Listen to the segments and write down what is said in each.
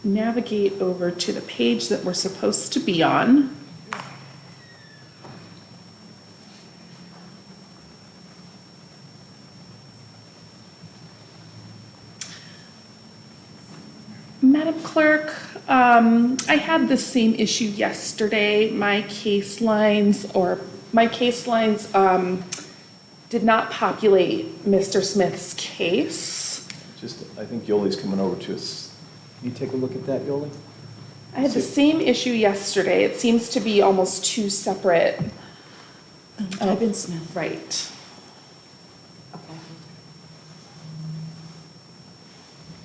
navigate over to the page that we're supposed to be on. Madam Clerk, I had the same issue yesterday. My case lines did not populate Mr. Smith's case. I think Yoli's coming over to us. Can you take a look at that, Yoli? I had the same issue yesterday. It seems to be almost two separate. Type in Smith. Right. Okay.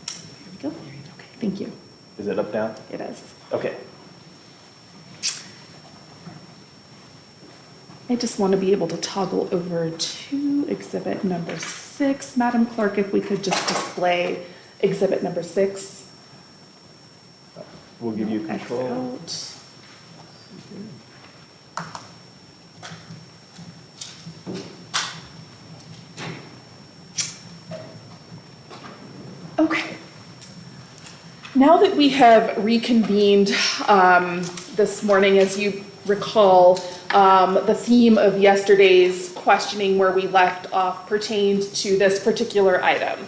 Here we go. Okay, thank you. Is it up, down? It is. Okay. I just want to be able to toggle over to exhibit number 6. Madam Clerk, if we could just display exhibit number 6. We'll give you X control. out. Okay. Now that we have reconvened this morning, as you recall, the theme of yesterday's questioning where we left off pertained to this particular item.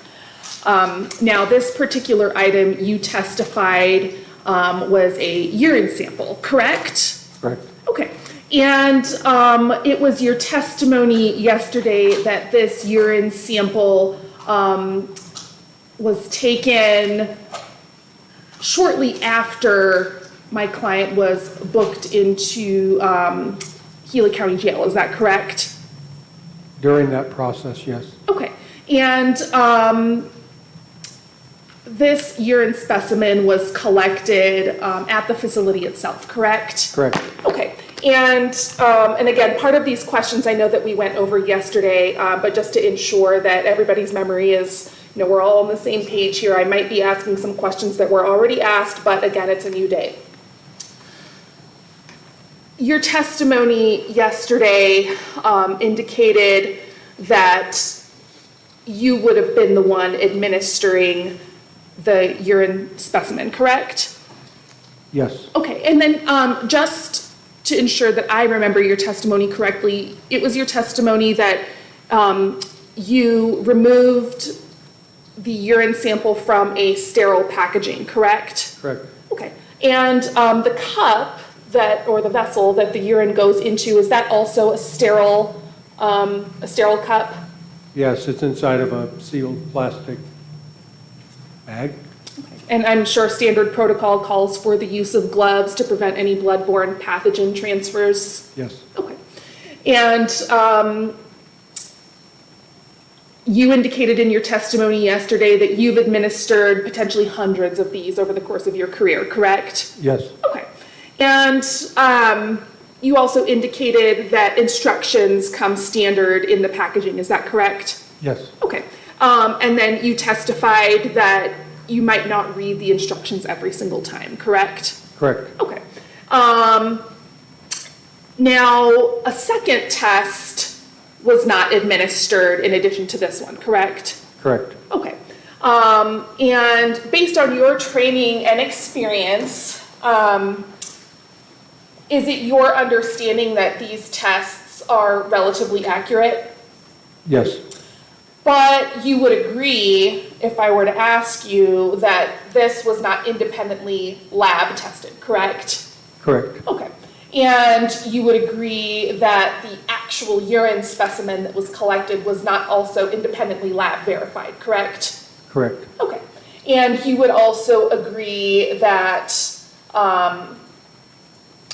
Now, this particular item you testified was a urine sample, correct? Correct. Okay. And it was your testimony yesterday that this urine sample was taken shortly after my client was booked into Gila County Jail. Is that correct? During that process, yes. Okay. And this urine specimen was collected at the facility itself, correct? Correct. Okay. And again, part of these questions I know that we went over yesterday, but just to ensure that everybody's memory is, we're all on the same page here, I might be asking some questions that were already asked, but again, it's a new day. Your testimony yesterday indicated that you would have been the one administering the urine specimen, correct? Yes. Okay, and then just to ensure that I remember your testimony correctly, it was your testimony that you removed the urine sample from a sterile packaging, correct? Correct. Okay, and the cup or the vessel that the urine goes into, is that also a sterile cup? Yes, it's inside of a sealed plastic bag. And I'm sure standard protocol calls for the use of gloves to prevent any bloodborne pathogen transfers? Yes. Okay. And you indicated in your testimony yesterday that you've administered potentially hundreds of these over the course of your career, correct? Yes. Okay. And you also indicated that instructions come standard in the packaging, is that correct? Yes. Okay. And then you testified that you might not read the instructions every single time, correct? Correct. Okay. Now, a second test was not administered in addition to this one, correct? Correct. Okay. And based on your training and experience, is it your understanding that these tests are relatively accurate? Yes. But you would agree, if I were to ask you, that this was not independently lab tested, correct? Correct. Okay. And you would agree that the actual urine specimen that was collected was not also independently lab verified, correct? Correct. Okay. And you would also agree that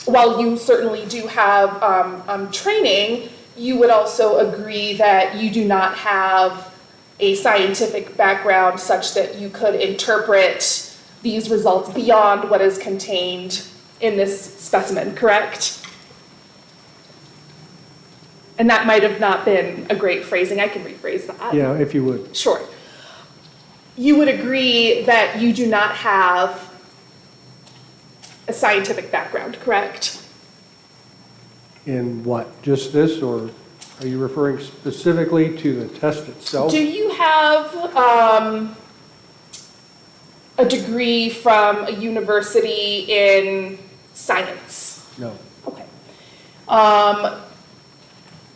while you certainly do have training, you would also agree that you do not have a scientific background such that you could interpret these results beyond what is contained in this specimen, correct? And that might have not been a great phrasing. I can rephrase that. Yeah, if you would. Sure. You would agree that you do not have a scientific background, correct? In what? Just this, or are you referring specifically to the test itself? Do you have a degree from a university in science? No. Okay.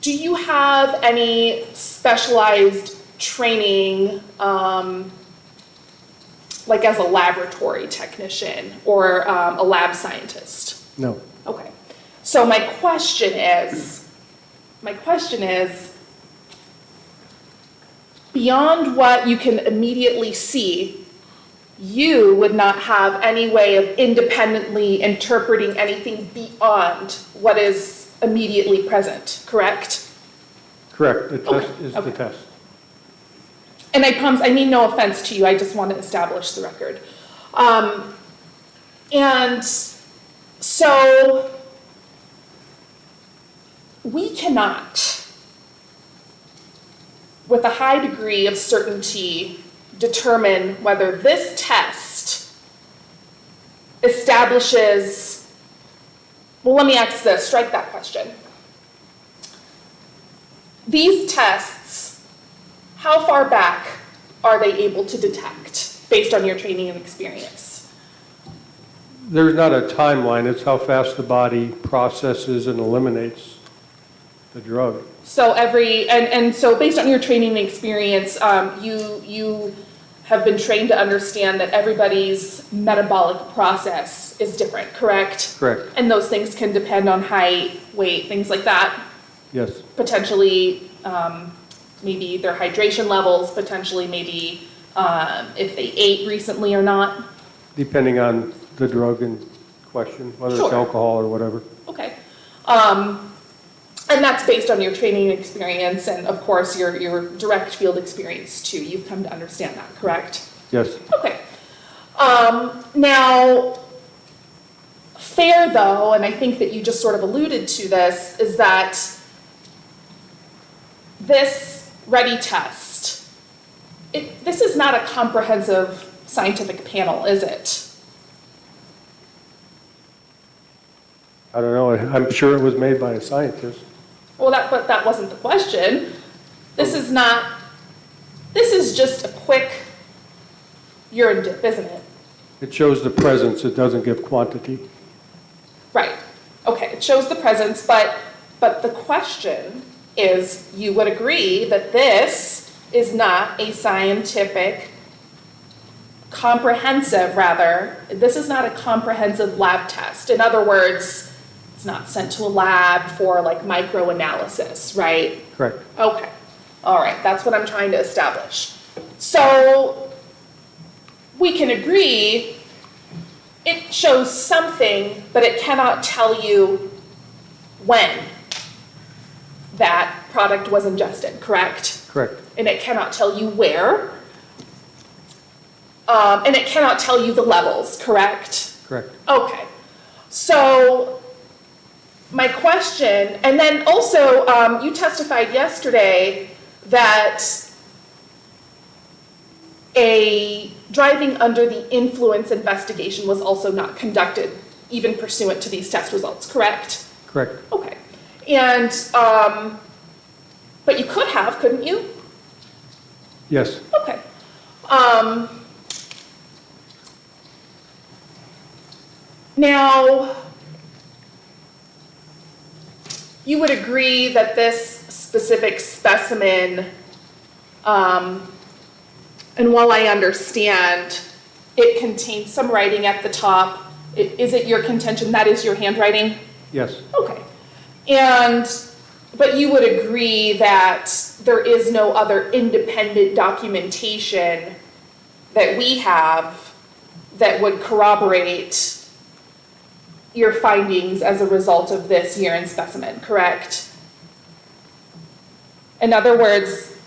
Do you have any specialized training, like as a laboratory technician or a lab scientist? No. Okay. So my question is, beyond what you can immediately see, you would not have any way of independently interpreting anything beyond what is immediately present, correct? Correct. The test Okay, is okay. the test. And I promise, I mean no offense to you, I just want to establish the record. And so we cannot, with a high degree of certainty, determine whether this test establishes, well, let me ask this, strike that question. These tests, how far back are they able to detect based on your training and experience? There's not a timeline. It's how fast the body processes and eliminates the drug. So so based on your training and experience, you have been trained to understand that everybody's metabolic process is different, correct? Correct. And those things can depend on height, weight, things like that. Yes. Potentially, maybe their hydration levels, potentially maybe if they ate recently or not. Depending on the drug in question, whether Sure. it's alcohol or whatever. Okay. And that's based on your training and experience and, of course, your direct field experience, too. You've come to understand that, correct? Yes. Okay. Now, fair, though, and I think that you just sort of alluded to this, is that this ready test, this is not a comprehensive scientific panel, is it? I don't know. I'm sure it was made by a scientist. Well, but that wasn't the question. This is just a quick urine dip, isn't it? It shows the presence. It doesn't give quantity. Right. Okay, it shows the presence, but the question is, you would agree that this is not a scientific, this is not a comprehensive lab test. In other words, it's not sent to a lab for like microanalysis, right? Correct. Okay, all right, that's what I'm trying to establish. So we can agree it shows something, but it cannot tell you when that product was ingested, correct? Correct. And it cannot tell you where. And it cannot tell you the levels, correct? Correct. Okay, so my question, and then also you testified yesterday that a driving under the influence investigation was also not conducted, even pursuant to these test results, correct? Correct. Okay, and, but you could have, couldn't you? Yes. Okay. Now, you would agree that this specific specimen, and while I understand it contains some writing at the top, is it your contention that is your handwriting? Yes. Okay. But you would agree that there is no other independent documentation that we have that would corroborate your findings as a result of this urine specimen, correct? In other words,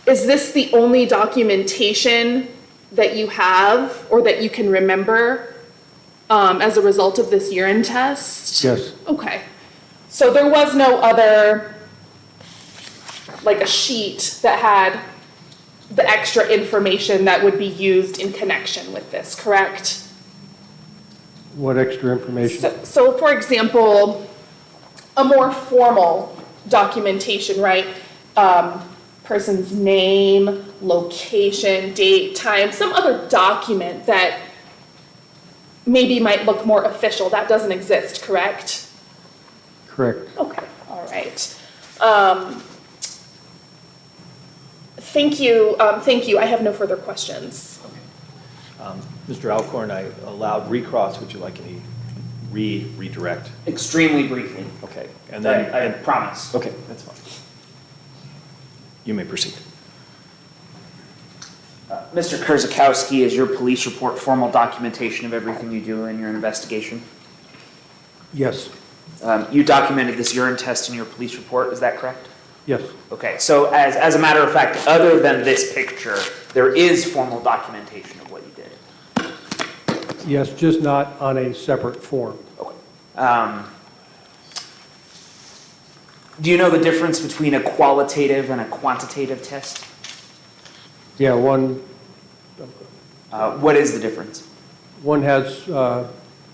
is this the only documentation that you have or that you can remember as a result of this urine test? Yes. Okay. So there was no other, like a sheet that had the extra information that would be used in connection with this, correct? What extra information? So for example, a more formal documentation, right? Person's name, location, date, time, some other document that maybe might look more official. That doesn't exist, correct? Correct. Okay, all right. Thank you, thank you. I have no further questions. Mr. Alcorn, I allowed recross. Would you like any redirect? Extremely briefly. Okay, and then. I promise. Okay, that's fine. You may proceed. Mr. Kurzakowski, is your police report formal documentation of everything you do in your investigation? Yes, You documented this urine test in your police report, is that correct? yes, Okay, so as a matter of fact, other than this picture, there is formal documentation of what you did? yes, just not on a separate form. Okay. Do you know the difference between a qualitative and a quantitative test? Yeah, one What is the difference? has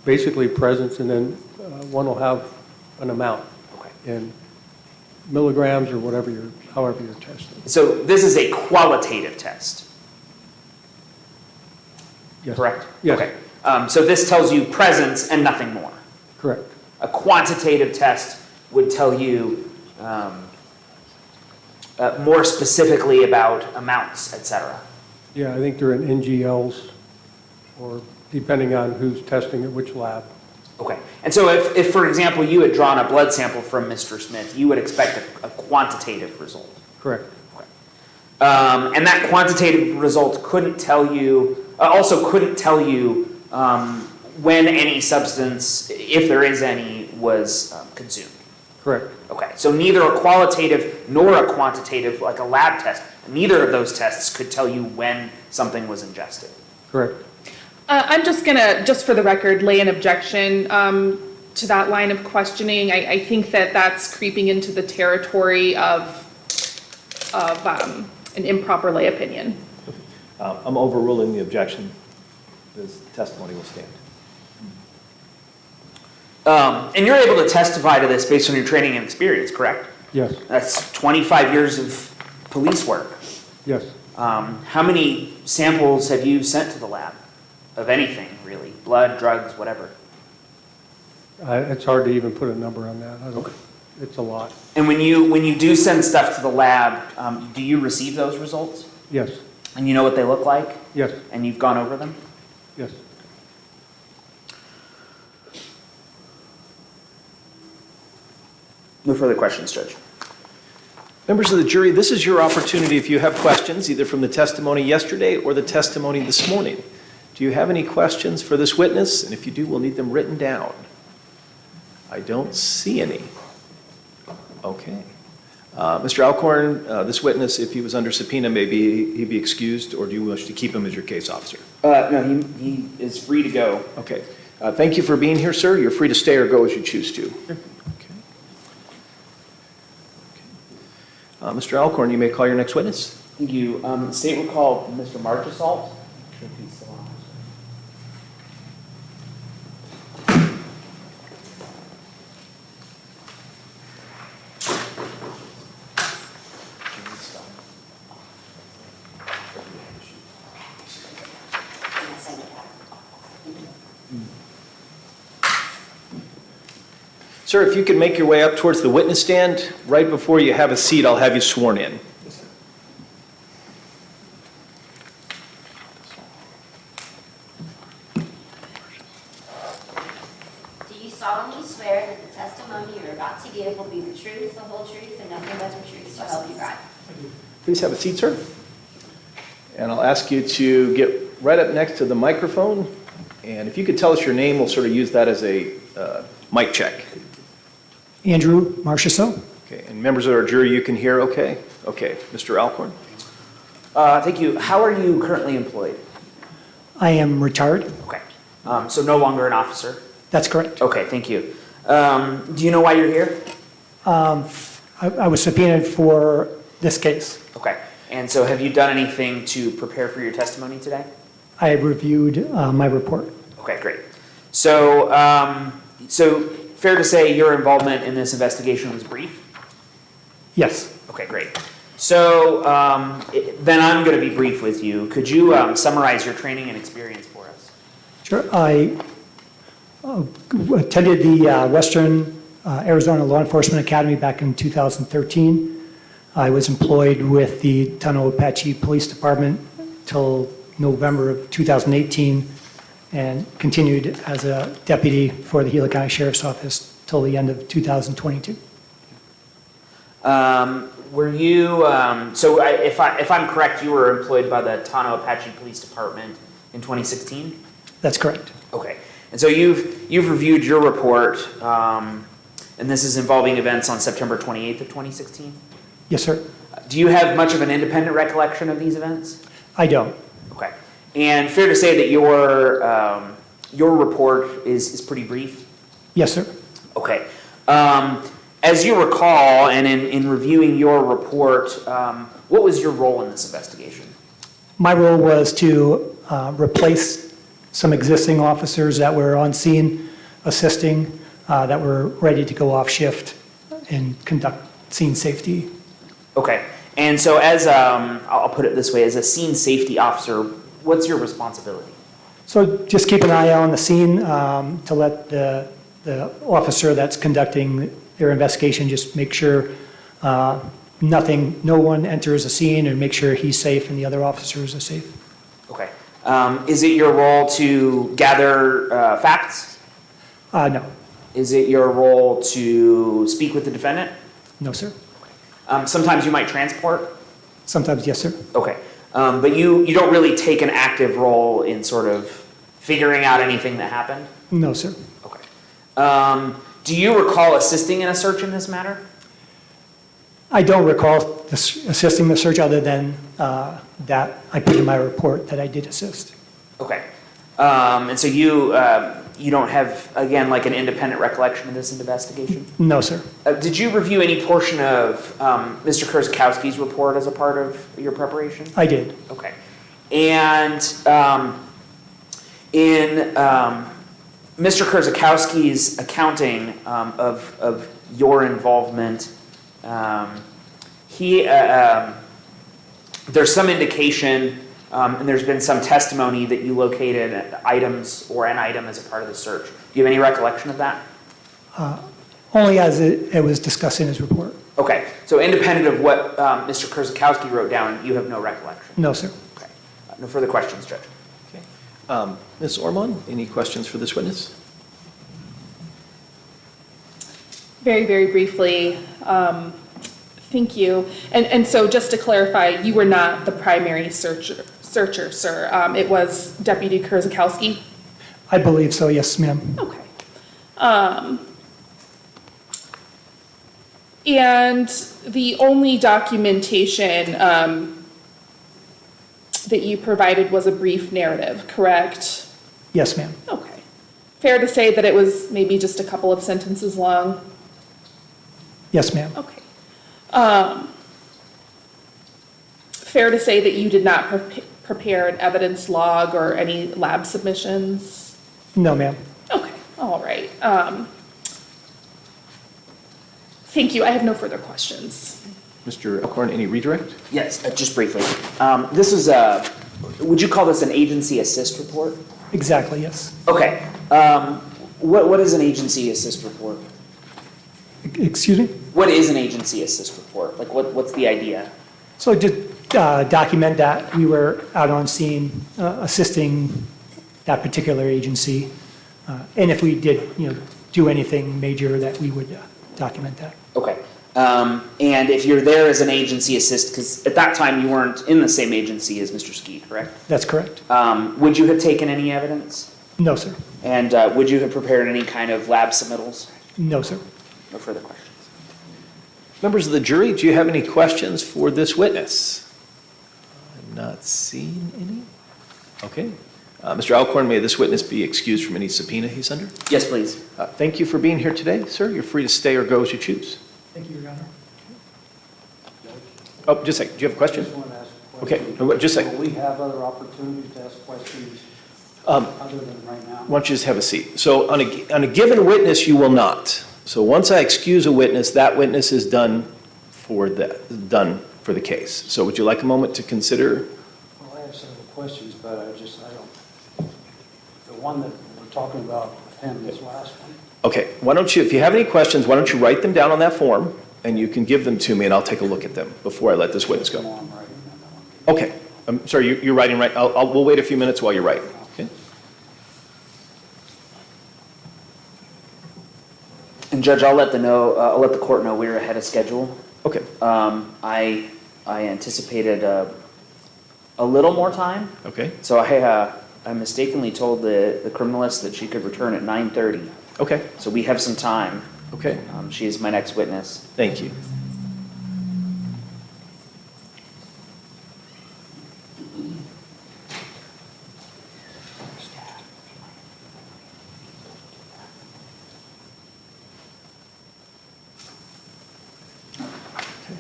basically presence, and then one will have an amount Okay. in milligrams or whatever however you're testing. So this is a qualitative test, Yes. correct? Yes. Okay. So this tells you presence and nothing more. Correct. A quantitative test would tell you more specifically about amounts, et cetera. Yeah, I think they're in NGLs, or depending on who's testing at which lab. Okay. And so if, for example, you had drawn a blood sample from Mr. Smith, you would expect a quantitative result. Correct. And that quantitative result couldn't tell you, couldn't tell you when any substance, if there is any, was consumed. Correct. Okay, so neither a qualitative nor a quantitative, like a lab test, neither of those tests could tell you when something was ingested. Correct. I'm just gonna, just for the record, lay an objection to that line of questioning. I think that that's creeping into the territory of an improper lay opinion. I'm overruling the objection. This testimony will stand. And you're able to testify to this based on your training and experience, correct? Yes. That's 25 years of police work. Yes. How many samples have you sent to the lab? Of anything, really? Blood, drugs, whatever. It's hard to even put a number on that. It's a lot. And when you do send stuff to the lab, do you receive those results? Yes. And you know what they look like? Yes. And you've gone over them? Yes. No further questions, Judge. Members of the jury, this is your opportunity if you have questions, either from the testimony yesterday or the testimony this morning. Do you have any questions for this witness? And if you do, we'll need them written down. I don't see any. Okay. Mr. Alcorn, this witness, if he was under subpoena, maybe he'd be excused, or do you wish to keep him as your case officer? No, he is free to go. Okay. Thank you for being here, sir. You're free to stay or go as you choose to. Okay. Mr. Alcorn, you may call your next witness. Thank you. The state will call Mr. Marchesalt. If he's still on. Sir, if you could make your way up towards the witness stand, right before you have a seat, I'll have you sworn in. Do you solemnly swear that the testimony you're about to give will be the truth, the whole truth, and nothing but the truth, so help you God? Please have a seat, sir. And I'll ask you to get right up next to the microphone. And if you could tell us your name, we'll sort of use that as a mic check. Andrew Marchessault. Okay, and members of our jury, you can hear okay? Okay, Mr. Alcorn? Thank you. How are you currently employed? I am retired. Okay. So no longer an officer? That's correct. Okay, thank you. Do you know why you're here? I was subpoenaed for this case. Okay. And so have you done anything to prepare for your testimony today? I have reviewed my report. Okay, great. So, fair to say your involvement in this investigation was brief? Yes. Okay, great. So then I'm going to be brief with you. Could you summarize your training and experience for us? Sure. I attended the Western Arizona Law Enforcement Academy back in 2013. I was employed with the Tonopah Police Department till November of 2018 and continued as a deputy for the Gila County Sheriff's Office till the end of 2022. Were you, if I'm correct, you were employed by the Tonopah Police Department in 2016? That's correct. Okay. And so you've reviewed your report, and this is involving events on September 28th of 2016? Yes, sir. Do you have much of an independent recollection of these events? I don't. Okay. And fair to say that your report is pretty brief? Yes, sir. Okay. As you recall, and in reviewing your report, what was your role in this investigation? My role was to replace some existing officers that were on scene assisting, that were ready to go off shift and conduct scene safety. Okay. And so as, I'll put it this way, as a scene safety officer, what's your responsibility? So just keep an eye on the scene to let the officer that's conducting their investigation just make sure no one enters a scene, and make sure he's safe and the other officers are safe. Okay. Is it your role to gather facts? No. Is it your role to speak with the defendant? No, sir. Sometimes you might transport? Sometimes, yes, sir. Okay. But you don't really take an active role in sort of figuring out anything that happened? No, sir. Okay. Do you recall assisting in a search in this matter? I don't recall assisting the search other than that I put in my report that I did assist. Okay. And so you don't have, again, like an independent recollection of this investigation? No, sir. Did you review any portion of Mr. Kurzakowski's report as a part of your preparation? I did. Okay. And in Mr. Kurzakowski's accounting of your involvement, there's some indication, and there's been some testimony that you located items or an item as a part of the search. Do you have any recollection of that? Only as it was discussed in his report. Okay, so independent of what Mr. Kurzakowski wrote down, you have no recollection? No, sir. Okay. No further questions, Judge. Okay. Ms. Ormond, any questions for this witness? Very, very briefly, thank you. And so just to clarify, you were not the primary searcher, sir. It was Deputy Kurzakowski? I believe so, yes, ma'am. Okay. And the only documentation that you provided was a brief narrative, correct? Yes, ma'am. Okay. Fair to say that it was maybe just a couple of sentences long? Yes, ma'am. Okay. Fair to say that you did not prepare an evidence log or any lab submissions? No, ma'am. Okay, all right. Thank you, I have no further questions. Mr. Alcorn, any redirect? Yes, just briefly. This is would you call this an agency assist report? Exactly, yes. Okay. What is an agency assist report? Excuse me? What is an agency assist report? Like what's the idea? So just document that we were out on scene assisting that particular agency. And if we did, do anything major, that we would document that. Okay. And if you're there as an agency assist, because at that time you weren't in the same agency as Mr. Ski, correct? That's correct. Would you have taken any evidence? No, sir. And would you have prepared any kind of lab submittals? No, sir. No further questions. Members of the jury, do you have any questions for this witness? I'm not seeing any. Okay. Mr. Alcorn, may this witness be excused from any subpoena he's under? Yes, please. Thank you for being here today, sir. You're free to stay or go as you choose. Thank you, Your Honor. Oh, just a second. Do you have a question? I just want to ask a Okay, question. just a second. Will we have other opportunities to ask questions other than right now? Why don't you just have a seat? So on a given witness, you will not. So once I excuse a witness, that witness is done for for the case. So would you like a moment to consider? Well, I have several questions, but I don't, the one that we're talking about with him, this last one. Okay, why don't you, if you have any questions, why don't you write them down on that form, and you can give them to me, and I'll take a look at them before I let this witness go. I'm writing on that one. Okay, I'm sorry, you're writing right, we'll wait a few minutes while you're writing, okay? And Judge, I'll let the court know we're ahead of schedule. Okay, I anticipated a little more time, okay, so I mistakenly told the criminalist that she could return at 9:30. okay, So we have some time. okay, She is my next witness. thank you.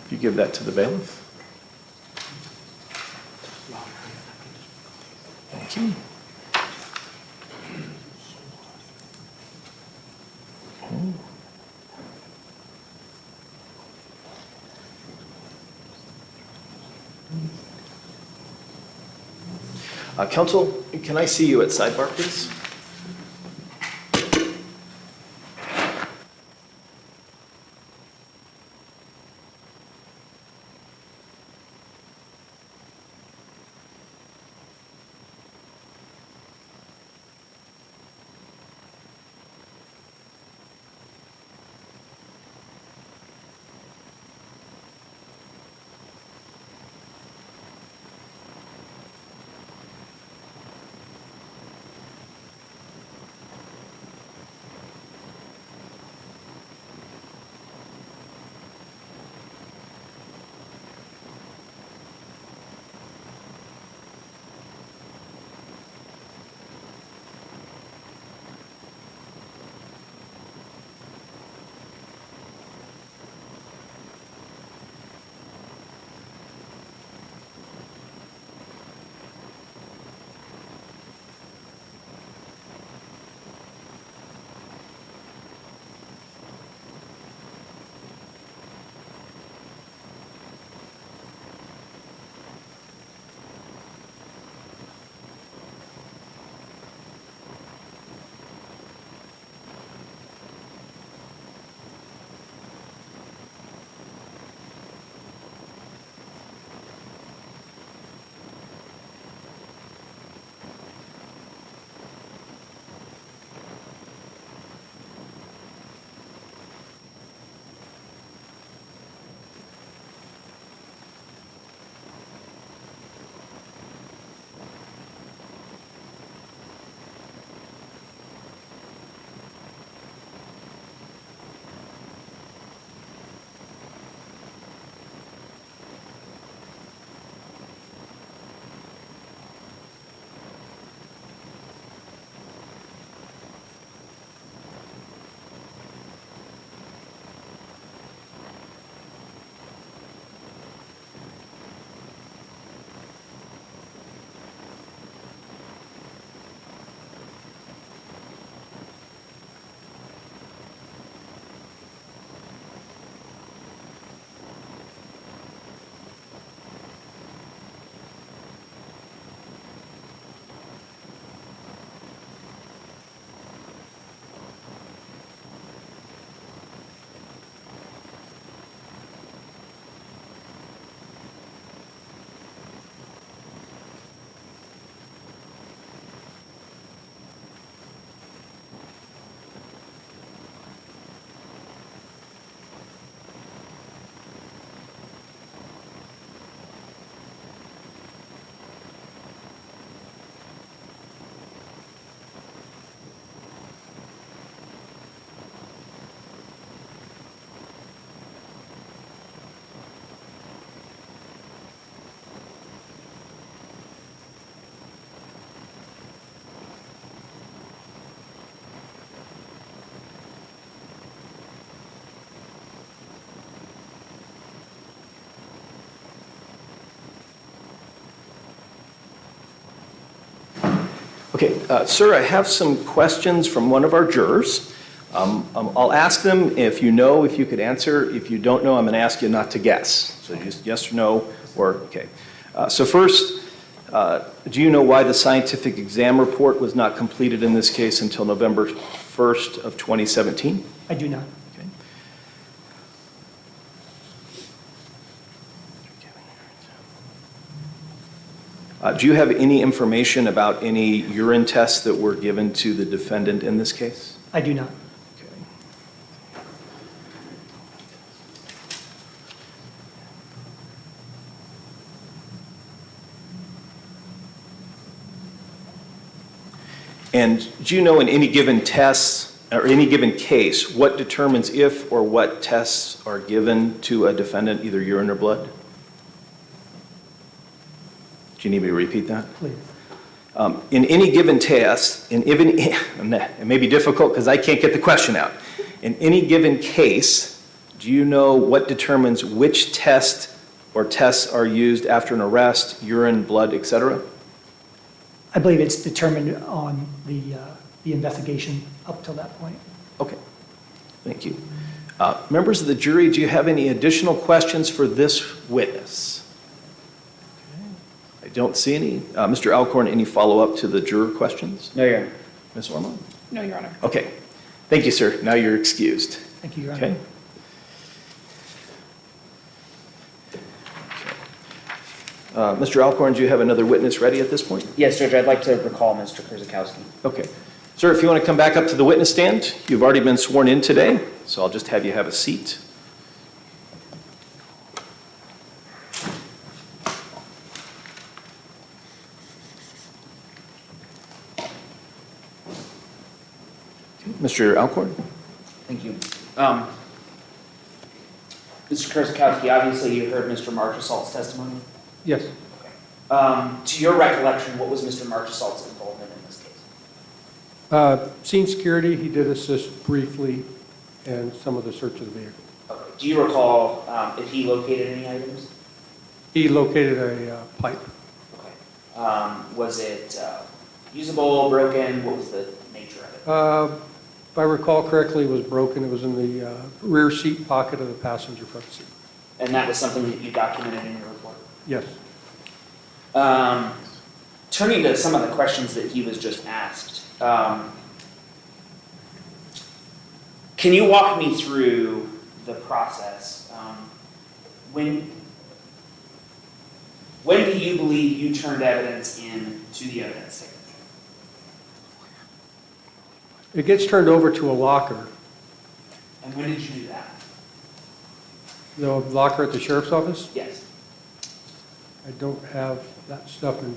If you give that to the bailiff. Thank you. Counsel, can I see you at sidebar, please? Okay, sir, I have some questions from one of our jurors. I'll ask them, if you know, if you could answer. If you don't know, I'm going to ask you not to guess. So just yes or no, or, okay. So first, do you know why the scientific exam report was not completed in this case until November 1st of 2017? I do not. Okay. Do you have any information about any urine tests that were given to the defendant in this case? I do not. Okay. And do you know in any given test or any given case, what determines if or what tests are given to a defendant, either urine or blood? Do you need me to repeat that? Please. In any given test, it may be difficult because I can't get the question out. In any given case, do you know what determines which test or tests are used after an arrest, urine, blood, et cetera? I believe it's determined on the investigation up till that point. Okay, thank you. Members of the jury, do you have any additional questions for this witness? I don't see any. Mr. Alcorn, any follow-up to the juror questions? No, Your Honor. Ms. Ormond? No, Your Honor. Okay, thank you, sir. Now you're excused. Thank you, Your Honor. Okay. Mr. Alcorn, do you have another witness ready at this point? Yes, Judge, I'd like to recall Mr. Kurzakowski. Okay. Sir, if you want to come back up to the witness stand, you've already been sworn in today, so I'll just have you have a seat. Mr. Alcorn? Thank you. Mr. Kurzakowski, obviously you heard Mr. Marchesalt's testimony. Yes. To your recollection, what was Mr. Marchesalt's involvement in this case? Scene security, he did assist briefly in some of the search of the vehicle. Okay. Do you recall if he located any items? He located a pipe. Okay. Was it usable, broken? What was the nature of it? If I recall correctly, it was broken. It was in the rear seat pocket of the passenger front seat. And that was something that you documented in your report? Yes. Turning to some of the questions that he was just asked, can you walk me through the process? When do you believe you turned evidence in to the evidence stage? It gets turned over to a locker. And when did you do that? The locker at the sheriff's office? Yes. I don't have that stuff in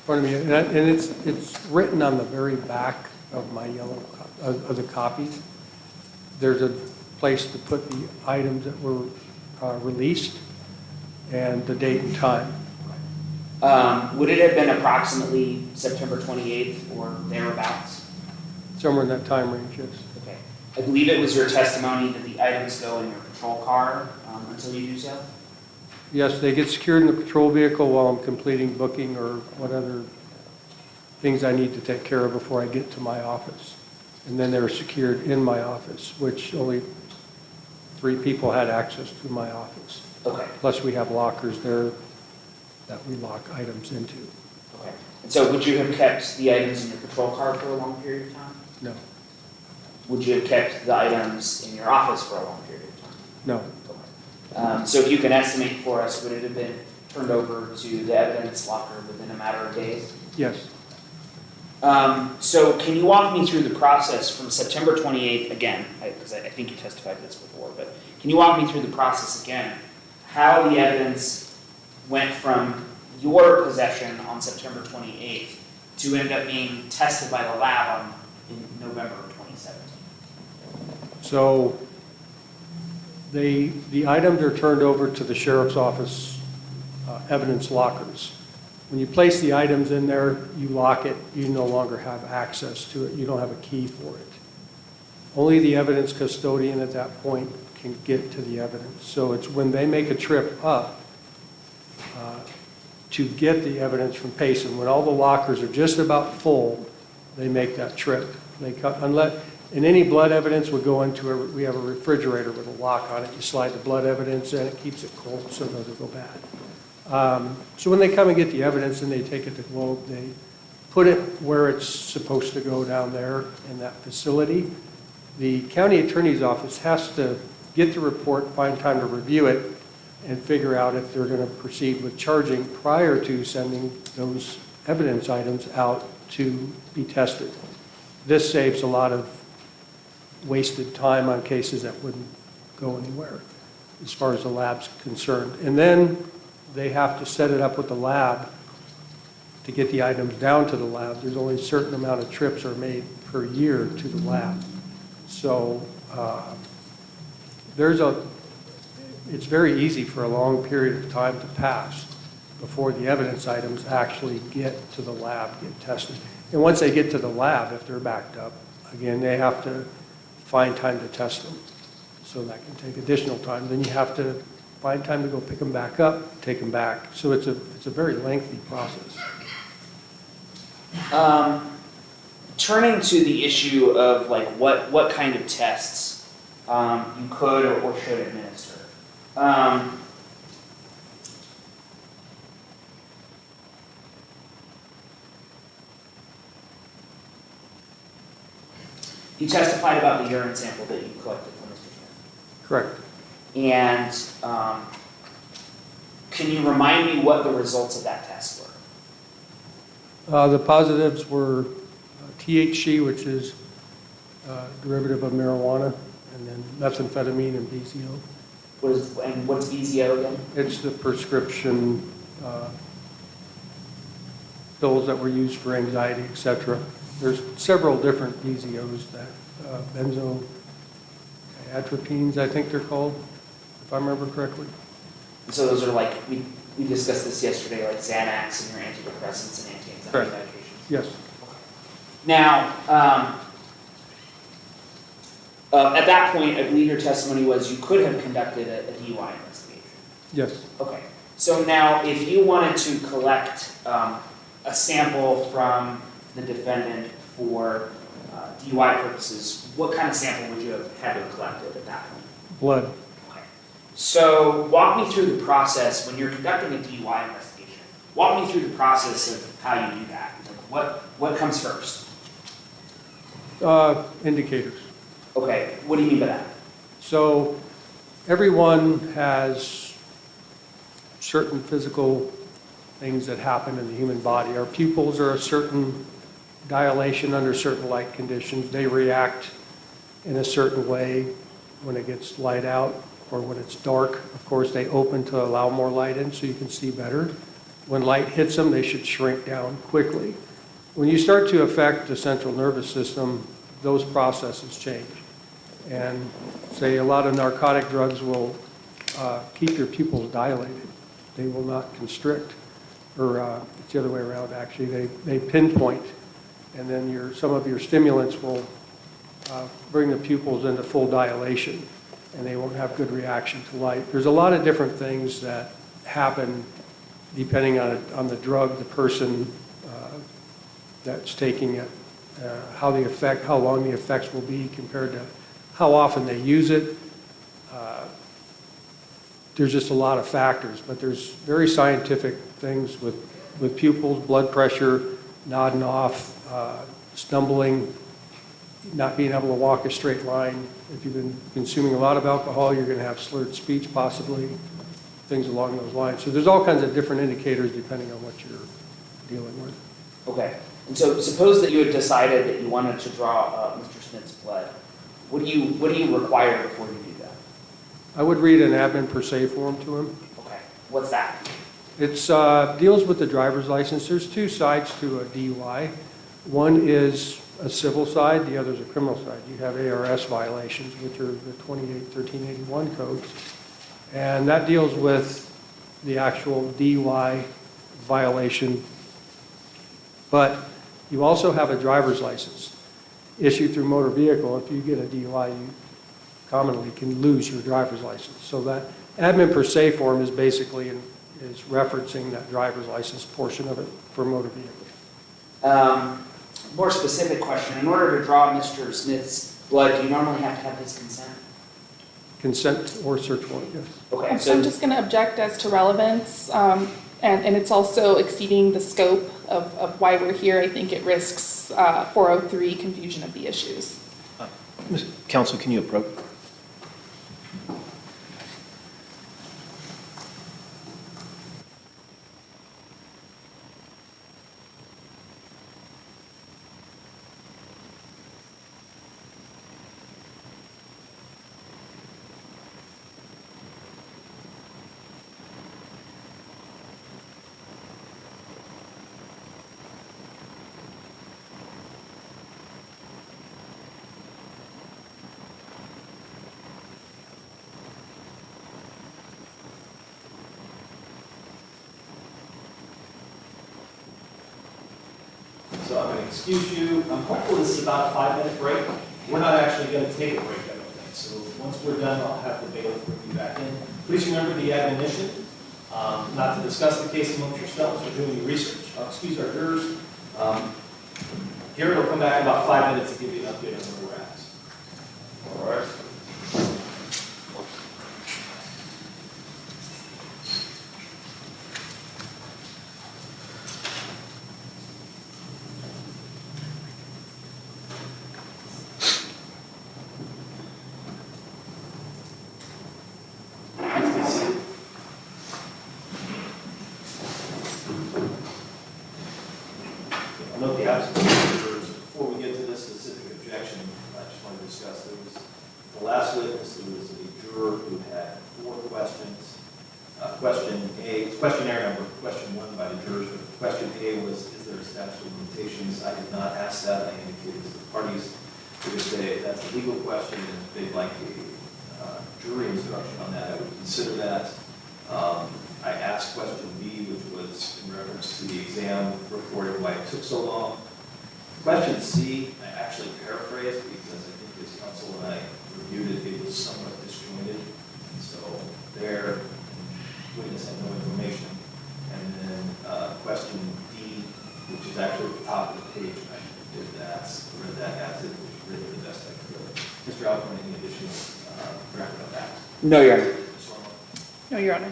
front of me. And it's written on the very back of my of the copy. There's a place to put the items that were released and the date and time. Would it have been approximately September 28th or thereabouts? Somewhere in that time range, yes. Okay. I believe it was your testimony that the items go in your patrol car until you do so? Yes, they get secured in the patrol vehicle while I'm completing booking or what other things I need to take care of before I get to my office. And then they're secured in my office, which only 3 people had access to my office. Okay. Plus we have lockers there that we lock items into. Okay. And so would you have kept the items in your patrol car for a long period of time? No, Would you have kept the items in your office for a long period of time? no. So if you can estimate for us, would it have been turned over to the evidence locker within a matter of days? Yes. So can you walk me through the process from September 28th again, because I think you testified to this before, but can you walk me through the process again? How the evidence went from your possession on September 28th to end up being tested by the lab in November of 2017? So the items are turned over to the sheriff's office evidence lockers. When you place the items in there, you lock it, you no longer have access to it, you don't have a key for it. Only the evidence custodian at that point can get to the evidence. So it's when they make a trip up to get the evidence from Payson, when all the lockers are just about full, they make that trip. And any blood evidence would go into we have a refrigerator with a lock on it. You slide the blood evidence in, it keeps it cold so it doesn't go bad. So when they come and get the evidence and they take it to Globe, they put it where it's supposed to go down there in that facility. The county attorney's office has to get the report, find time to review it, and figure out if they're going to proceed with charging prior to sending those evidence items out to be tested. This saves a lot of wasted time on cases that wouldn't go anywhere as far as the lab's concerned. And then they have to set it up with the lab to get the items down to the lab. There's only a certain amount of trips are made per year to the lab. So it's very easy for a long period of time to pass before the evidence items actually get to the lab, get tested. And once they get to the lab, if they're backed up, again, they have to find time to test them. So that can take additional time. Then you have to find time to go pick them back up, take them back. So it's a very lengthy process. Turning to the issue of like what kind of tests you could or should administer. You testified about the urine sample that you collected from Mr. Smith. Correct. And can you remind me what the results of that test were? The positives were THC, which is a derivative of marijuana, and then methamphetamine and BZO. What's BZO again? It's the prescription pills that were used for anxiety, etc. There's several different BZOs that benzodiazepines, I think they're called, if I remember correctly. So those are like, we discussed this yesterday, like Xanax and your antidepressants and anti-anxiety Correct. medications. Yes. Now, at that point, I believe your testimony was you could have conducted a DUI investigation. Yes. Okay. So now, if you wanted to collect a sample from the defendant for DUI purposes, what kind of sample would you have had to have collected at that point? Blood. Okay. So walk me through the process when you're conducting a DUI investigation. Walk me through the process of how you do that. Like what comes first? Indicators. Okay. What do you mean by that? So everyone has certain physical things that happen in the human body. Our pupils are a certain dilation under certain light conditions. They react in a certain way when it gets light out or when it's dark. Of course, they open to allow more light in so you can see better. When light hits them, they should shrink down quickly. When you start to affect the central nervous system, those processes change. And say a lot of narcotic drugs will keep your pupils dilated. They will not constrict, or it's the other way around actually. They pinpoint, and then some of your stimulants will bring the pupils into full dilation, and they won't have good reaction to light. There's a lot of different things that happen depending on the drug, the person that's taking it, how long the effects will be compared to how often they use it. There's just a lot of factors, but there's very scientific things with pupils, blood pressure, nodding off, stumbling, not being able to walk a straight line. If you've been consuming a lot of alcohol, you're going to have slurred speech possibly, things along those lines. So there's all kinds of different indicators depending on what you're dealing with. Okay. And so suppose that you had decided that you wanted to draw Mr. Smith's blood. What do you require before you do that? I would read an admin per se form to him. Okay. What's that? It deals with the driver's license. There's two sides to a DUI. One is a civil side, the other is a criminal side. You have ARS violations, which are the 1381 codes. And that deals with the actual DUI violation. But you also have a driver's license issued through motor vehicle. If you get a DUI, you commonly can lose your driver's license. So that admin per se form is basically is referencing that driver's license portion of it for motor vehicle. More specific question. In order to draw Mr. Smith's Well, do you normally have to have his consent? Consent or search warrant, yes. Okay, So I'm just going to object as to relevance, and it's also exceeding the scope of why we're here. I think it risks 403 confusion of the issues. Counsel, can you approach? So I'm going to excuse you. I'm hopeful this is about a 5-minute break. We're not actually going to take a break, I don't think. So once we're done, I'll have the bailiff bring you back in. Please remember the admonition, not to discuss the case amongst yourselves or do any research. I'll excuse our jurors. Gary will come back in about 5 minutes to give you an update on where we're at. All right. I'll note the absence of jurors. Before we get to this specific objection, I just want to discuss, there was, the last witness, there was a juror who had 4 questions. Questionnaire number, question 1 by the jurors, but question A was, is there a statute of limitations? I did not ask that. I indicated to the parties to say that's a legal question, and if they'd like a jury instruction on that, I would consider that. I asked question B, which was in reference to the exam report and why it took so long. Question C, I actually paraphrased because I think as counsel and I reviewed it, it was somewhat disjointed. So their witness had no information. And then question D, which is actually at the top of the page, and I did that, read that as it was really the best I could. Mr. Alcorn, any additional background on that? No, Your Honor. No, Your Honor.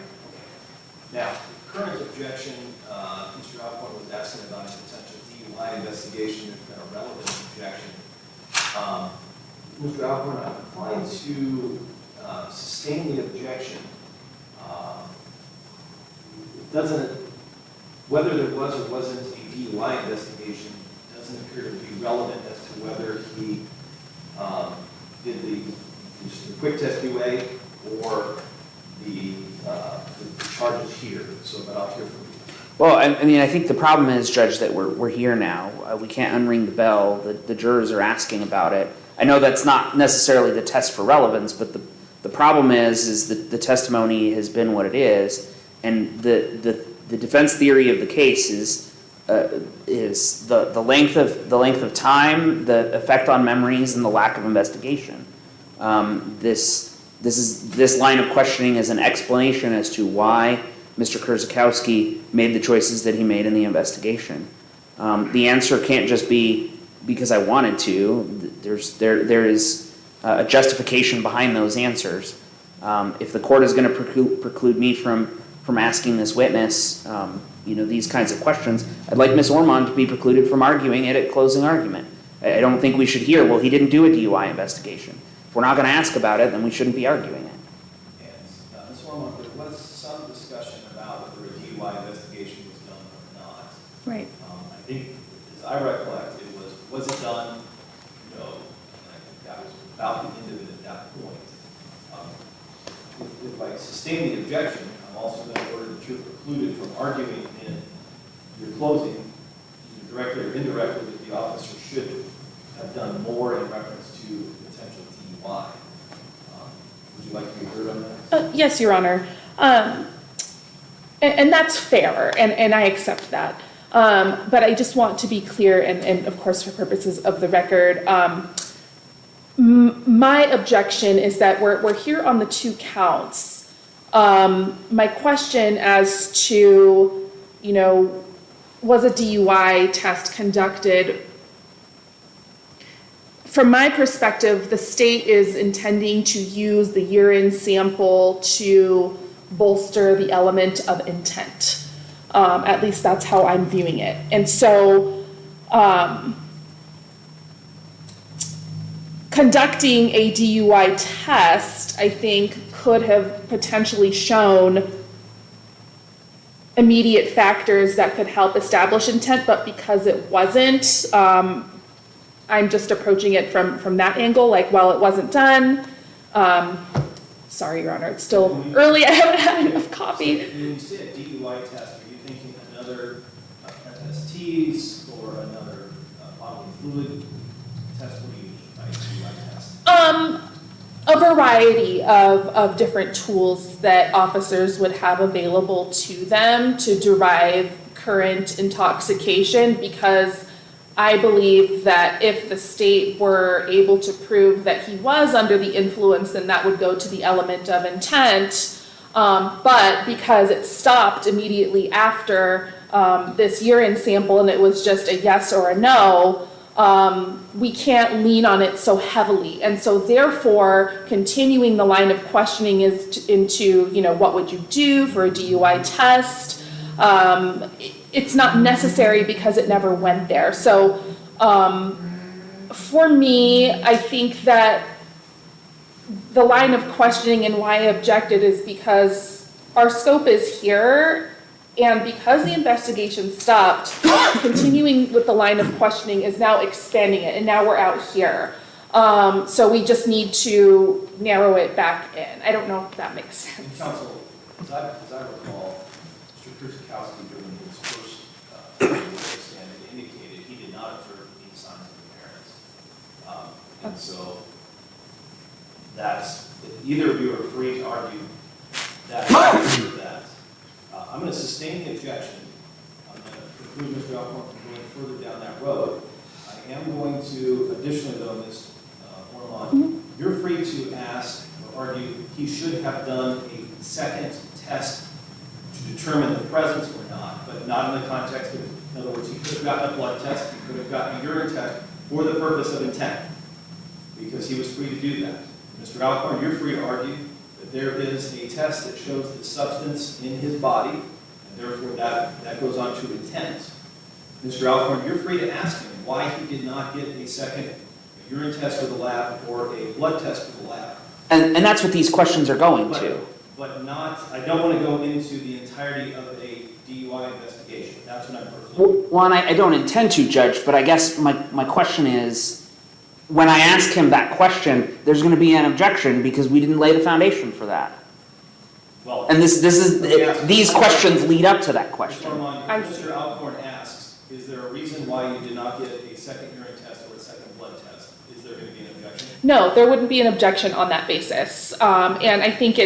Now, current objection, Mr. Alcorn was asking about a potential DUI investigation, it's been a relevant objection. Mr. Alcorn, I'm inclined to sustain the objection. It doesn't, whether there was or wasn't a DUI investigation, doesn't appear to be relevant as to whether he did the quick test UA or the charges here. So, but I'll hear from you. Well, I mean, I think the problem is, Judge, that we're here now. We can't unring the bell. The jurors are asking about it. I know that's not necessarily the test for relevance, but the problem is that the testimony has been what it is, and the defense theory of the case is the length of time, the effect on memories, and the lack of investigation. This line of questioning is an explanation as to why Mr. Kurzakowski made the choices that he made in the investigation. The answer can't just be because I wanted to. There is a justification behind those answers. If the court is going to preclude me from asking this witness, these kinds of questions, I'd like Ms. Ormond to be precluded from arguing it at closing argument. I don't think we should hear, well, he didn't do a DUI investigation. If we're not going to ask about it, then we shouldn't be arguing it. And Ms. Ormond, there was some discussion about whether a DUI investigation was done or not. Right. I think, as I recollect, it was it done? No. And I think that was about the end of it at that point. If I sustain the objection, I'm also going to order that you're precluded from arguing in your closing, either directly or indirectly, that the officer should have done more in reference to potential DUI. Would you like to be heard on that? Yes, Your Honor. And that's fair, and I accept that. But I just want to be clear, and of course for purposes of the record, my objection is that we're here on the 2 counts. My question as to, was a DUI test conducted from my perspective, the state is intending to use the urine sample to bolster the element of intent. At least that's how I'm viewing it. And so, conducting a DUI test, I think, could have potentially shown immediate factors that could help establish intent, but because it wasn't, I'm just approaching it from that angle, like, well, it wasn't done. Sorry, Your Honor, it's still early, I haven't had enough coffee. So when you say a DUI test, are you thinking another FSTs or another bodily fluid test? What do you mean by DUI test? A variety of different tools that officers would have available to them to derive current intoxication, because I believe that if the state were able to prove that he was under the influence, then that would go to the element of intent. But because it stopped immediately after this urine sample and it was just a yes or a no, we can't lean on it so heavily. And so therefore, continuing the line of questioning is into, what would you do for a DUI test? It's not necessary because it never went there. So for me, I think that the line of questioning and why I objected is because our scope is here, and because the investigation stopped, continuing with the line of questioning is now expanding it, and now we're out here. So we just need to narrow it back in. I don't know if that makes And sense. counsel, as I recall, Mr. Krusakowski during his first stand indicated he did not observe any signs of impairment. And so that's, either of you are free to argue that or that. I'm going to sustain the objection. I'm going to preclude Mr. Alcorn from going further down that road. I am going to, additionally though, Ms. Ormond, you're free to ask or argue he should have done a second test to determine the presence or not, but not in the context of, in other words, he could have gotten a blood test, he could have gotten a urine test for the purpose of intent, because he was free to do that. Mr. Alcorn, you're free to argue that there is a test that shows the substance in his body, and therefore that goes on to intent. Mr. Alcorn, you're free to ask him why he did not get a second urine test for the lab or a blood test for the lab. And that's what these questions are going to. But not, I don't want to go into the entirety of a DUI investigation. That's what I'm personally. Well, and I don't intend to, Judge, but I guess my question is, when I ask him that question, there's going to be an objection because we didn't lay the foundation for that. Well, And these questions lead up to that question. Mr. Armand, if Mr. Alcorn asks, is there a reason why you did not get a second urine test or a second blood test? Is there going to be an objection? No, there wouldn't be an objection on that basis. And I think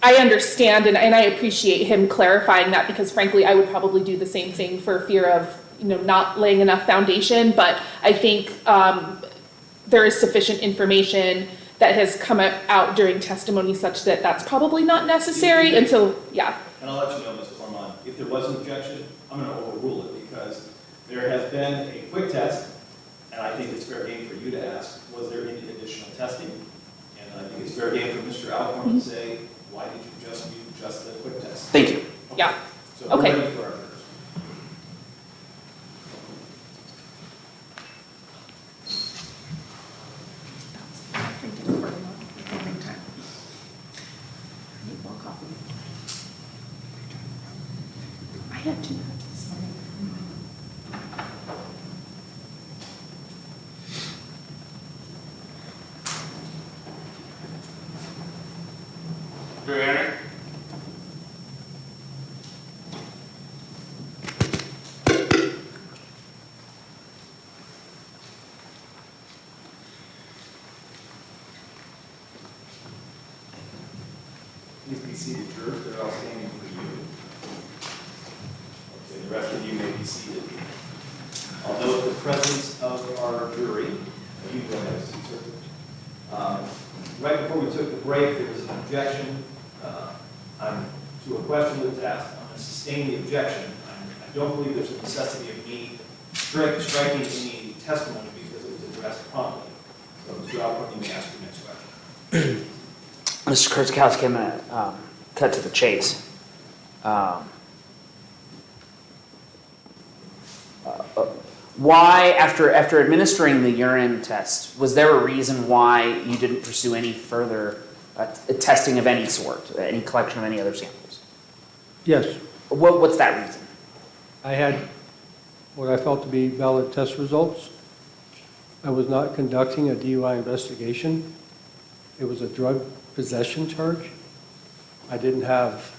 I understand and I appreciate him clarifying that, because frankly, I would probably do the same thing for fear of, not laying enough foundation. But I think there is sufficient information that has come out during testimony such that that's probably not necessary until, yeah. And I'll let you know, Mr. Armand, if there was an objection, I'm going to overrule it, because there has been a quick test, and I think it's fair game for you to ask, was there any additional testing? And I think it's fair game for Mr. Alcorn to say, why did you just do just the quick test? Thank you. Yeah. So we're Okay. ready for our jurors. I had 2 cups this morning. Your Honor. Please be seated, jurors. They're all standing for you. Okay, the rest of you may be seated. I'll note the presence of our jury. You go ahead, sir. Right before we took the break, there was an objection to a question that was asked. I'm going to sustain the objection. I don't believe there's a necessity of me striking any testimony because it was a addressed promptly. So, Mr. Alcorn, you may ask your next question. Mr. Kurzkowski, I'm going to cut to the chase. Why, after administering the urine test, was there a reason why you didn't pursue any further testing of any sort, any collection of any other samples? Yes, What's that reason? I had what I felt to be valid test results. I was not conducting a DUI investigation. It was a drug possession charge. I didn't have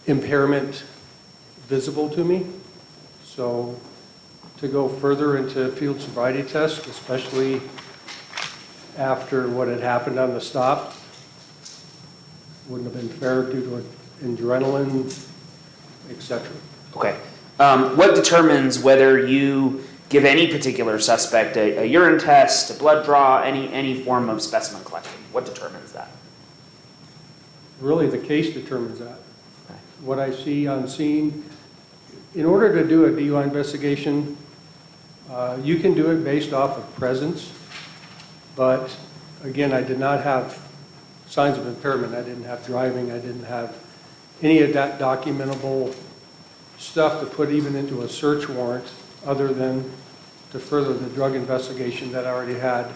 impairment visible to me. So to go further into field sobriety tests, especially after what had happened on the stop, wouldn't have been fair due to adrenaline, et cetera. Okay. What determines whether you give any particular suspect a urine test, a blood draw, any form of specimen collection? What determines that? Really, the case determines that. Okay. What I see on scene, in order to do a DUI investigation, you can do it based off of presence, but again, I did not have signs of impairment. I didn't have driving. I didn't have any of that documentable stuff to put even into a search warrant other than to further the drug investigation that I already had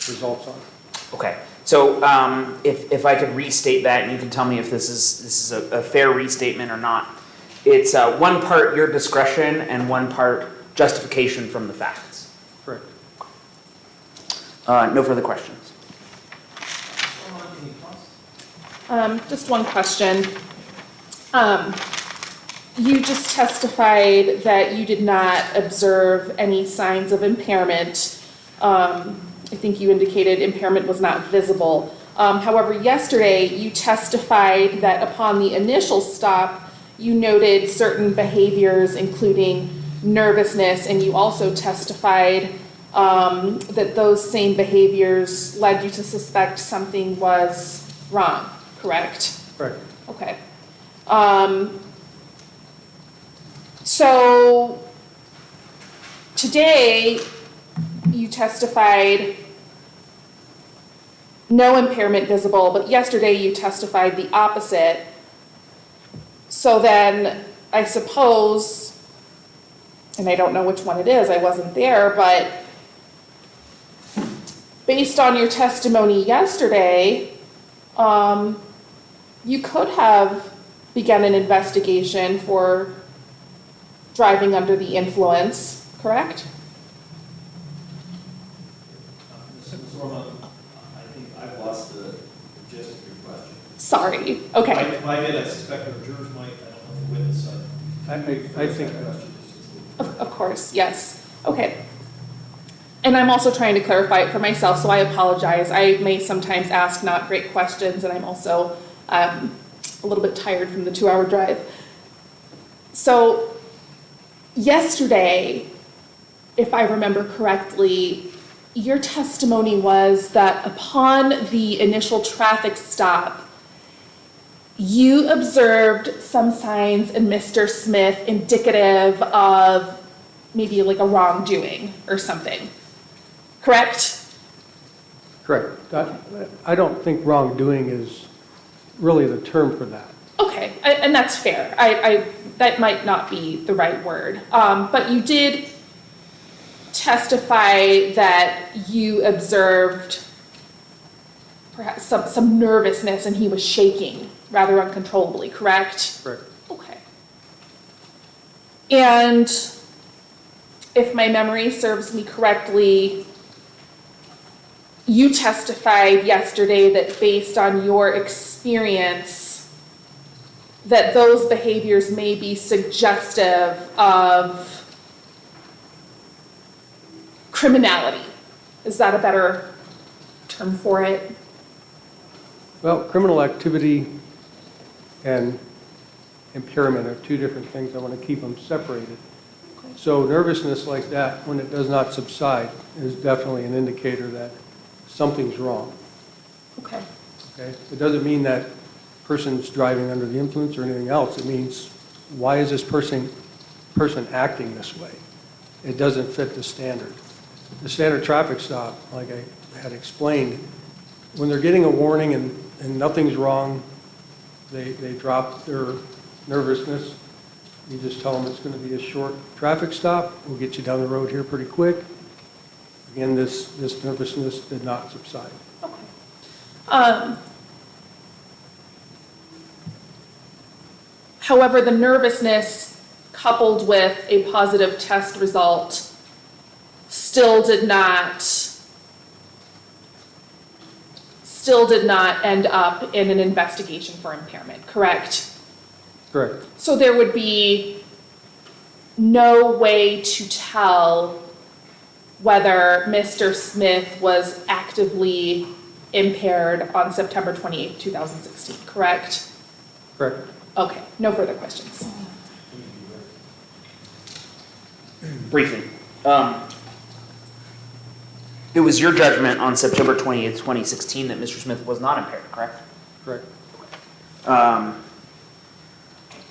results on. Okay. So if I could restate that, and you can tell me if this is a fair restatement or not. It's one part your discretion and one part justification from the facts. Correct. No further questions. Just one question. You just testified that you did not observe any signs of impairment. I think you indicated impairment was not visible. However, yesterday you testified that upon the initial stop, you noted certain behaviors, including nervousness, and you also testified that those same behaviors led you to suspect something was wrong, correct? Correct. Okay. So today you testified no impairment visible, but yesterday you testified the opposite. So then I suppose, and I don't know which one it is, I wasn't there, but based on your testimony yesterday, you could have begun an investigation for driving under the influence, correct? Ms. Orman, I think I've lost the gist of your question. Sorry, okay. If I did, I suspect our jurors might, I don't know if the witness. I think Of course, yes, okay. And I'm also trying to clarify it for myself, so I apologize. I may sometimes ask not great questions, and I'm also a little bit tired from the 2-hour drive. So yesterday, if I remember correctly, your testimony was that upon the initial traffic stop, you observed some signs in Mr. Smith indicative of maybe like a wrongdoing or something, correct? correct. I don't think wrongdoing is really the term for that. Okay, and that's fair. That might not be the right word. But you did testify that you observed perhaps some nervousness and he was shaking rather uncontrollably, correct? Correct. Okay. And if my memory serves me correctly, you testified yesterday that based on your experience, that those behaviors may be suggestive of criminality. Is that a better term for it? Well, criminal activity and impairment are two different things. I want to keep them separated. So nervousness like that, when it does not subside, is definitely an indicator that something's wrong. Okay. Okay? It doesn't mean that person's driving under the influence or anything else. It means, why is this person acting this way? it doesn't fit the standard. The standard traffic stop, like I had explained, when they're getting a warning and nothing's wrong, they drop their nervousness. You just tell them it's going to be a short traffic stop. We'll get you down the road here pretty quick. Again, this nervousness did not subside. However, the nervousness coupled with a positive test result still did not end up in an investigation for impairment, correct? Correct. So there would be no way to tell whether Mr. Smith was actively impaired on September 28th, 2016, correct? Correct. Okay, no further questions. Briefly, it was your judgment on September 28th, 2016 that Mr. Smith was not impaired, correct? Correct.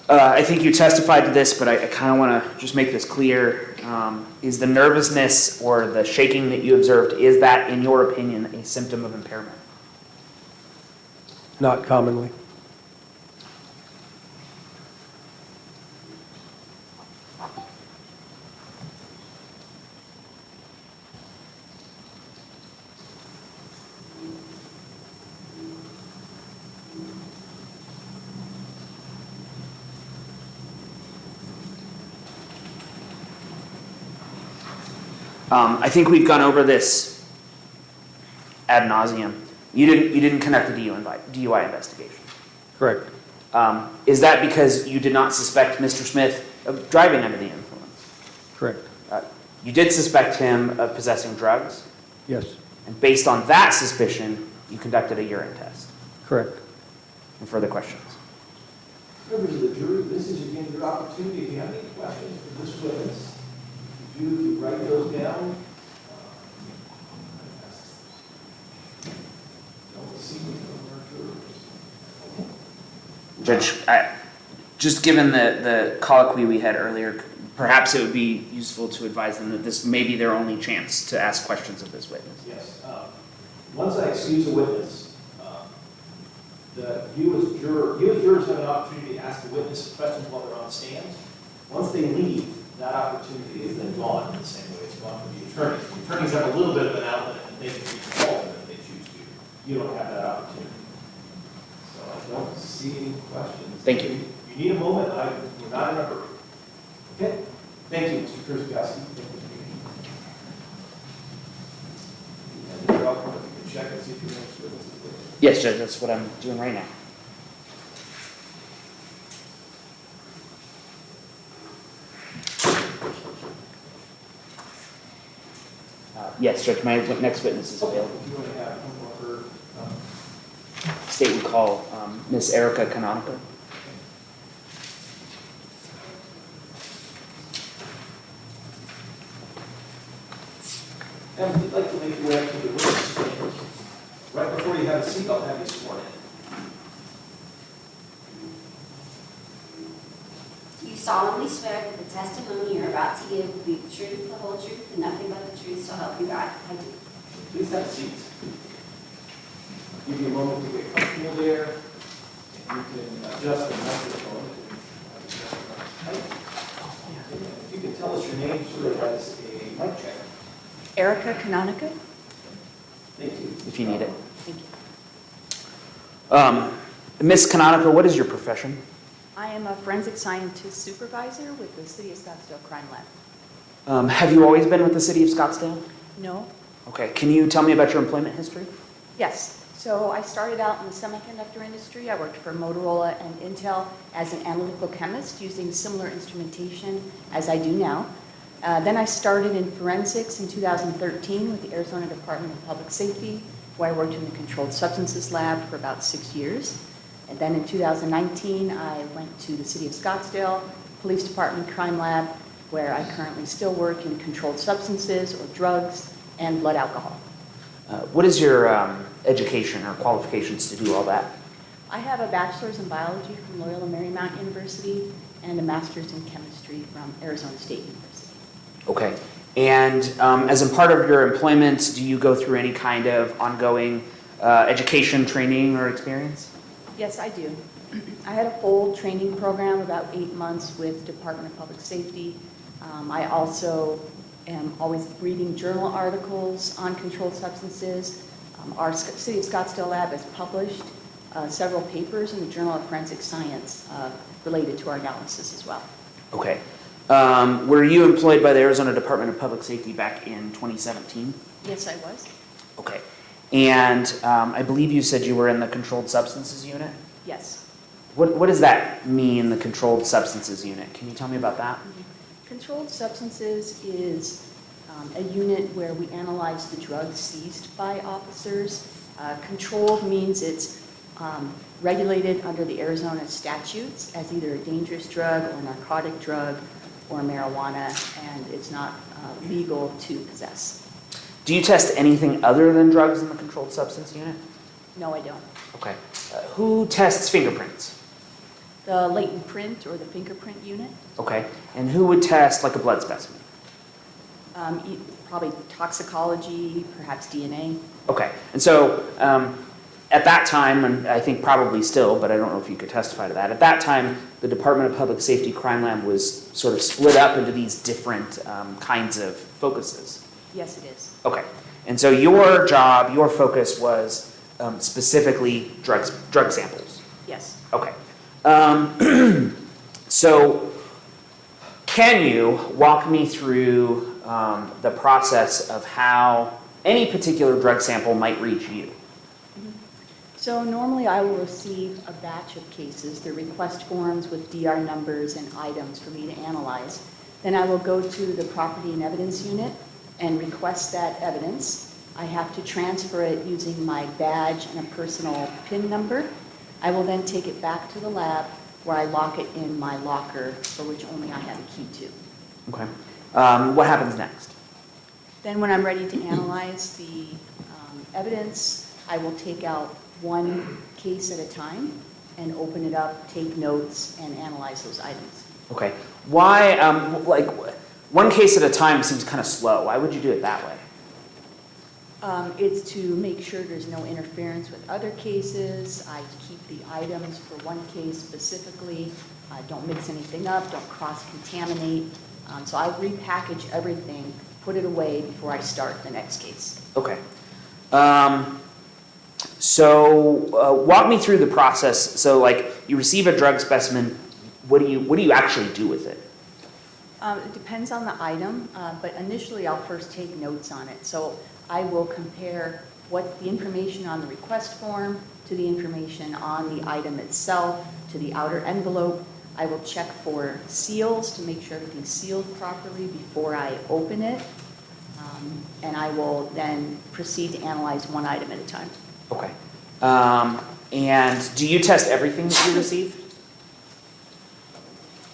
I think you testified to this, but I kind of want to just make this clear. Is the nervousness or the shaking that you observed, is that, in your opinion, a symptom of impairment? Not commonly. I think we've gone over this ad nauseum. You didn't conduct a DUI investigation. Correct. Is that because you did not suspect Mr. Smith of driving under the influence? Correct. You did suspect him of possessing drugs, Yes. and based on that suspicion, you conducted a urine test. Correct. And further questions? Members of the jury, this is again your opportunity. If you have any questions for this witness, if you write those down. Don't see me from our jurors. Judge, just given the colloquy we had earlier, perhaps it would be useful to advise them that this may be their only chance to ask questions of this witness. Yes. Once I excuse a witness, you as jurors have an opportunity to ask the witness questions while they're on the stand. Once they leave, that opportunity is then gone in the same way it's gone for the attorney. The attorneys have a little bit of an outlet and they can recall them if they choose to. You don't have that opportunity. So I don't see any questions. Thank you. You need a moment. We're not in a hurry. Okay? Thank you, Mr. Kurzkowski. And you're welcome. You can check and see if your next witness is there. Yes, Judge, that's what I'm doing right now. Yes, Judge, my next witness is available. If you want to have him or her, State would call Miss Erica Canonico. and if you'd like to make your way up to the witness stand, right before you have a seat, I'll have you sworn in. Do you solemnly swear that the testimony you're about to give will be the truth, the whole truth, and nothing but the truth, so help you God? I do. Please have a seat. I'll give you a moment to get comfortable there, and you can adjust the microphone. If you can tell us your name sort of as a mic check. Erica Canonica? Thank you. If you need it. Thank you. Miss Canonico, what is your profession? I am a forensic scientist supervisor with the City of Scottsdale Crime Lab. Have you always been with the City of Scottsdale? No? Okay, can you tell me about your employment history? Yes. So I started out in the semiconductor industry. I worked for Motorola and Intel as an analytical chemist using similar instrumentation as I do now. Then I started in forensics in 2013 with the Arizona Department of Public Safety, where I worked in the Controlled Substances Lab for about 6 years. And then in 2019, I went to the City of Scottsdale Police Department Crime Lab, where I currently still work in controlled substances or drugs and blood alcohol. What is your education or qualifications to do all that? I have a bachelor's in biology from Loyola Marymount University and a master's in chemistry from Arizona State University. Okay. And as a part of your employment, do you go through any kind of ongoing education, training, or experience? Yes, I do. I had a full training program, about 8 months with Department of Public Safety. I also am always reading journal articles on controlled substances. Our City of Scottsdale lab has published several papers in the Journal of Forensic Science related to our analysis as well. Okay. Were you employed by the Arizona Department of Public Safety back in 2017? Yes, I was. Okay. And I believe you said you were in the Controlled Substances Unit? Yes. What does that mean, the Controlled Substances Unit? Can you tell me about that? Controlled substances is a unit where we analyze the drugs seized by officers. Controlled means it's regulated under the Arizona statutes as either a dangerous drug or narcotic drug or marijuana, and it's not legal to possess. Do you test anything other than drugs in the Controlled Substance Unit? No, I don't. Okay. Who tests fingerprints? The latent print or the fingerprint unit, Okay. And who would test like a blood specimen? probably toxicology, perhaps DNA. Okay. And so at that time, and I think probably still, but I don't know if you could testify to that, at that time, the Department of Public Safety Crime Lab was sort of split up into these different kinds of focuses. Yes, it is. Okay. And so your job, your focus was specifically drug samples. Yes. Okay. So can you walk me through the process of how any particular drug sample might reach you? So normally I will receive a batch of cases, the request forms with DR numbers and items for me to analyze. Then I will go to the Property and Evidence Unit and request that evidence. I have to transfer it using my badge and a personal PIN number. I will then take it back to the lab where I lock it in my locker, for which only I have a key to. Okay. What happens next? Then when I'm ready to analyze the evidence, I will take out one case at a time and open it up, take notes, and analyze those items. Okay. Why, like, one case at a time seems kind of slow. Why would you do it that way? It's to make sure there's no interference with other cases. I keep the items for one case specifically. Don't mix anything up, don't cross-contaminate. So I repackage everything, put it away before I start the next case. Okay. So walk me through the process. So like you receive a drug specimen, what do you actually do with it? It depends on the item, but initially I'll first take notes on it. So I will compare what the information on the request form to the information on the item itself, to the outer envelope. I will check for seals to make sure everything's sealed properly before I open it. And I will then proceed to analyze one item at a time. Okay. And do you test everything that you receive?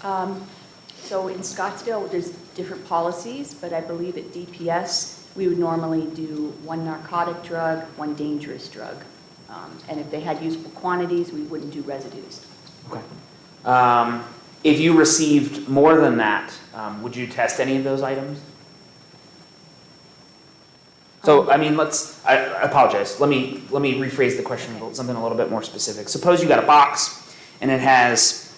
So in Scottsdale, there's different policies, but I believe at DPS, we would normally do one narcotic drug, one dangerous drug. And if they had usable quantities, we wouldn't do residues. Okay. If you received more than that, would you test any of those items? So, I mean, I apologize. Let me rephrase the question, something a little bit more specific. Suppose you got a box and it has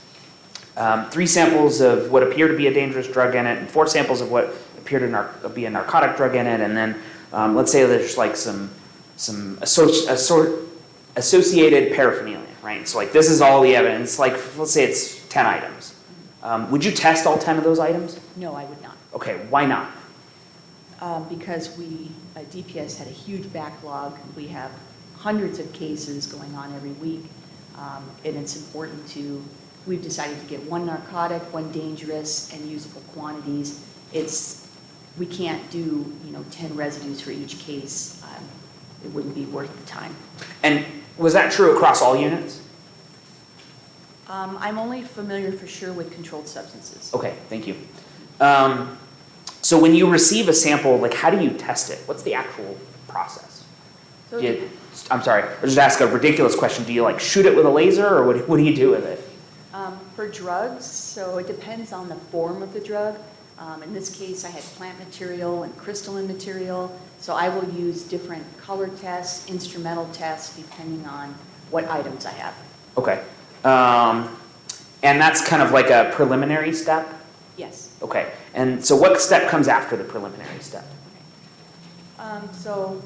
3 samples of what appear to be a dangerous drug in it and 4 samples of what appear to be a narcotic drug in it. And then let's say there's like some associated paraphernalia, right? So like this is all the evidence, like let's say it's 10 items. Would you test all 10 of those items? No, I would not. Okay, why not? Because DPS had a huge backlog. We have hundreds of cases going on every week. And it's important we've decided to get one narcotic, one dangerous, and usable quantities. We can't do, 10 residues for each case. It wouldn't be worth the time. And was that true across all units? I'm only familiar for sure with controlled substances. Okay, thank you. So when you receive a sample, like how do you test it? What's the actual process? So I'm sorry, I'll just ask a ridiculous question. Do you like shoot it with a laser or what do you do with it? for drugs, so it depends on the form of the drug. In this case, I had plant material and crystalline material, so I will use different color tests, instrumental tests, depending on what items I have. Okay. And that's kind of like a preliminary step? Yes. Okay. And so what step comes after the preliminary step? So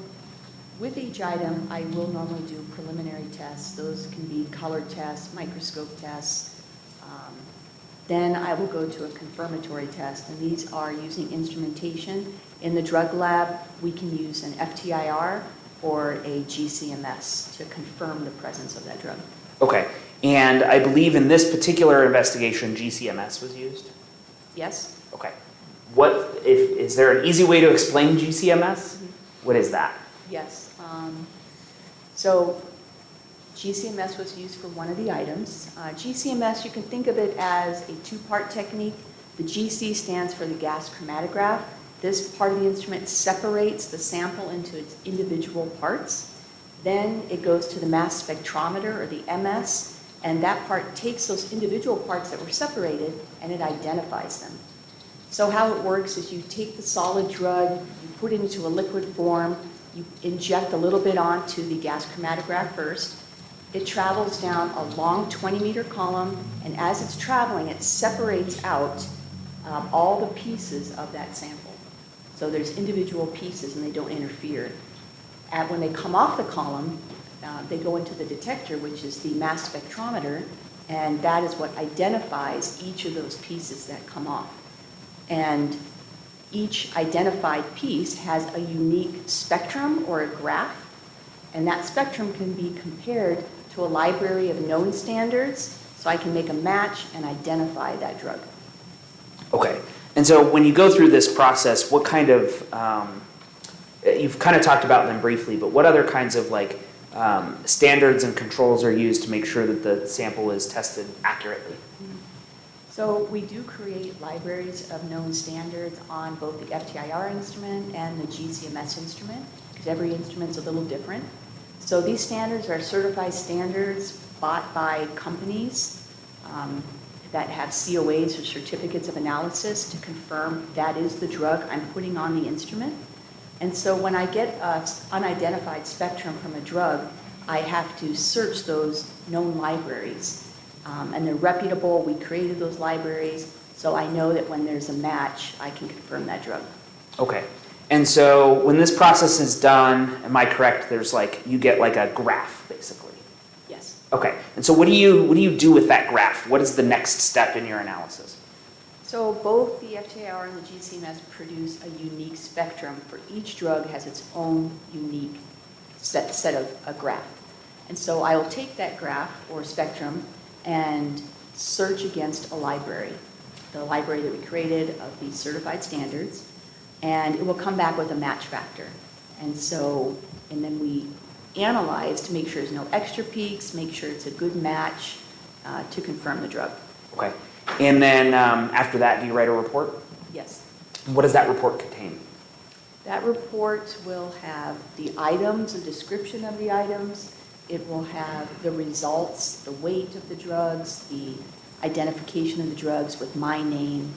with each item, I will normally do preliminary tests. Those can be color tests, microscope tests. Then I will go to a confirmatory test, and these are using instrumentation. In the drug lab, we can use an FTIR or a GCMS to confirm the presence of that drug. Okay. And I believe in this particular investigation, GCMS was used? Yes? Okay. Is there an easy way to explain GCMS? What is that? Yes. So GCMS was used for one of the items. GCMS, you can think of it as a two-part technique. The GC stands for the gas chromatograph. This part of the instrument separates the sample into its individual parts. Then it goes to the mass spectrometer, or the MS, and that part takes those individual parts that were separated and it identifies them. So how it works is you take the solid drug, you put it into a liquid form, you inject a little bit onto the gas chromatograph first. It travels down a long 20-meter column, and as it's traveling, it separates out all the pieces of that sample. So there's individual pieces, and they don't interfere. When they come off the column, they go into the detector, which is the mass spectrometer, and that is what identifies each of those pieces that come off. And each identified piece has a unique spectrum or a graph, and that spectrum can be compared to a library of known standards, so I can make a match and identify that drug. Okay. And so when you go through this process, what kind of, you've kind of talked about them briefly, but what other kinds of standards and controls are used to make sure that the sample is tested accurately? So we do create libraries of known standards on both the FTIR instrument and the GCMS instrument, because every instrument's a little different. So these standards are certified standards bought by companies that have COAs, or certificates of analysis, to confirm that is the drug I'm putting on the instrument. And so when I get an unidentified spectrum from a drug, I have to search those known libraries. And they're reputable. We created those libraries, so I know that when there's a match, I can confirm that drug. Okay. And so when this process is done, am I correct, there's you get a graph, basically? Yes. Okay. And so what do you do with that graph? What is the next step in your analysis? So both the FTIR and the GCMS produce a unique spectrum. For each drug has its own unique set of a graph. And so I will take that graph or spectrum and search against a library, the library that we created of these certified standards, and it will come back with a match factor. And then we analyze to make sure there's no extra peaks, make sure it's a good match to confirm the drug. Okay. And then after that, do you write a report? Yes. What does that report contain? That report will have the items, a description of the items. It will have the results, the weight of the drugs, the identification of the drugs with my name,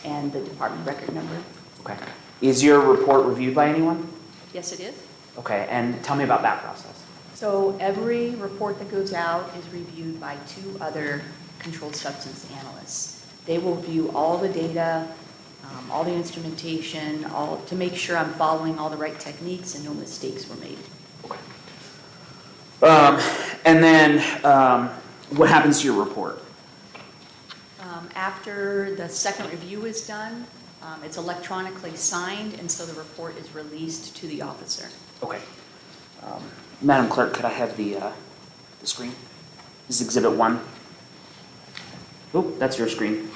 and the department record number. Okay. Is your report reviewed by anyone? Yes, it is. Okay. And tell me about that process. So every report that goes out is reviewed by 2 other controlled substance analysts. They will view all the data, all the instrumentation, to make sure I'm following all the right techniques and no mistakes were made. Okay. And then what happens to your report? After the second review is done, it's electronically signed, and so the report is released to the officer. Okay. Madam Clerk, could I have the screen? This is Exhibit 1. Oh, that's your screen.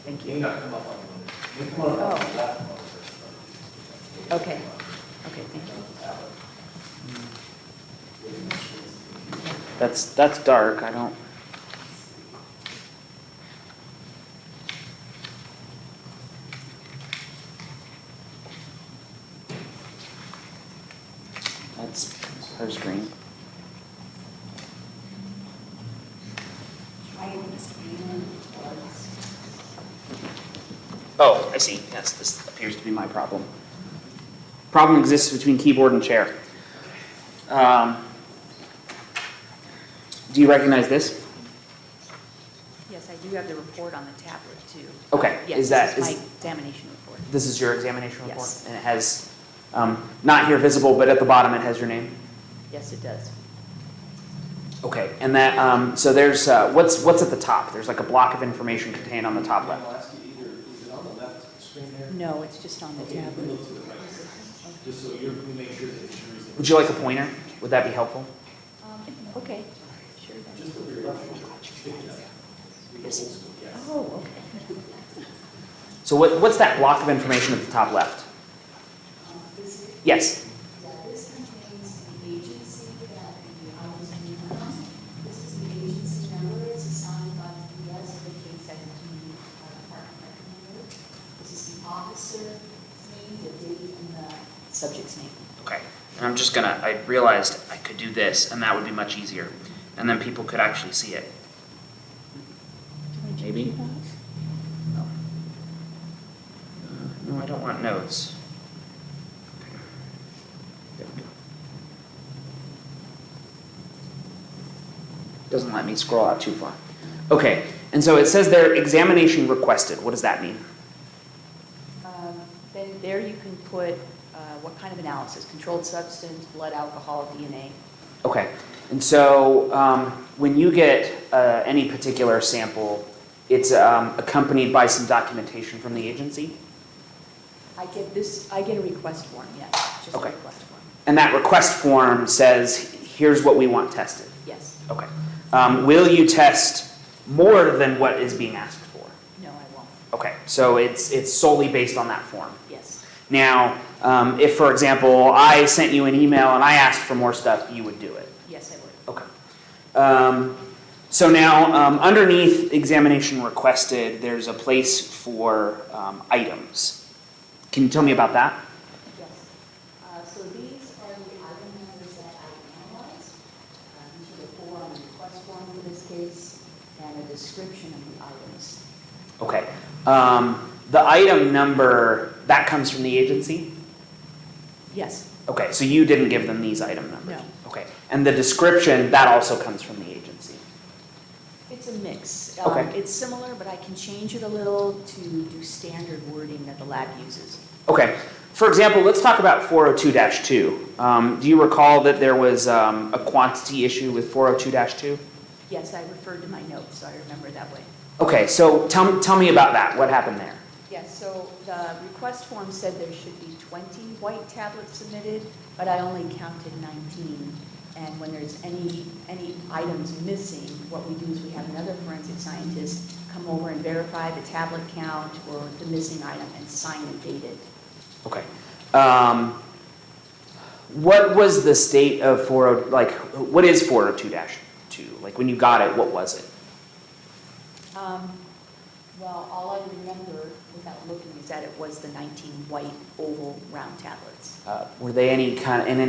Thank you. Oh. Okay. Okay, thank you. That's dark. I don't. That's her screen. Oh, I see. Yes, this appears to be my problem. Problem exists between keyboard and chair. Do you recognize this? Yes, I do have the report on the tablet, too. Okay, Yes, is that, this is is, my examination report. this is your examination report? Yes. And it has, not here visible, but at the bottom it has your name? Yes, it does. Okay, and that, so there's, what's at the top? There's like a block of information contained on the top left. I'll ask you either, is it on the left screen there? No, it's just on the tablet. Look to the right, just so you make sure that the jury's. Would you like a pointer? Would that be helpful? Okay, sure then. Just over your left. Oh, okay. So what's that block of information at the top left? Yes. Yeah, this contains the agency that the items are from. This is the agency number, it's assigned by the US 5817 Department recommender. This is the officer name, the date, and the Subject's name. Okay, and I'm just gonna, I realized I could do this, and that would be much easier. And then people could actually see it. Maybe? No. No, I don't want notes. Okay. There we go. Doesn't let me scroll out too far. Okay, and so it says there, examination requested. What does that mean? Then there you can put what kind of analysis, controlled substance, blood, alcohol, DNA. Okay, and so when you get any particular sample, it's accompanied by some documentation from the agency? I get a request form, yes, just a Okay. request form. And that request form says, here's what we want tested. Yes, Okay. Will you test more than what is being asked for? no, I won't, Okay, so it's solely based on that form. yes, Now, if, for example, I sent you an email and I asked for more stuff, you would do it? yes, I would. Okay. So now, underneath examination requested, there's a place for items. Can you tell me about that? yes. So these are the item numbers that I analyzed. These are the four on the request form for this case, and a description of the items. Okay. The item number, that comes from the agency? Yes, Okay, so you didn't give them these item numbers? No. Okay. And the description, that also comes from the agency? it's a mix. Okay. It's similar, but I can change it a little to do standard wording that the lab uses. Okay. For example, let's talk about 402-2. Do you recall that there was a quantity issue with 402-2? Yes, I referred to my notes, so I remember it that way. Okay, so tell me about that. What happened there? Yes, so the request form said there should be 20 white tablets submitted, but I only counted 19. And when there's any items missing, what we do is we have another forensic scientist come over and verify the tablet count or the missing item and sign and date it. Okay. What was the state of what is 402-2? Like, when you got it, what was it? Well, all I remember without looking is that it was the 19 white oval round tablets. Were they in any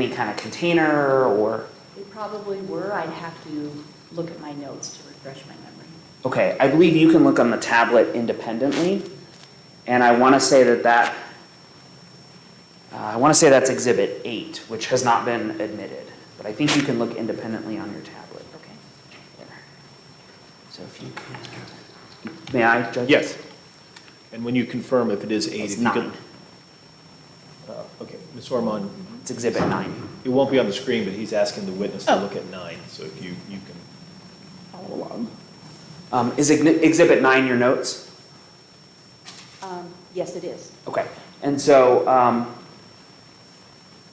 kind of container or? They probably were. I'd have to look at my notes to refresh my memory. Okay, I believe you can look on the tablet independently, and I want to say that's Exhibit 8, which has not been admitted, but I think you can look independently on your tablet. Okay. There. So if you can, may I, Judge? Yes. And when you confirm if it is 8, It's if you could. 9. Okay, Ms. Ormond, It's Exhibit 9. it won't be on the screen, but he's asking the witness to Oh. look at 9, so if you can. Follow along. Is Exhibit 9 your notes? Yes, it is. Okay, and so,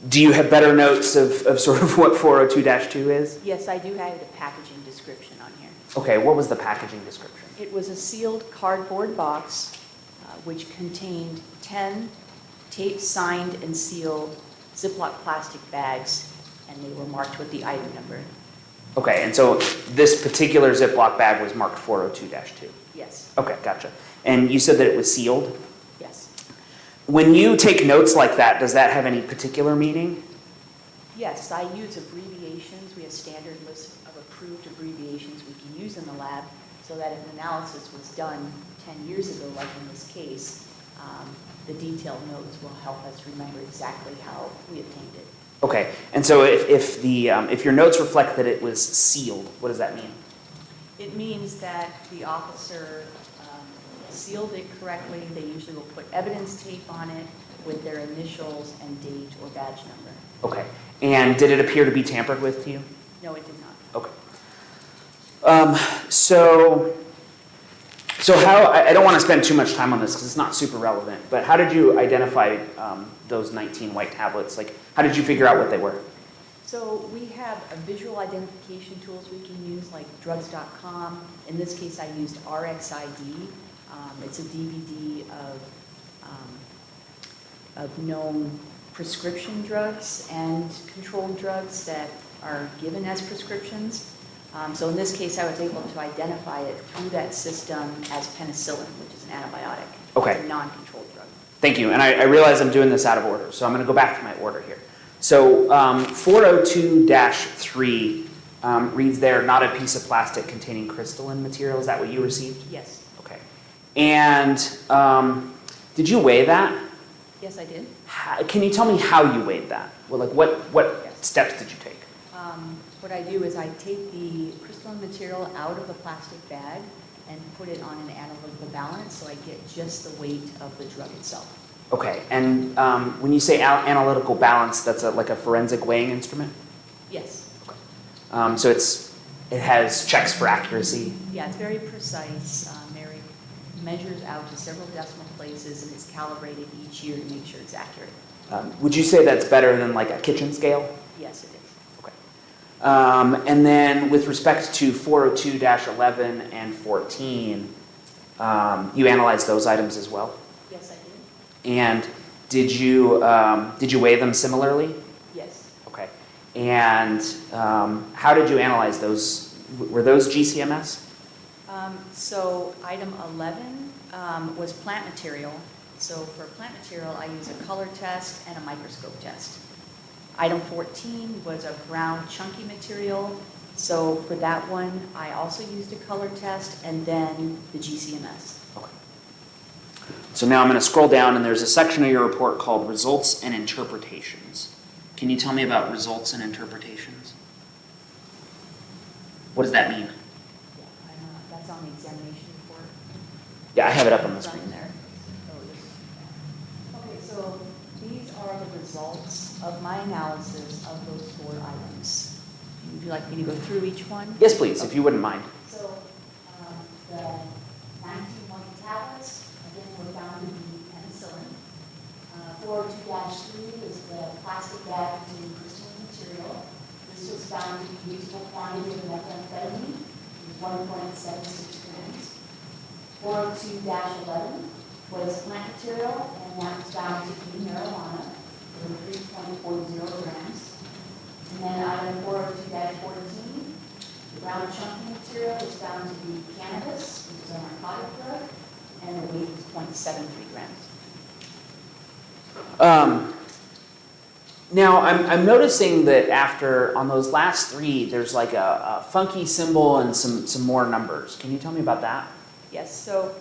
do you have better notes of sort of what 402-2 is? Yes, I do have the packaging description on here. Okay, what was the packaging description? It was a sealed cardboard box which contained 10 taped, signed, and sealed Ziploc plastic bags, and they were marked with the item number. Okay, and so this particular Ziploc bag was marked 402-2? Yes, Okay, gotcha. And you said that it was sealed? yes. When you take notes like that, does that have any particular meaning? Yes, I use abbreviations. We have standard lists of approved abbreviations we can use in the lab. so that if an analysis was done 10 years ago, like in this case, the detailed notes will help us remember exactly how we obtained it. Okay, and so if your notes reflect that it was sealed, what does that mean? It means that the officer sealed it correctly. They usually will put evidence tape on it with their initials and date or badge number. Okay, and did it appear to be tampered with to you? No, it did not. Okay. So how, I don't want to spend too much time on this because it's not super relevant, but how did you identify those 19 white tablets? Like, how did you figure out what they were? So we have a visual identification tools we can use, like drugs.com. In this case, I used RxID. It's a DVD of known prescription drugs and controlled drugs that are given as prescriptions. So in this case, I was able to identify it through that system as penicillin, which is an antibiotic. Okay. It's a non-controlled drug. Thank you, and I realize I'm doing this out of order, so I'm going to go back to my order here. So 402-3 reads there, not a piece of plastic containing crystalline material. Is that what you received? Yes. Okay. And did you weigh that? Yes, I did. Can you tell me how you weighed that? Well, like what Yes. steps did you take? What I do is I take the crystalline material out of the plastic bag and put it on an analytical balance so I get just the weight of the drug itself. Okay, and when you say analytical balance, that's like a forensic weighing instrument? Yes. So it has checks for accuracy? Yeah, it's very precise. Mary measures out to several decimal places and it's calibrated each year to make sure it's accurate. Would you say that's better than like a kitchen scale? Yes, it is. Okay. And then with respect to 402-11 and 14, you analyzed those items as well? Yes, I did. And did you weigh them similarly? Yes. Okay. And how did you analyze those? Were those GCMS? So item 11 was plant material. So for plant material, I use a color test and a microscope test. Item 14 was a brown chunky material. So for that one, I also used a color test and then the GCMS. Okay. So now I'm going to scroll down and there's a section of your report called Results and Interpretations. Can you tell me about results and interpretations? What does that mean? Yeah, that's on the examination report. Yeah, I have it up on the It's on screen. there. Okay, so these are the results of my analysis of those 4 items. Would you like me to go through each one? Yes, please, if you wouldn't mind. So, the 19 white tablets, again, were found to be penicillin. 402-3 is the plastic bag containing crystalline material. This was found to be usable quantity of methamphetamine, it was 1.76 grams. 402-11 was plant material, and that was found to be marijuana, it was 3.40 grams. And then item 402-14, the brown chunky material was found to be cannabis, which is a narcotic drug, and the weight was 0.73 grams. Now, I'm noticing that after, on those last 3, there's like a funky symbol and some more numbers. Can you tell me about that? Yes, so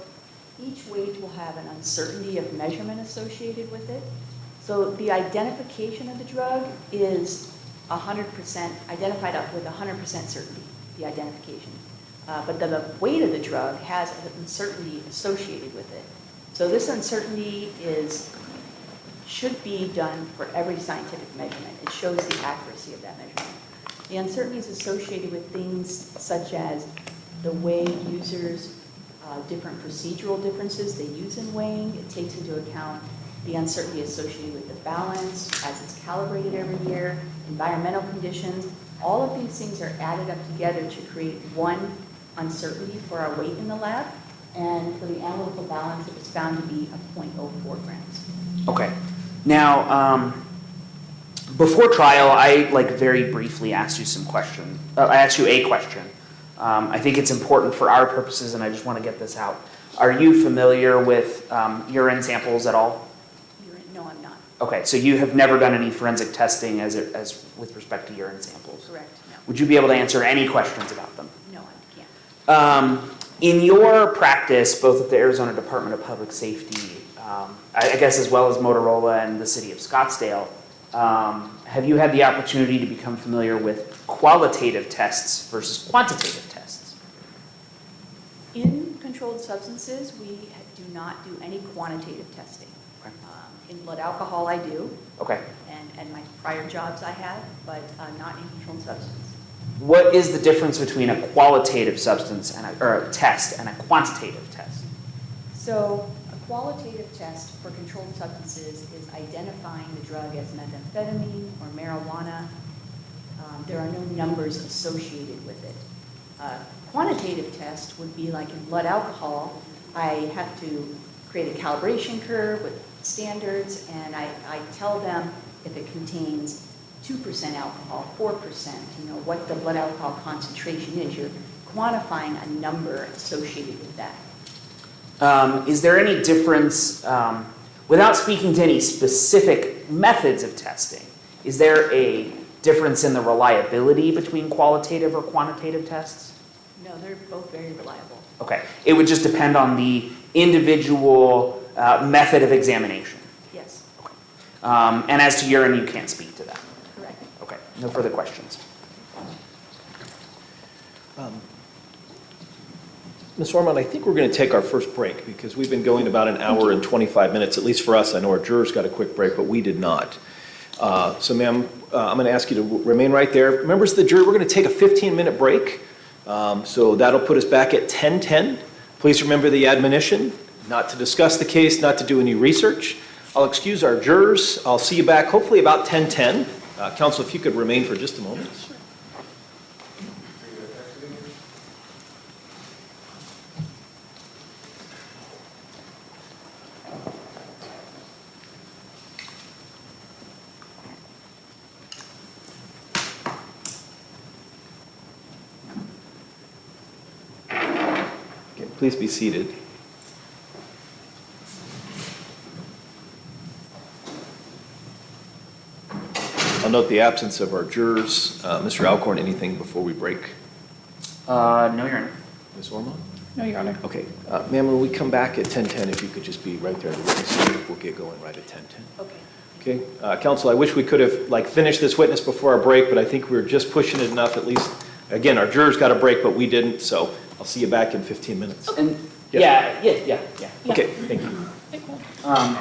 each weight will have an uncertainty of measurement associated with it. So the identification of the drug is 100%, identified up with 100% certainty, the identification. But the weight of the drug has an uncertainty associated with it. So this uncertainty should be done for every scientific measurement. It shows the accuracy of that measurement. The uncertainty is associated with things such as the way users, different procedural differences they use in weighing. It takes into account the uncertainty associated with the balance as it's calibrated every year, environmental conditions. All of these things are added up together to create one uncertainty for our weight in the lab. And for the analytical balance, it was found to be a 0.04 grams. Okay. Now, before trial, I very briefly asked you some questions. I asked you a question. I think it's important for our purposes, and I just want to get this out. Are you familiar with urine samples at all? No, I'm not. Okay, so you have never done any forensic testing as with respect to urine samples? Correct, no. Would you be able to answer any questions about them? No, I can't. In your practice, both at the Arizona Department of Public Safety, I guess as well as Motorola and the city of Scottsdale, have you had the opportunity to become familiar with qualitative tests versus quantitative tests? In controlled substances, we do not do any quantitative testing. Okay. In blood alcohol, I do, Okay. and my prior jobs I had, but not in controlled substance. What is the difference between a qualitative substance or a test and a quantitative test? So a qualitative test for controlled substances is identifying the drug as methamphetamine or marijuana. There are no numbers associated with it. Quantitative test would be like in blood alcohol. I have to create a calibration curve with standards, and I tell them if it contains 2% alcohol, 4%, what the blood alcohol concentration is. You're quantifying a number associated with that. Is there any difference, without speaking to any specific methods of testing, is there a difference in the reliability between qualitative or quantitative tests? No, they're both very reliable. Okay, it would just depend on the individual method of examination. Yes, And as to urine, you can't speak to that. correct. Okay, no further questions. Ms. Ormond, I think we're going to take our first break because we've been going about an hour and 25 minutes, at least for us. I know our jurors got a quick break, but we did not. So ma'am, I'm going to ask you to remain right there. Members of the jury, we're going to take a 15-minute break. So that'll put us back at 10:10. Please remember the admonition, not to discuss the case, not to do any research. I'll excuse our jurors. I'll see you back hopefully about 10:10. Counsel, if you could remain for just a moment. Okay, please be seated. I'll note the absence of our jurors. Mr. Alcorn, anything before we break? No, Your Honor. Ms. Ormond? No, Your Honor. Okay. Ma'am, when we come back at 10:10, if you could just be right there at the witness stand, we'll get going right at 10:10. Okay. Okay. Counsel, I wish we could have finished this witness before our break, but I think we were just pushing it enough. At least, again, our jurors got a break, but we didn't. So I'll see you back in 15 minutes. And Yes. yeah. Okay, thank you. Um,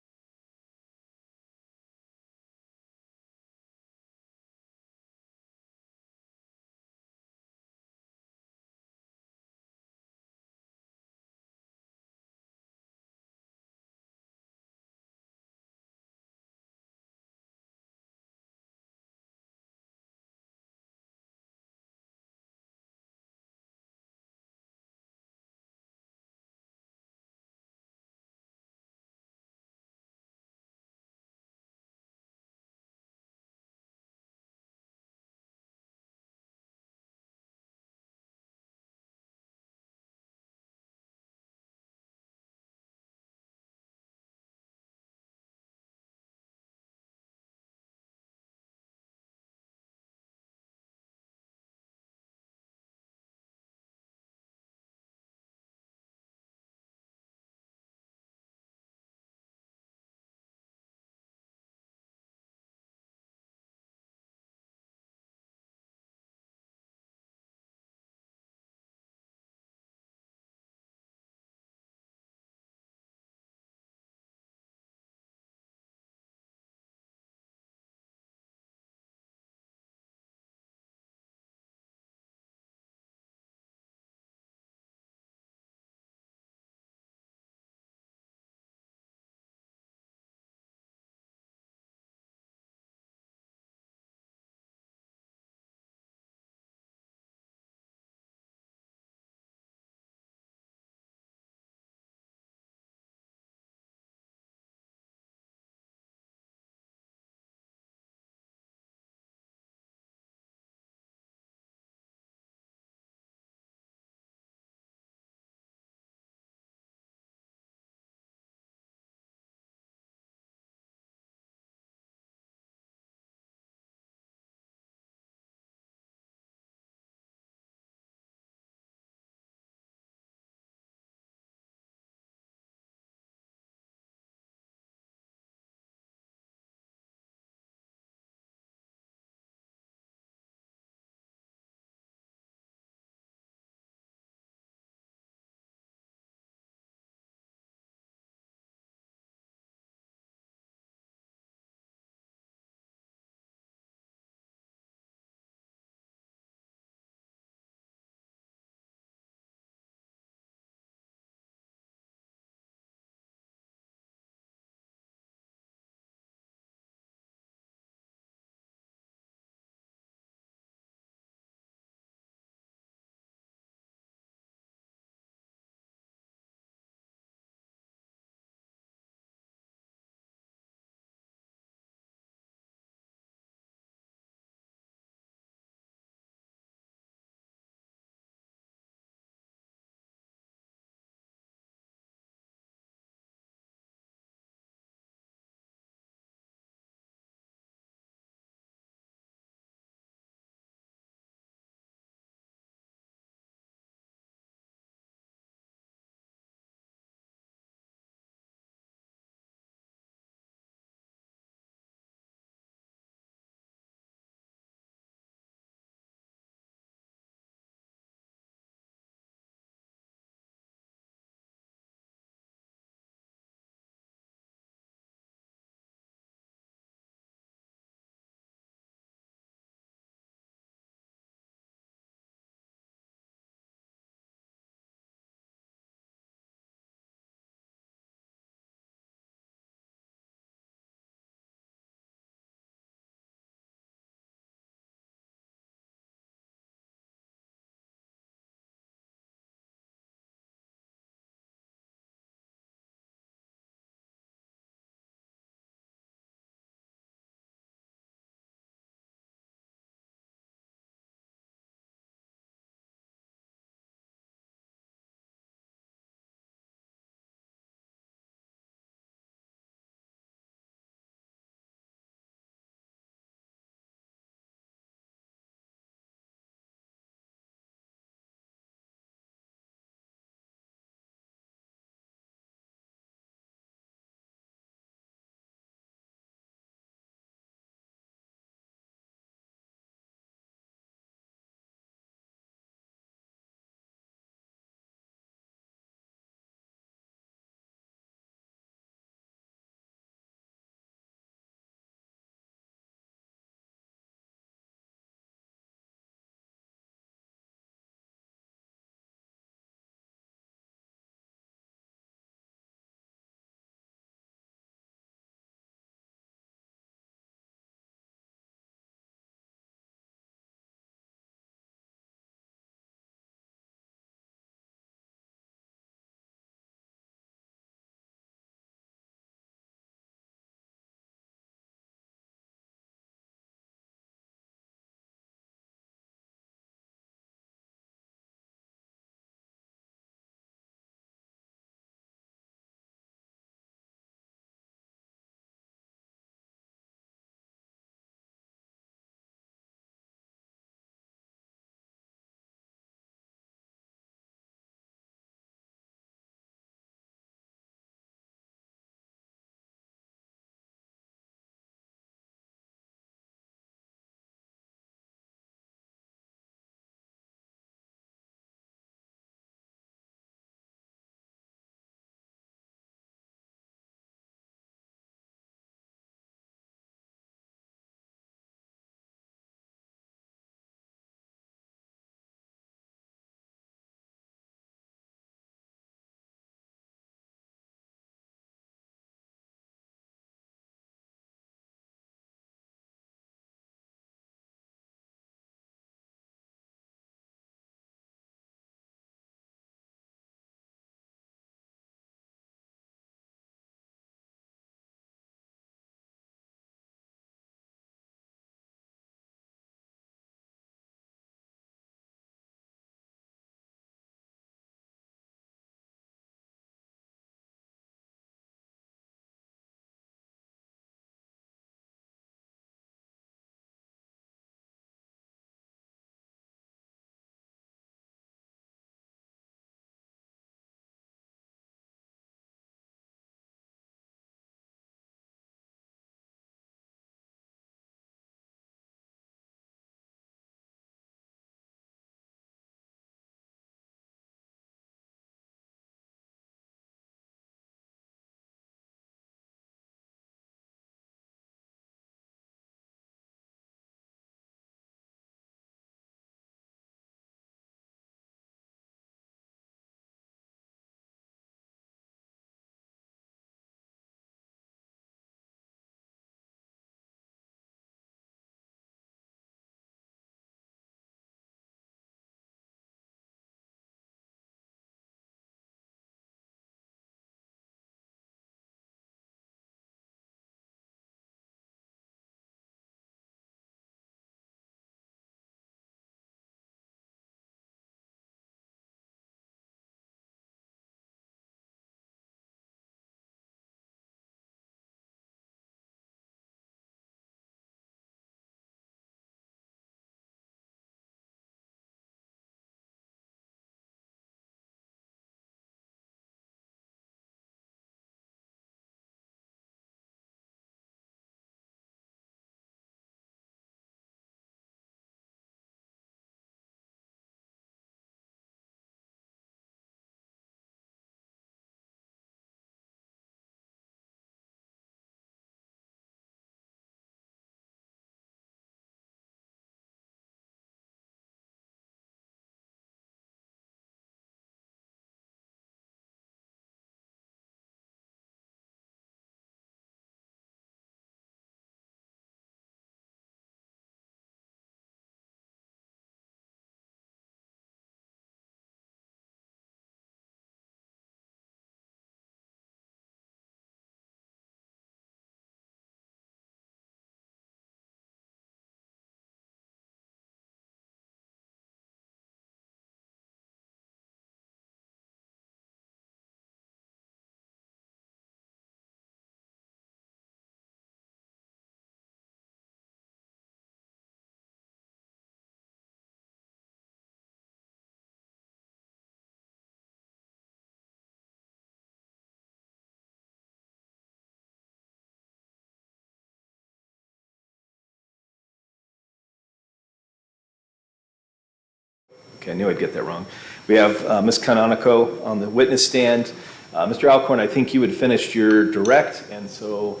Okay, I knew I'd get that wrong. We have Ms. Canonico on the witness stand. Mr. Alcorn, I think you had finished your direct, and so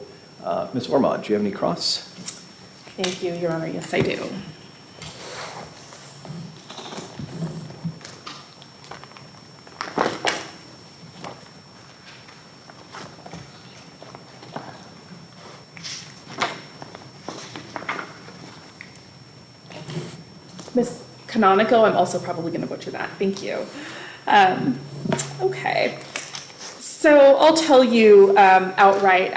Ms. Ormond, do you have any cross? Thank you, Your Honor. Yes, I do. Ms. Canonico, I'm also probably going to butcher that. Thank you. Okay. So I'll tell you outright,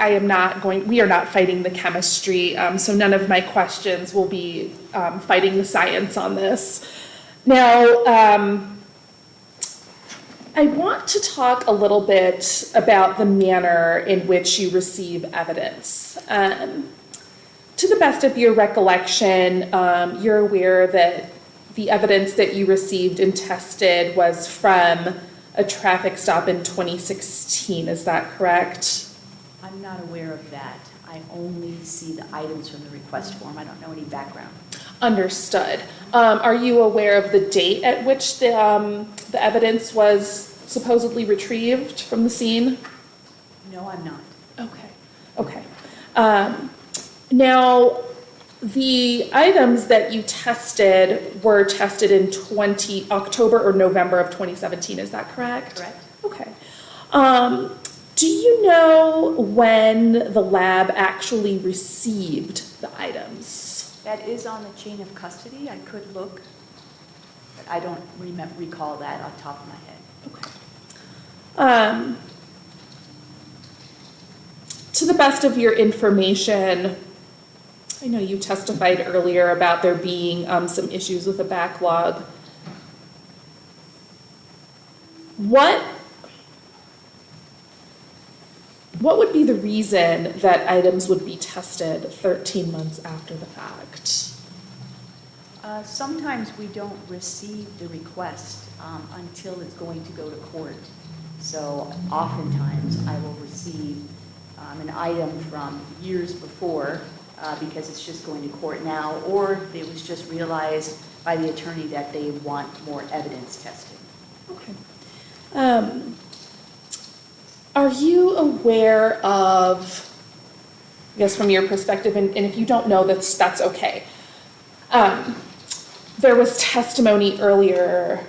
we are not fighting the chemistry, so none of my questions will be fighting the science on this. Now, I want to talk a little bit about the manner in which you receive evidence. To the best of your recollection, you're aware that the evidence that you received and tested was from a traffic stop in 2016, is that correct? I'm not aware of that. I only see the items from the request form. I don't know any background. Understood. Are you aware of the date at which the evidence was supposedly retrieved from the scene? No, I'm not. Okay. Now, the items that you tested were tested in October or November of 2017, is that correct? Correct. Okay. Do you know when the lab actually received the items? That is on the chain of custody. I could look, but I don't recall that off the top of my head. Okay. To the best of your information, I know you testified earlier about there being some issues with the backlog. What would be the reason that items would be tested 13 months after the fact? Sometimes we don't receive the request until it's going to go to court. So oftentimes I will receive an item from years before because it's just going to court now, or it was just realized by the attorney that they want more evidence tested. Okay. Are you aware of, I guess from your perspective, and if you don't know, that's okay. There was testimony earlier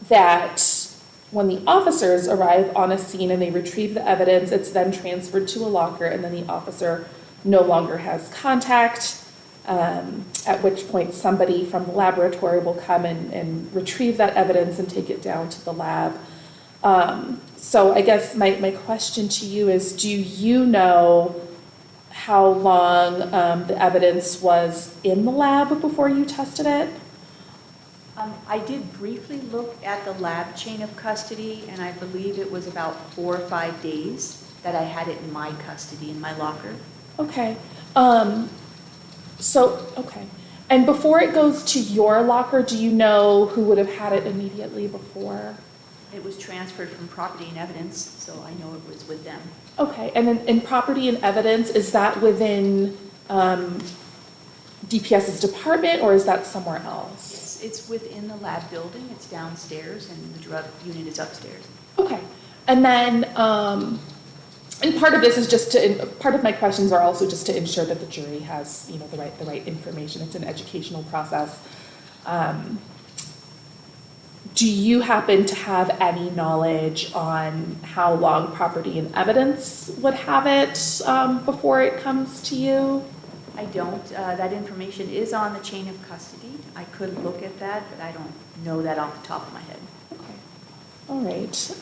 that when the officers arrive on a scene and they retrieve the evidence, it's then transferred to a locker, and then the officer no longer has contact, at which point somebody from the laboratory will come and retrieve that evidence and take it down to the lab. So I guess my question to you is, do you know how long the evidence was in the lab before you tested it? I did briefly look at the lab chain of custody, and I believe it was about 4 or 5 days that I had it in my custody, in my locker. Okay. Okay. And before it goes to your locker, do you know who would have had it immediately before? It was transferred from property and evidence, so I know it was with them. Okay. And then in property and evidence, is that within DPS's department, or is that somewhere else? It's within the lab building. It's downstairs, and the drug unit is upstairs. Okay. And then, and part of this is part of my questions are also just to ensure that the jury has, the right information. It's an educational process. Do you happen to have any knowledge on how long property and evidence would have it before it comes to you? I don't. That information is on the chain of custody. I could look at that, but I don't know that off the top of my head. Okay. All right.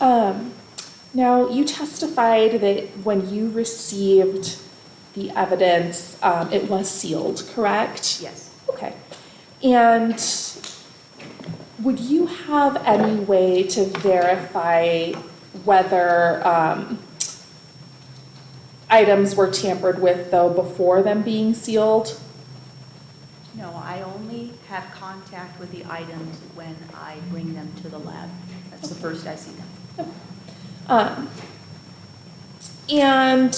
Now, you testified that when you received the evidence, it was sealed, correct? Yes. Okay. And would you have any way to verify whether items were tampered with, though, before them being sealed? No, I only have contact with the items when I bring them to the lab. That's the first I see them. And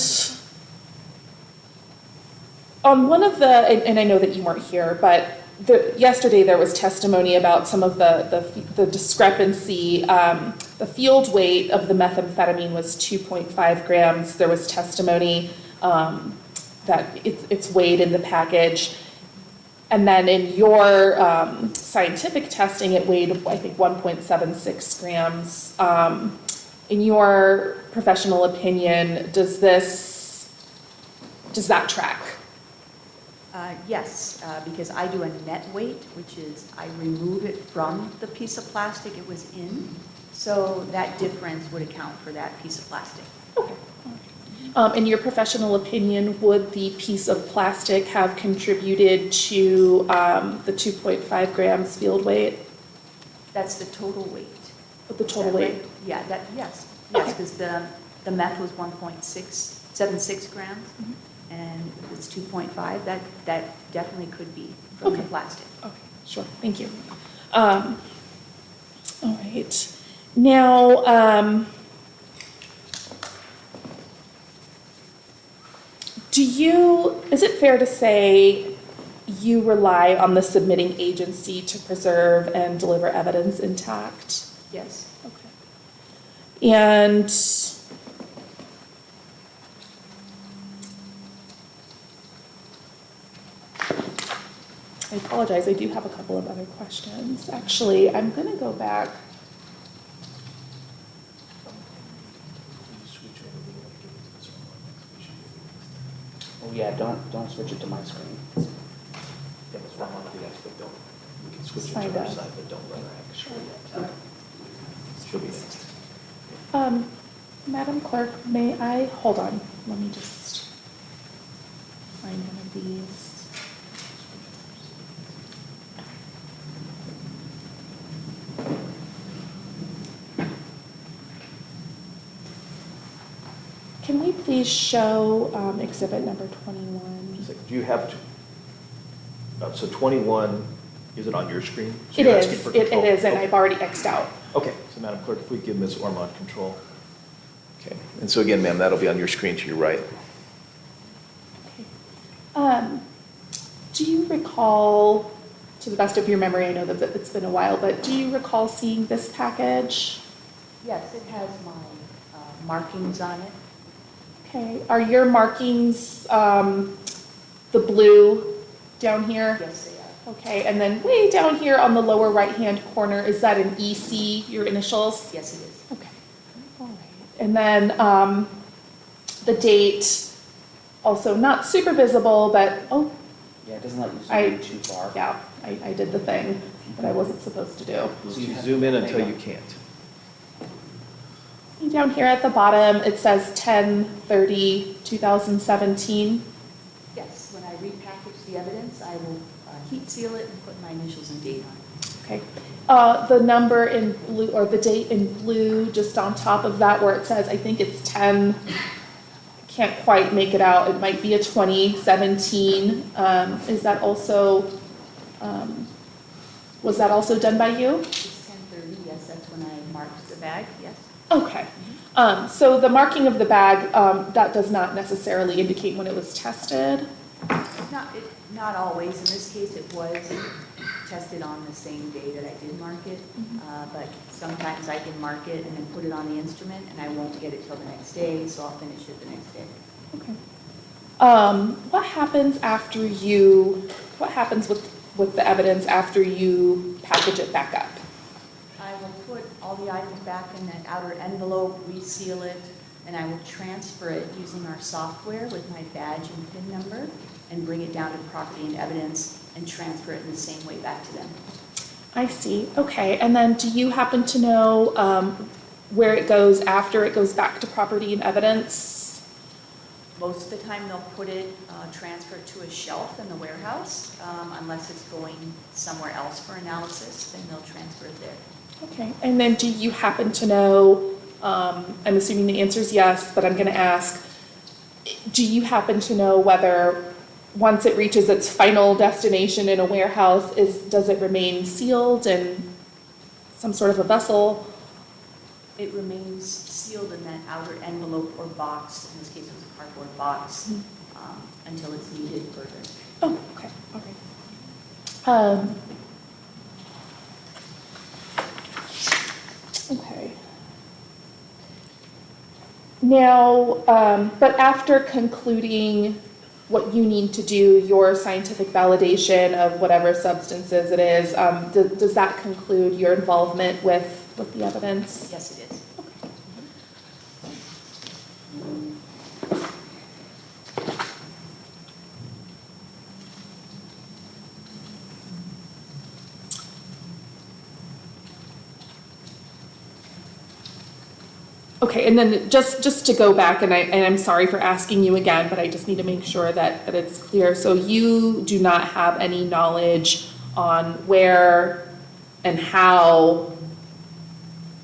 on one of the, and I know that you weren't here, but yesterday there was testimony about some of the discrepancy. The field weight of the methamphetamine was 2.5 grams. There was testimony that it's weighed in the package. And then in your scientific testing, it weighed, I think, 1.76 grams. In your professional opinion, does that track? Yes, because I do a net weight, which is I remove it from the piece of plastic it was in. So that difference would account for that piece of plastic. Okay. In your professional opinion, would the piece of plastic have contributed to the 2.5 grams field weight? That's the total weight. The Is total that weight? right? Yeah, yes, Okay. because the meth was 1.676 grams, Mhm. and it's 2.5, that definitely could be from the Okay. plastic. Okay, sure, thank you. All right. Now, is it fair to say you rely on the submitting agency to preserve and deliver evidence intact? Yes. Okay. And I apologize, I do have a couple of other questions. Actually, I'm going to go back. Oh yeah, don't switch it to my screen. Yeah, it's wrong on the yes, but don't. We can switch it Find to our out. side, but don't let her actually. She'll be next. Madam Clerk, may I, hold on, let me just find one of these. Can we please show exhibit number 21? Just like, do you have, so 21, is it on your screen? So It you're is, asking for it control. is, and Okay. I've already X'd out. Okay, so Madam Clerk, if we give Ms. Ormond control. Okay, and so again, ma'am, that'll be on your screen to your right. Okay. Do you recall, to the best of your memory, I know that it's been a while, but do you recall seeing this package? Yes, it has my markings on it. Okay, are your markings the blue down here? Yes, they are. Okay, and then way down here on the lower right-hand corner, is that an EC, your initials? Yes, it is. Okay, all right. And then the date, also not super visible, but, oh, Yeah, it doesn't let you I- zoom too far. yeah, I did the thing that I wasn't supposed to do. So you zoom in until you can't. Down here at the bottom, it says 10/30/2017. Yes, when I repackage the evidence, I will heat seal it and put my initials and date on it. Okay. The number in blue, or the date in blue, just on top of that where it says, I think it's 10, I can't quite make it out, it might be a 2017. Is that also, was that also done by you? It's 10:30, yes, that's when I marked the bag, yes. Okay. So the marking of the bag, that does not necessarily indicate when it was tested? Not always. In this case, it was tested on the same day that I did mark it. But sometimes I can mark it and then put it on the instrument, and I won't get it till the next day, so I'll finish it the next day. Okay. What happens with the evidence after you package it back up? I will put all the items back in that outer envelope, reseal it, and I will transfer it using our software with my badge and PIN number, and bring it down to property and evidence and transfer it in the same way back to them. I see, okay. And then do you happen to know where it goes after it goes back to property and evidence? Most of the time, they'll put it, transfer it to a shelf in the warehouse. Unless it's going somewhere else for analysis, then they'll transfer it there. Okay, and then do you happen to know, I'm assuming the answer is yes, but I'm going to ask, do you happen to know whether once it reaches its final destination in a warehouse, does it remain sealed in some sort of a vessel? It remains sealed in that outer envelope or box, in this case it was a cardboard box, until it's needed further. Oh, okay, all Okay. Now, but after concluding what you need to do, your scientific validation of whatever substances it is, does that conclude your involvement with the evidence? Yes, it is. Okay, and then just to go back, and I'm sorry for asking you again, but I just need to make sure that it's clear. So you do not have any knowledge on where and how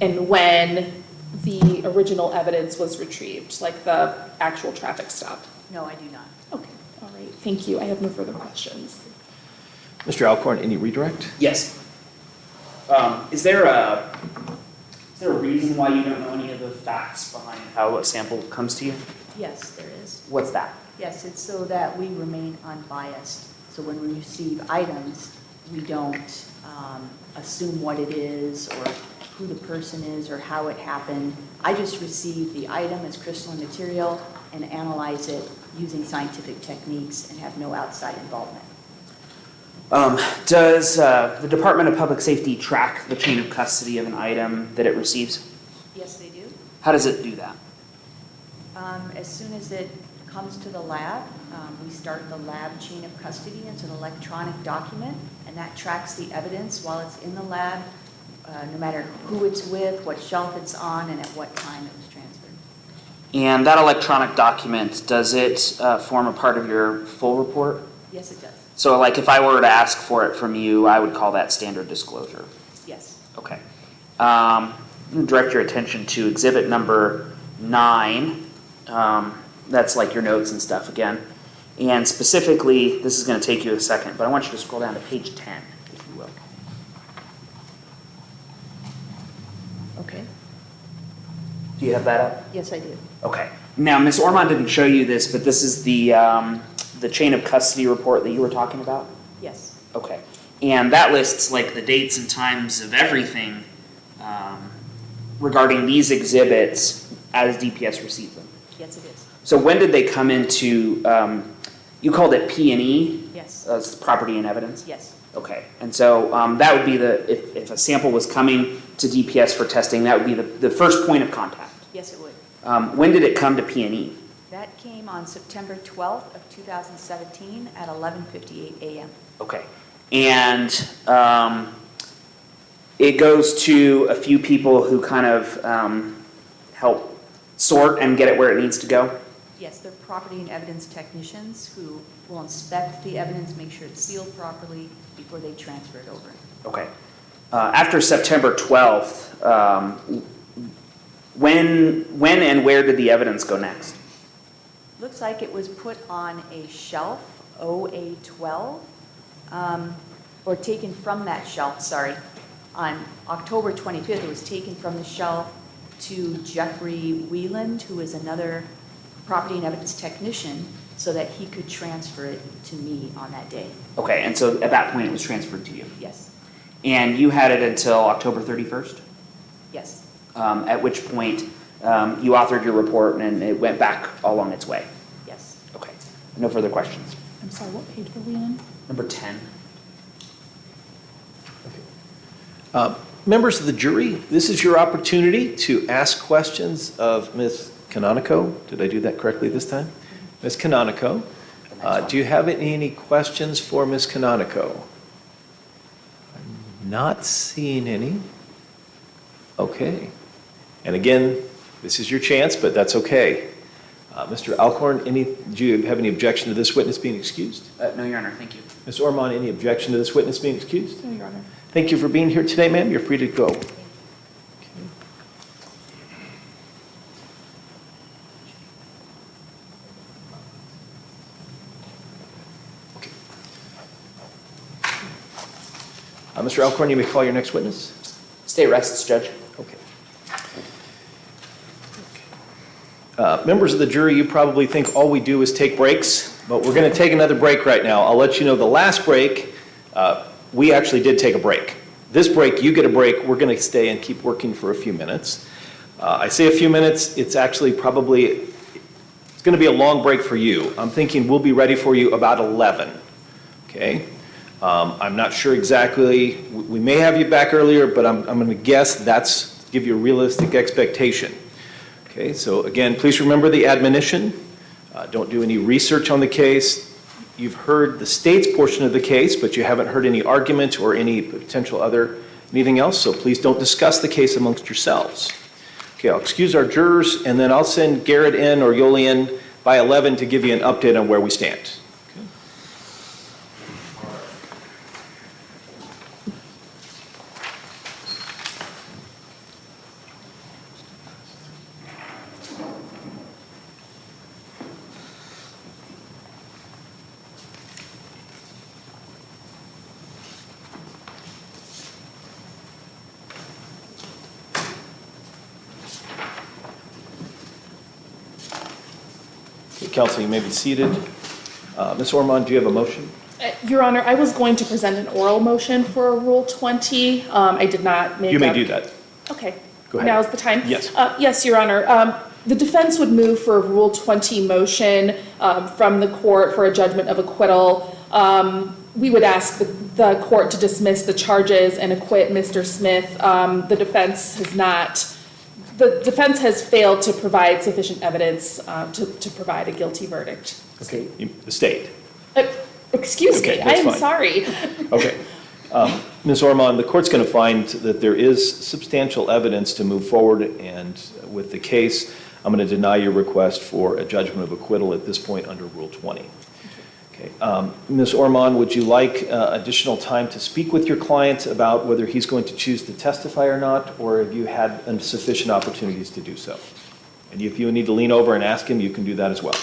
and when the original evidence was retrieved, like the actual traffic stop? No, I do not. Okay, all right, thank you. I have no further questions. Mr. Alcorn, any redirect? Yes. Is there a reason why you don't know any of the facts behind how a sample comes to you? Yes, there is. What's that? Yes, it's so that we remain unbiased. So when we receive items, we don't assume what it is or who the person is or how it happened. I just receive the item as crystalline material and analyze it using scientific techniques and have no outside involvement. Does the Department of Public Safety track the chain of custody of an item that it receives? Yes, they do. How does it do that? As soon as it comes to the lab, we start the lab chain of custody. It's an electronic document, and that tracks the evidence while it's in the lab, no matter who it's with, what shelf it's on, and at what time it was transferred. And that electronic document, does it form a part of your full report? Yes, it does. So like if I were to ask for it from you, I would call that standard disclosure. Yes. Okay. I'm going to direct your attention to exhibit number 9. That's like your notes and stuff again. And specifically, this is going to take you a second, but I want you to scroll down to page 10, if you will. Okay. Do you have that up? Yes, I do. Okay. Now, Ms. Ormond didn't show you this, but this is the chain of custody report that you were talking about? Yes. Okay. And that lists like the dates and times of everything regarding these exhibits as DPS received them. Yes, it is. So when did they come into, you called it P&E? Yes. As property and evidence? Yes. Okay. And so that would be if a sample was coming to DPS for testing, that would be the first point of contact. Yes, it would. When did it come to P&E? That came on September 12th of 2017 at 11:58 a.m. Okay. And it goes to a few people who kind of help sort and get it where it needs to go? Yes, they're property and evidence technicians who will inspect the evidence, make sure it's sealed properly before they transfer it over. Okay. After September 12th, when and where did the evidence go next? Looks like it was put on a shelf, OA12, or taken from that shelf, sorry. On October 25th, it was taken from the shelf to Jeffrey Wieland, who is another property and evidence technician, so that he could transfer it to me on that day. Okay, and so at that point it was transferred to you? Yes, And you had it until October 31st? yes, At which point you authored your report and it went back along its way? yes. Okay. No further questions? I'm sorry, what page were we on? Number 10. Members of the jury, this is your opportunity to ask questions of Ms. Canonico. Did I do that correctly this time? Ms. Canonico, do you have any questions for Ms. Canonico? I'm not seeing any. Okay. And again, this is your chance, but that's okay. Mr. Alcorn, do you have any objection to this witness being excused? No, Your Honor, thank you. Ms. Ormond, any objection to this witness being excused? No, Your Honor. Thank you for being here today, ma'am. You're free to go. Okay. Mr. Alcorn, you may call your next witness. State rests, Judge. Okay. Members of the jury, you probably think all we do is take breaks, but we're going to take another break right now. I'll let you know the last break we actually did take a break. This break, you get a break, we're going to stay and keep working for a few minutes. I say a few minutes, it's actually probably, it's going to be a long break for you. I'm thinking we'll be ready for you about 11, okay? I'm not sure exactly, we may have you back earlier, but I'm going to guess that's, give you a realistic expectation. Okay, so again, please remember the admonition. Don't do any research on the case. You've heard the state's portion of the case, but you haven't heard any argument or any potential anything else, so please don't discuss the case amongst yourselves. Okay, I'll excuse our jurors, and then I'll send Garrett in or Yoli in by 11 to give you an update on where we stand. Counsel, you may be seated. Ms. Ormond, do you have a motion? Your Honor, I was going to present an oral motion for Rule 20. I did not make You may up- do that. Okay. Go ahead. Now's the time? Yes. Yes, Your Honor. The defense would move for a Rule 20 motion from the court for a judgment of acquittal. We would ask the court to dismiss the charges and acquit Mr. Smith. The defense has failed to provide sufficient evidence to provide a guilty verdict. Okay. The state. Excuse me, Okay, I that's am fine. sorry. Okay. Ms. Ormond, the court's going to find that there is substantial evidence to move forward, and with the case, I'm going to deny your request for a judgment of acquittal at this point under Rule 20. Okay. Ms. Ormond, would you like additional time to speak with your client about whether he's going to choose to testify or not, or have you had sufficient opportunities to do so? And if you need to lean over and ask him, you can do that as well.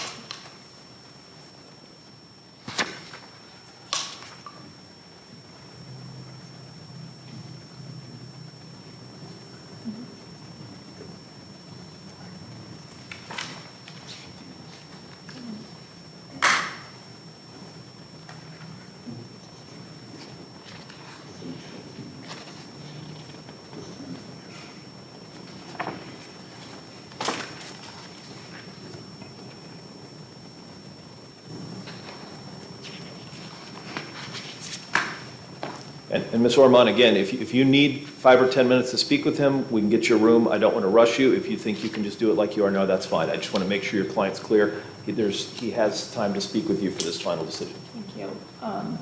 And Ms. Ormond, again, if you need 5 or 10 minutes to speak with him, we can get you a room. I don't want to rush you. If you think you can just do it like you are now, that's fine. I just want to make sure your client's clear. He has time to speak with you for this final decision. Thank you.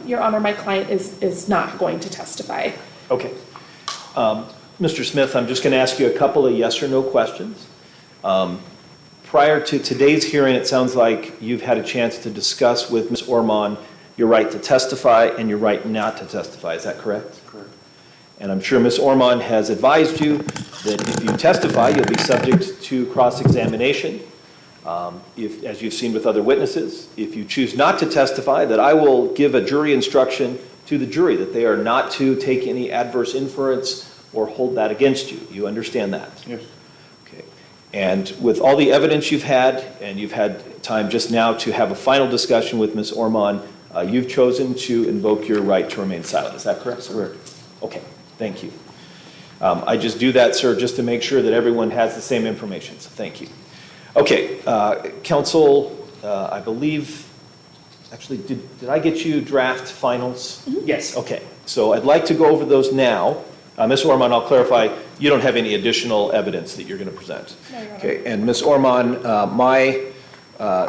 Your Honor, my client is not going to testify. Okay. Mr. Smith, I'm just going to ask you a couple of yes or no questions. Prior to today's hearing, it sounds like you've had a chance to discuss with Ms. Ormond your right to testify and your right not to testify. Is that correct? Correct. And I'm sure Ms. Ormond has advised you that if you testify, you'll be subject to cross-examination. As you've seen with other witnesses, if you choose not to testify, that I will give a jury instruction to the jury that they are not to take any adverse inference or hold that against you. You understand that? Yes. Okay. And with all the evidence you've had, and you've had time just now to have a final discussion with Ms. Ormond, you've chosen to invoke your right to remain silent. Is that correct, sir? Correct. Okay, thank you. I just do that, sir, just to make sure that everyone has the same information, so thank you. Okay, counsel, I believe, actually, did I get you draft finals? Mm-hmm. Yes. Okay, so I'd like to go over those now. Ms. Ormond, I'll clarify, you don't have any additional evidence that you're going to present. No, Your Honor. Okay, and Ms. Ormond, my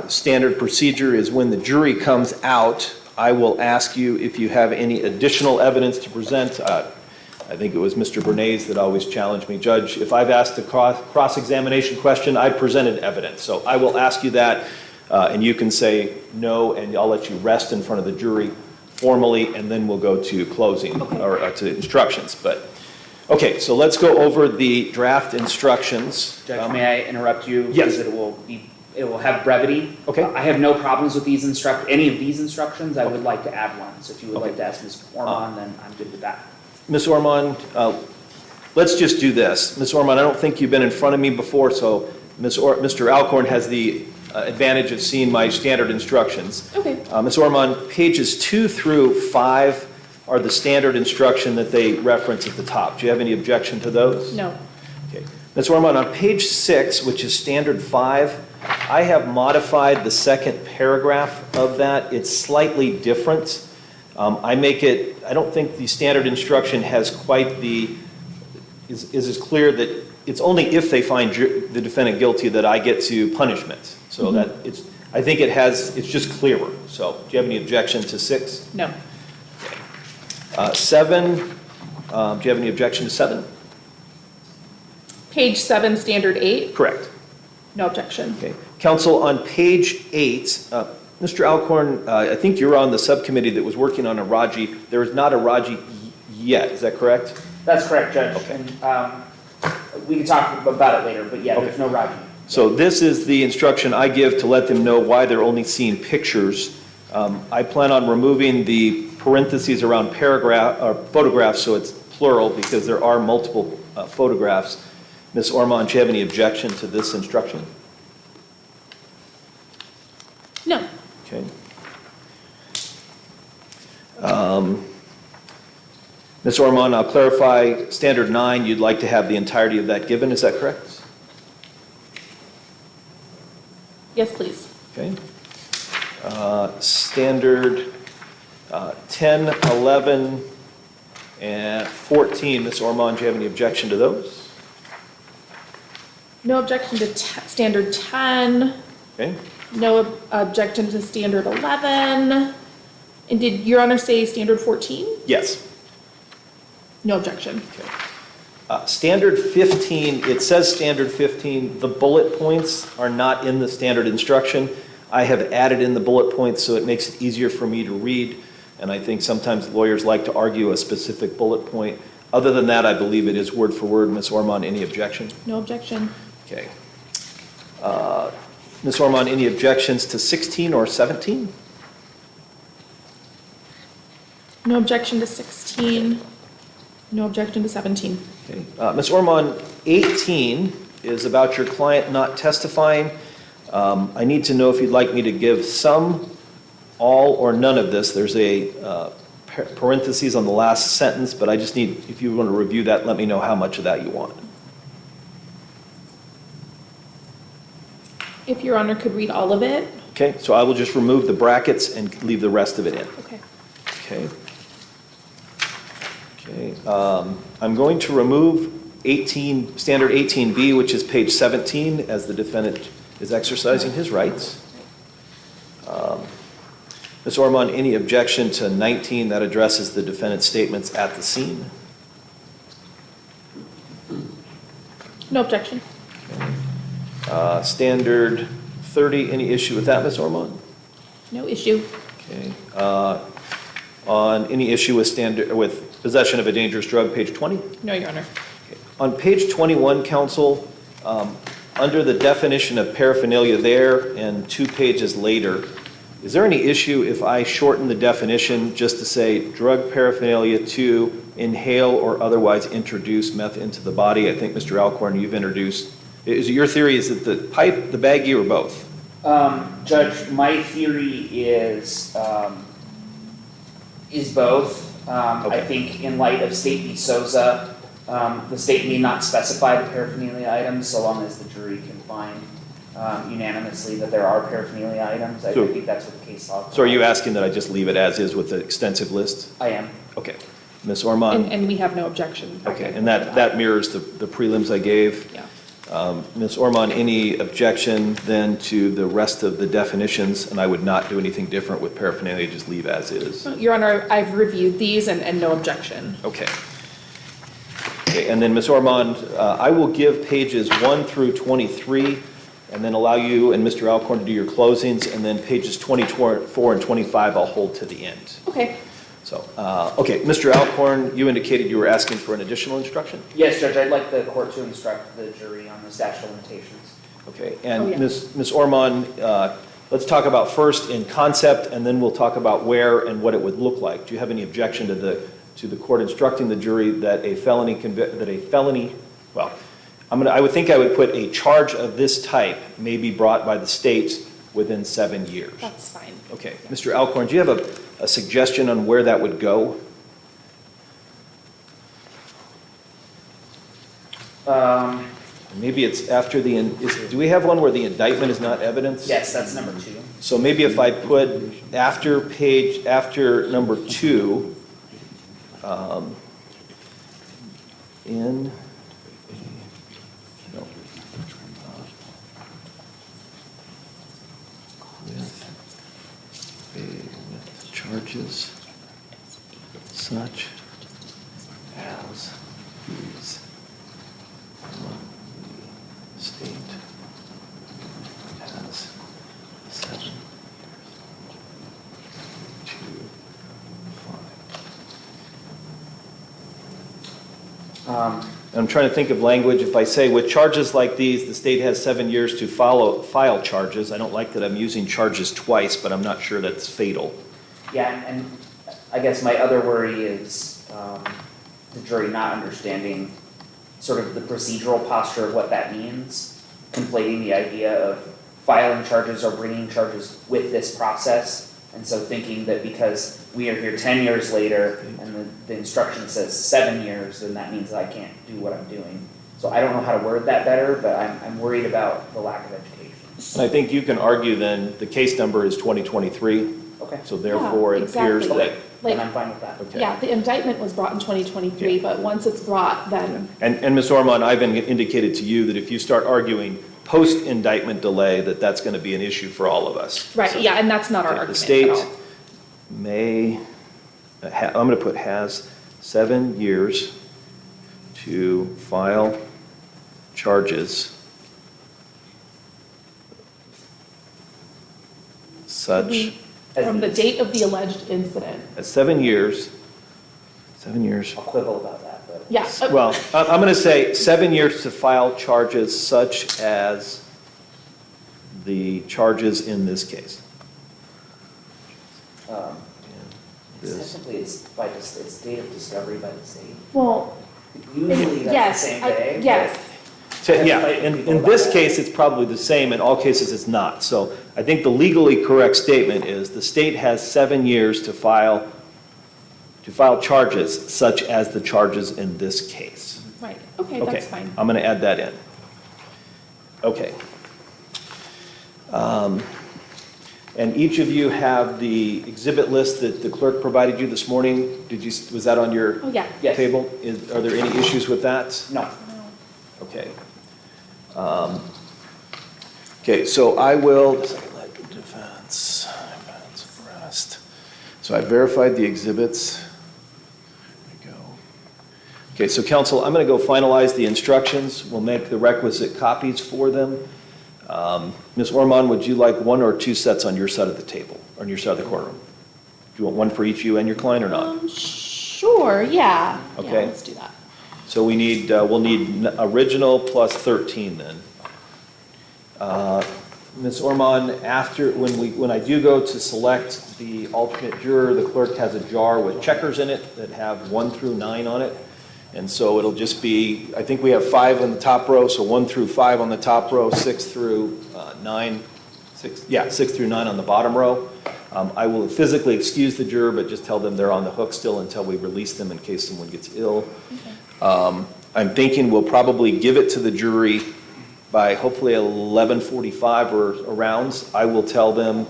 standard procedure is when the jury comes out, I will ask you if you have any additional evidence to present. I think it was Mr. Bernays that always challenged me, Judge, if I've asked a cross-examination question, I've presented evidence. So I will ask you that, and you can say no, and I'll let you rest in front of the jury formally, and then we'll go to closing, or to instructions. But Okay, so let's go over the draft instructions. Judge, may I interrupt you? Yes. Because it will have brevity. Okay. I have no problems with any of these instructions. I would like to add one. So if you would like to ask Ms. Ormond, then I'm good with that. Ms. Ormond, let's just do this. Ms. Ormond, I don't think you've been in front of me before, so Mr. Alcorn has the advantage of seeing my standard instructions. Okay. Ms. Ormond, pages 2 through 5 are the standard instruction that they reference at the top. Do you have any objection to those? No. Okay. Ms. Ormond, on page 6, which is standard 5, I have modified the second paragraph of that. It's slightly different. I don't think the standard instruction has quite is as clear that it's only if they find the defendant guilty that I get to punishment. So that I think it's just clearer. So do you have any objection to 6? No. 7, do you have any objection to 7? Page 7, standard 8? Correct. No objection. Okay. Counsel, on page 8, Mr. Alcorn, I think you're on the subcommittee that was working on a Raji. There is not a Raji yet, is that correct? That's correct, Judge. Okay. And we can talk about it later, but yeah, there's no Raji. So this is the instruction I give to let them know why they're only seeing pictures. I plan on removing the parentheses around photographs, so it's plural, because there are multiple photographs. Ms. Ormond, do you have any objection to this instruction? No. Okay. Ms. Ormond, I'll clarify, standard 9, you'd like to have the entirety of that given, is that correct? Yes, please. Okay. Standard 10, 11, and 14, Ms. Ormond, do you have any objection to those? No objection to standard 10. Okay. No objection to standard 11. And did Your Honor say standard 14? Yes. No objection. Okay. Standard 15, it says standard 15, the bullet points are not in the standard instruction. I have added in the bullet points so it makes it easier for me to read, and I think sometimes lawyers like to argue a specific bullet point. Other than that, I believe it is word for word. Ms. Ormond, any objection? No objection. Okay. Ms. Ormond, any objections to 16 or 17? No objection to 16. No objection to 17. Okay. Ms. Ormond, 18 is about your client not testifying. I need to know if you'd like me to give some, all, or none of this. There's a parentheses on the last sentence, but I just need, if you want to review that, let me know how much of that you want. If Your Honor could read all of it. Okay, so I will just remove the brackets and leave the rest of it in. Okay. Okay. Okay. I'm going to remove standard 18B, which is page 17, as the defendant is exercising his rights. Ms. Ormond, any objection to 19 that addresses the defendant's statements at the scene? No objection. Standard 30, any issue with that, Ms. Ormond? No issue. Okay. On any issue with possession of a dangerous drug, page 20? No, Your Honor. Okay. On page 21, counsel, under the definition of paraphernalia there and 2 pages later, is there any issue if I shorten the definition just to say drug paraphernalia to inhale or otherwise introduce meth into the body? I think, Mr. Alcorn, you've introduced. Is it your theory, is it the pipe, the baggie, or both? Judge, my theory is both. Okay. I think in light of State v. Souza, the state need not specify the paraphernalia items so long as the jury can find unanimously that there are paraphernalia items. I think that's what the case law. So are you asking that I just leave it as is with the extensive list? I am. Okay. Ms. Ormond? And we have no objection. Okay, and that mirrors the prelims I gave. Yeah. Ms. Ormond, any objection then to the rest of the definitions? And I would not do anything different with paraphernalia, just leave as is. Your Honor, I've reviewed these and no objection. Okay. Okay, and then Ms. Ormond, I will give pages 1 through 23 and then allow you and Mr. Alcorn to do your closings, and then pages 24 and 25 I'll hold to the end. Okay. So, okay, Mr. Alcorn, you indicated you were asking for an additional instruction? Yes, Judge, I'd like the court to instruct the jury on the statute of limitations. Okay, Oh, and yeah. Ms. Ormond, let's talk about first in concept, and then we'll talk about where and what it would look like. Do you have any objection to the court instructing the jury that a felony, well, I would think I would put a charge of this type may be brought by the state within 7 years? That's fine. Okay, Mr. Alcorn, do you have a suggestion on where that would go? Maybe it's after do we have one where the indictment is not evidence? Yes, that's number 2. So maybe if I put after number 2, in, no, with charges such as these. State has 7 years to file. I'm trying to think of language. If I say with charges like these, the state has 7 years to file charges. I don't like that I'm using charges twice, but I'm not sure that's fatal. Yeah, and I guess my other worry is the jury not understanding sort of the procedural posture of what that means, conflating the idea of filing charges or bringing charges with this process. And so thinking that because we are here 10 years later and the instruction says 7 years, then that means that I can't do what I'm doing. So I don't know how to word that better, but I'm worried about the lack of education. And I think you can argue then the case number is 2023. Okay. So therefore, it appears exactly. that, And I'm fine with that. okay. Yeah, the indictment was brought in 2023, Yeah. but once it's brought, then, And Ms. Ormond, I've indicated to you that if you start arguing post-indictment delay, that's going to be an issue for all of us. right, So, yeah, and that's not our okay, argument the state at all. may, I'm going to put has 7 years to file charges such From the date of the alleged incident. as 7 years. I'll quibble about that, but. Yeah. Well, I'm going to say 7 years to file charges such as the charges in this case. This. Technically, it's date of discovery by the state. Well, Usually that's yes, the same day. yes. Yeah, in this case, it's probably the same. In all cases, it's not. So I think the legally correct statement is the state has 7 years to file charges such as the charges in this case. Right, okay, Okay, that's fine. I'm going to add that in. Okay. And each of you have the exhibit list that the clerk provided you this morning. Was that on your Oh, yeah. Yes. table? Are there any issues with that? No. Okay. Okay, so I will, defense, arrest. So I verified the exhibits. There we go. Okay, so counsel, I'm going to go finalize the instructions. We'll make the requisite copies for them. Ms. Ormond, would you like 1 or 2 sets on your side of the table, on your side of the courtroom? Do you want one for each you and your client or not? Sure, yeah. Okay. Yeah, let's do that. So we'll need original plus 13 then. Ms. Ormond, when I do go to select the alternate juror, the clerk has a jar with checkers in it that have 1 through 9 on it. And so it'll just be, I think we have 5 on the top row, so 1 through 5 on the top row, 6 through 9, 6 through 9 on the bottom row. I will physically excuse the juror, but just tell them they're on the hook still until we release them in case someone gets ill. Okay. I'm thinking we'll probably give it to the jury by hopefully 11:45 or around. I will tell them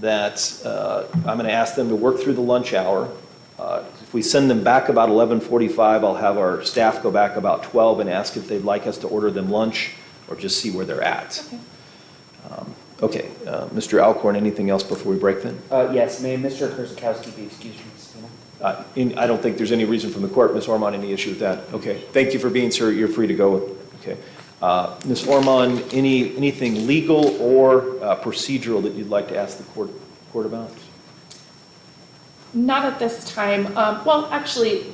that I'm going to ask them to work through the lunch hour. If we send them back about 11:45, I'll have our staff go back about 12 and ask if they'd like us to order them lunch or just see where they're at. Okay. Okay, Mr. Alcorn, anything else before we break then? Yes, may Mr. Kurzakowski be excused from the subpoena? I don't think there's any reason from the court, Ms. Ormond, any issue with that? Okay, thank you for being, sir. You're free to go. Okay. Ms. Ormond, anything legal or procedural that you'd like to ask the court about? Not at this time. Well, actually,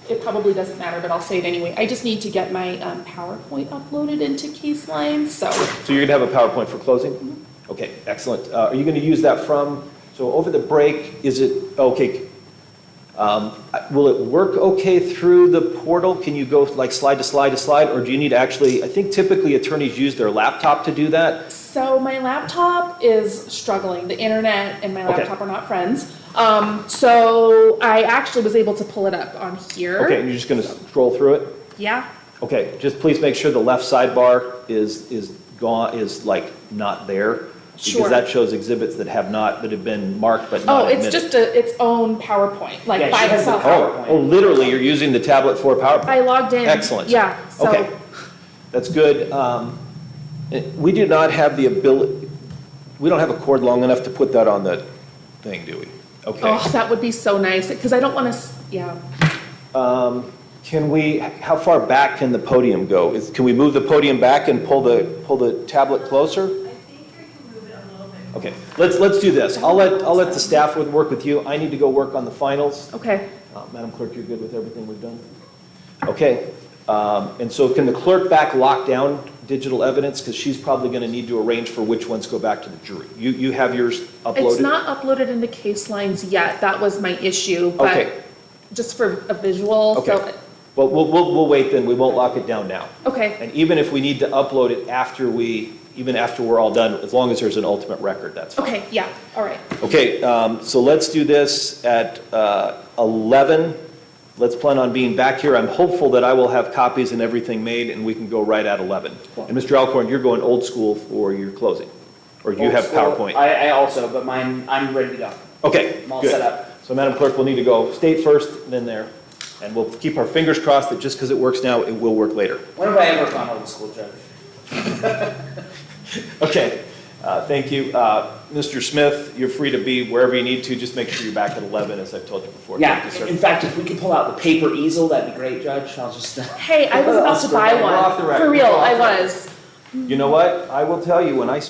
it probably doesn't matter, but I'll say it anyway. I just need to get my PowerPoint uploaded into Case Line, so. So you're going to have a PowerPoint for closing? Okay, excellent. Are you going to use that from, so over the break, is it, okay, will it work okay through the portal? Can you go like slide to slide to slide, or do you need to actually, I think typically attorneys use their laptop to do that? So my laptop is struggling. The internet and my Okay. laptop are not friends. So I actually was able to pull it up on here. Okay, and you're just going to scroll through it? Yeah. Okay, just please make sure the left sidebar is gone, is like not there. Sure. Because that shows exhibits that have been marked but not Oh, it's admitted. just its own PowerPoint, like Yeah, by she has the itself. PowerPoint. Oh, literally, you're using the tablet for PowerPoint? I logged in. Excellent. Yeah, so. Okay, that's good. We do not have the ability, we don't have a cord long enough to put that on the thing, do we? Okay. Oh, that would be so nice, because I don't want to, yeah. Can we, how far back can the podium go? Can we move the podium back and pull the tablet closer? I think you can move it a little bit. Okay, let's do this. I'll let the staff work with you. I need to go work on the finals. Okay. Madam Clerk, you're good with everything we've done? Okay, and so can the clerk back lock down digital evidence? Because she's probably going to need to arrange for which ones go back to the jury. You have yours uploaded? It's not uploaded into Case Lines yet. That was my issue, but Okay. just for a visual, so. Okay. Well, we'll wait then. We won't lock it down now. Okay, And even if we need to upload it even after we're all done, as long as there's an ultimate record, that's fine. okay, yeah, all right. Okay, so let's do this at 11. Let's plan on being back here. I'm hopeful that I will have copies and everything made, and we can go right at 11. And Mr. Alcorn, you're going old school for your closing? Or do you have PowerPoint? I also, but I'm ready to go. Okay, I'm all good. set up. So Madam Clerk, we'll need to go state first, then there. And we'll keep our fingers crossed that just because it works now, it will work later. When have I ever gone old school, Judge? Okay, thank you. Mr. Smith, you're free to be wherever you need to. Just make sure you're back at 11, as I've told you before. Yeah, Thank you, sir. in fact, if we could pull out the paper easel, that'd be great, Judge. I'll just. Hey, I was about to buy We're off the one. record. For real, We're off I the record. was. You know what? I will tell you, when I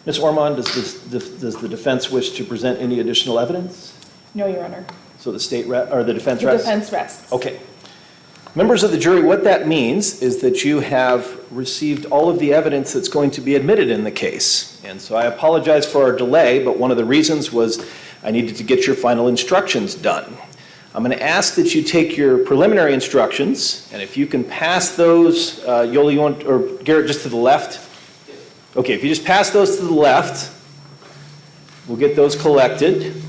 Ms. Ormond, does the defense wish to present any additional evidence? No, Your Honor. So the the defense The rests? defense rests. Okay. Members of the jury, what that means is that you have received all of the evidence that's going to be admitted in the case. And so I apologize for our delay, but one of the reasons was I needed to get your final instructions done. I'm going to ask that you take your preliminary instructions, and if you can pass those, Yoli, or Garrett, just to the left? Okay, if you just pass those to the left, we'll get those collected.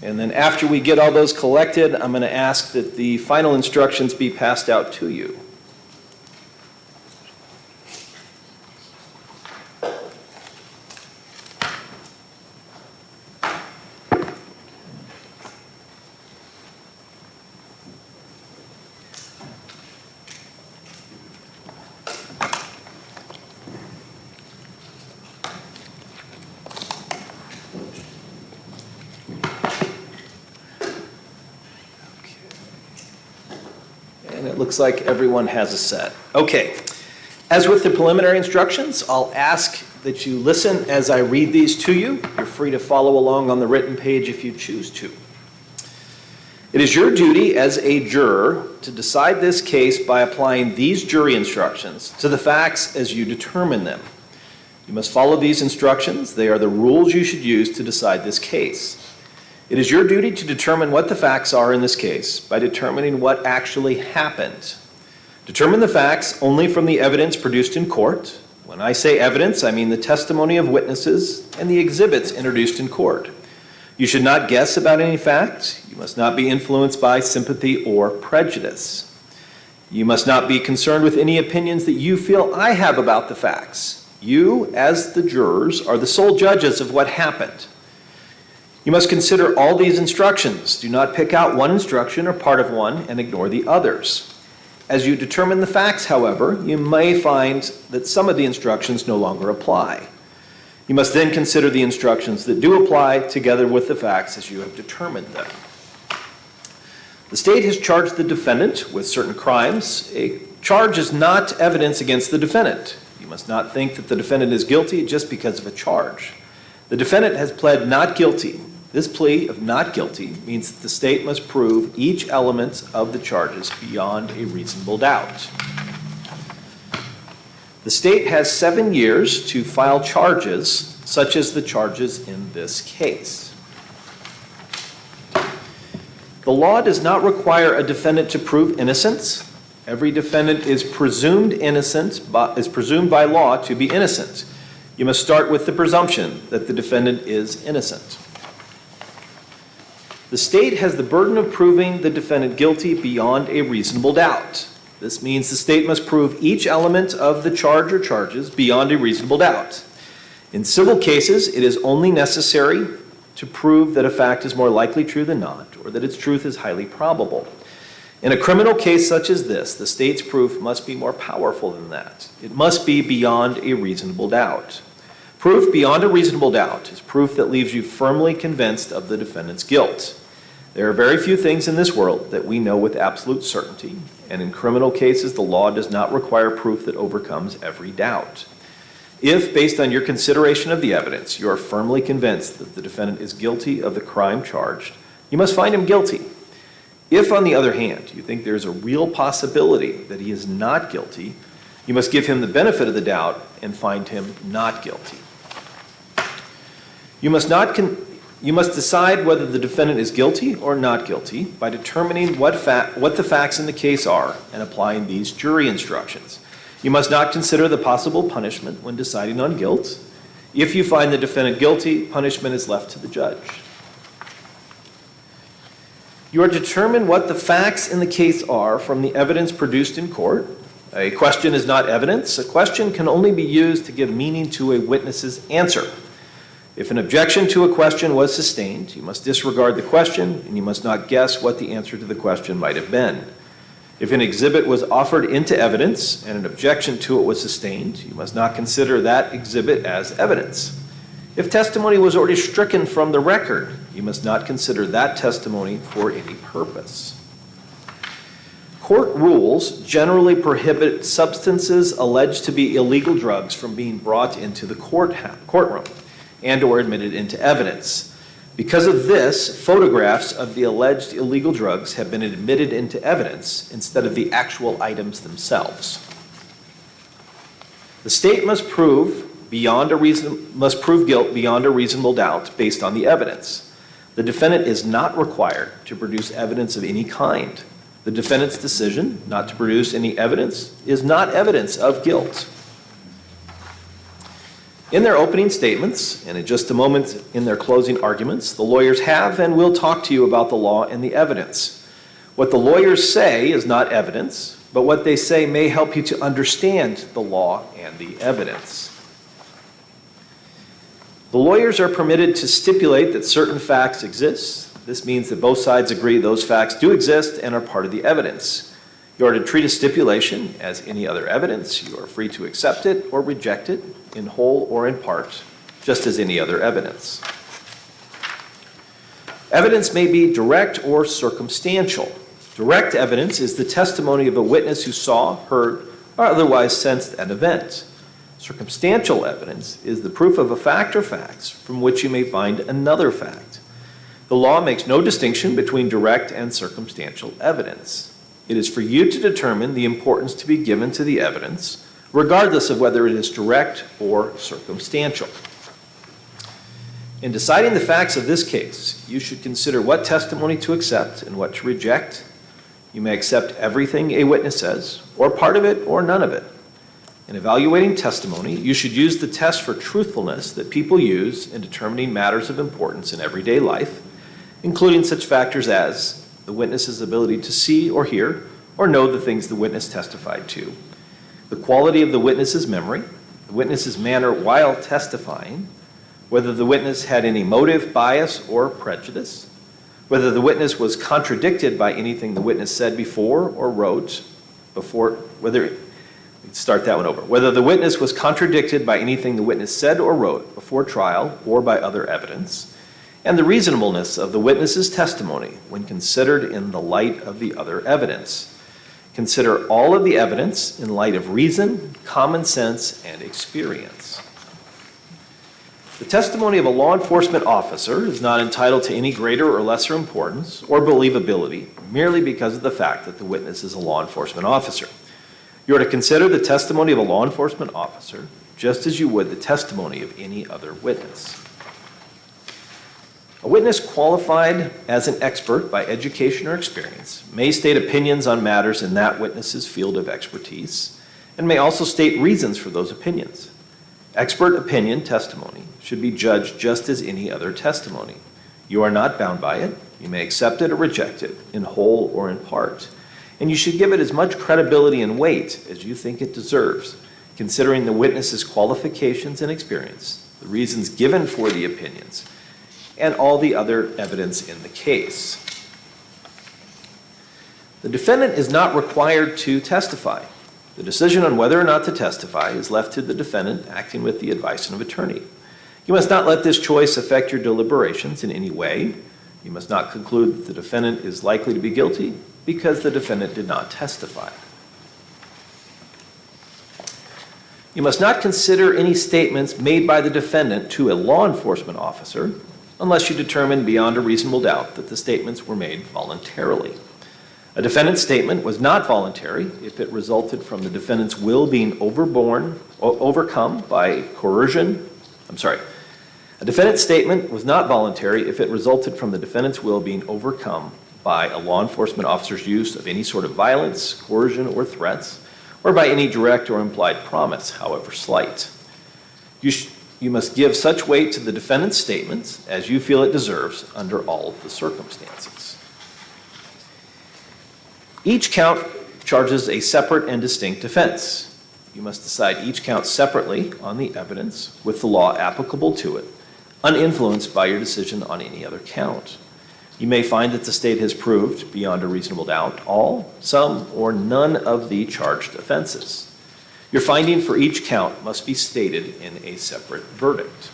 And then after we get all those collected, I'm going to ask that the final instructions be passed out to you. And it looks like everyone has a set. Okay. As with the preliminary instructions, I'll ask that you listen as I read these to you. You're free to follow along on the written page if you choose to. It is your duty as a juror to decide this case by applying these jury instructions to the facts as you determine them. You must follow these instructions. They are the rules you should use to decide this case. It is your duty to determine what the facts are in this case by determining what actually happened. Determine the facts only from the evidence produced in court. When I say evidence, I mean the testimony of witnesses and the exhibits introduced in court. You should not guess about any facts. You must not be influenced by sympathy or prejudice. You must not be concerned with any opinions that you feel I have about the facts. You, as the jurors, are the sole judges of what happened. You must consider all these instructions. Do not pick out one instruction or part of one and ignore the others. As you determine the facts, however, you may find that some of the instructions no longer apply. You must then consider the instructions that do apply together with the facts as you have determined them. The state has charged the defendant with certain crimes. A charge is not evidence against the defendant. You must not think that the defendant is guilty just because of a charge. The defendant has pled not guilty. This plea of not guilty means that the state must prove each element of the charges beyond a reasonable doubt. The state has 7 years to file charges, such as the charges in this case. The law does not require a defendant to prove innocence. Every defendant is presumed innocent, is presumed by law to be innocent. You must start with the presumption that the defendant is innocent. The state has the burden of proving the defendant guilty beyond a reasonable doubt. This means the state must prove each element of the charge or charges beyond a reasonable doubt. In civil cases, it is only necessary to prove that a fact is more likely true than not, or that its truth is highly probable. In a criminal case such as this, the state's proof must be more powerful than that. It must be beyond a reasonable doubt. Proof beyond a reasonable doubt is proof that leaves you firmly convinced of the defendant's guilt. There are very few things in this world that we know with absolute certainty, and in criminal cases, the law does not require proof that overcomes every doubt. If, based on your consideration of the evidence, you are firmly convinced that the defendant is guilty of the crime charged, you must find him guilty. If, on the other hand, you think there is a real possibility that he is not guilty, you must give him the benefit of the doubt and find him not guilty. You must decide whether the defendant is guilty or not guilty by determining what the facts in the case are and applying these jury instructions. You must not consider the possible punishment when deciding on guilt. If you find the defendant guilty, punishment is left to the judge. You are to determine what the facts in the case are from the evidence produced in court. A question is not evidence. A question can only be used to give meaning to a witness's answer. If an objection to a question was sustained, you must disregard the question, and you must not guess what the answer to the question might have been. If an exhibit was offered into evidence and an objection to it was sustained, you must not consider that exhibit as evidence. If testimony was already stricken from the record, you must not consider that testimony for any purpose. Court rules generally prohibit substances alleged to be illegal drugs from being brought into the courtroom and/or admitted into evidence. Because of this, photographs of the alleged illegal drugs have been admitted into evidence instead of the actual items themselves. The state must prove guilt beyond a reasonable doubt based on the evidence. The defendant is not required to produce evidence of any kind. The defendant's decision not to produce any evidence is not evidence of guilt. In their opening statements, and in just a moment in their closing arguments, the lawyers have and will talk to you about the law and the evidence. What the lawyers say is not evidence, but what they say may help you to understand the law and the evidence. The lawyers are permitted to stipulate that certain facts exist. This means that both sides agree those facts do exist and are part of the evidence. You are to treat a stipulation as any other evidence. You are free to accept it or reject it in whole or in part, just as any other evidence. Evidence may be direct or circumstantial. Direct evidence is the testimony of a witness who saw, heard, or otherwise sensed an event. Circumstantial evidence is the proof of a fact or facts from which you may find another fact. The law makes no distinction between direct and circumstantial evidence. It is for you to determine the importance to be given to the evidence, regardless of whether it is direct or circumstantial. In deciding the facts of this case, you should consider what testimony to accept and what to reject. You may accept everything a witness says, or part of it, or none of it. In evaluating testimony, you should use the test for truthfulness that people use in determining matters of importance in everyday life, including such factors as the witness's ability to see or hear or know the things the witness testified to, the quality of the witness's memory, the witness's manner while testifying, whether the witness had any motive, bias, or prejudice, whether the witness was contradicted by anything the witness said before or wrote before, whether the witness was contradicted by anything the witness said or wrote before trial or by other evidence, and the reasonableness of the witness's testimony when considered in the light of the other evidence. Consider all of the evidence in light of reason, common sense, and experience. The testimony of a law enforcement officer is not entitled to any greater or lesser importance or believability merely because of the fact that the witness is a law enforcement officer. You are to consider the testimony of a law enforcement officer just as you would the testimony of any other witness. A witness qualified as an expert by education or experience may state opinions on matters in that witness's field of expertise and may also state reasons for those opinions. Expert opinion testimony should be judged just as any other testimony. You are not bound by it. You may accept it or reject it in whole or in part. And you should give it as much credibility and weight as you think it deserves, considering the witness's qualifications and experience, the reasons given for the opinions, and all the other evidence in the case. The defendant is not required to testify. The decision on whether or not to testify is left to the defendant acting with the advice of an attorney. You must not let this choice affect your deliberations in any way. You must not conclude that the defendant is likely to be guilty because the defendant did not testify. You must not consider any statements made by the defendant to a law enforcement officer unless you determine beyond a reasonable doubt that the statements were made voluntarily. A defendant's statement was not voluntary if it resulted from the defendant's will being overcome by coercion. A defendant's statement was not voluntary if it resulted from the defendant's will being overcome by a law enforcement officer's use of any sort of violence, coercion, or threats, or by any direct or implied promise, however slight. You must give such weight to the defendant's statements as you feel it deserves under all of the circumstances. Each count charges a separate and distinct offense. You must decide each count separately on the evidence with the law applicable to it, uninfluenced by your decision on any other count. You may find that the state has proved, beyond a reasonable doubt, all, some, or none of the charged offenses. Your finding for each count must be stated in a separate verdict.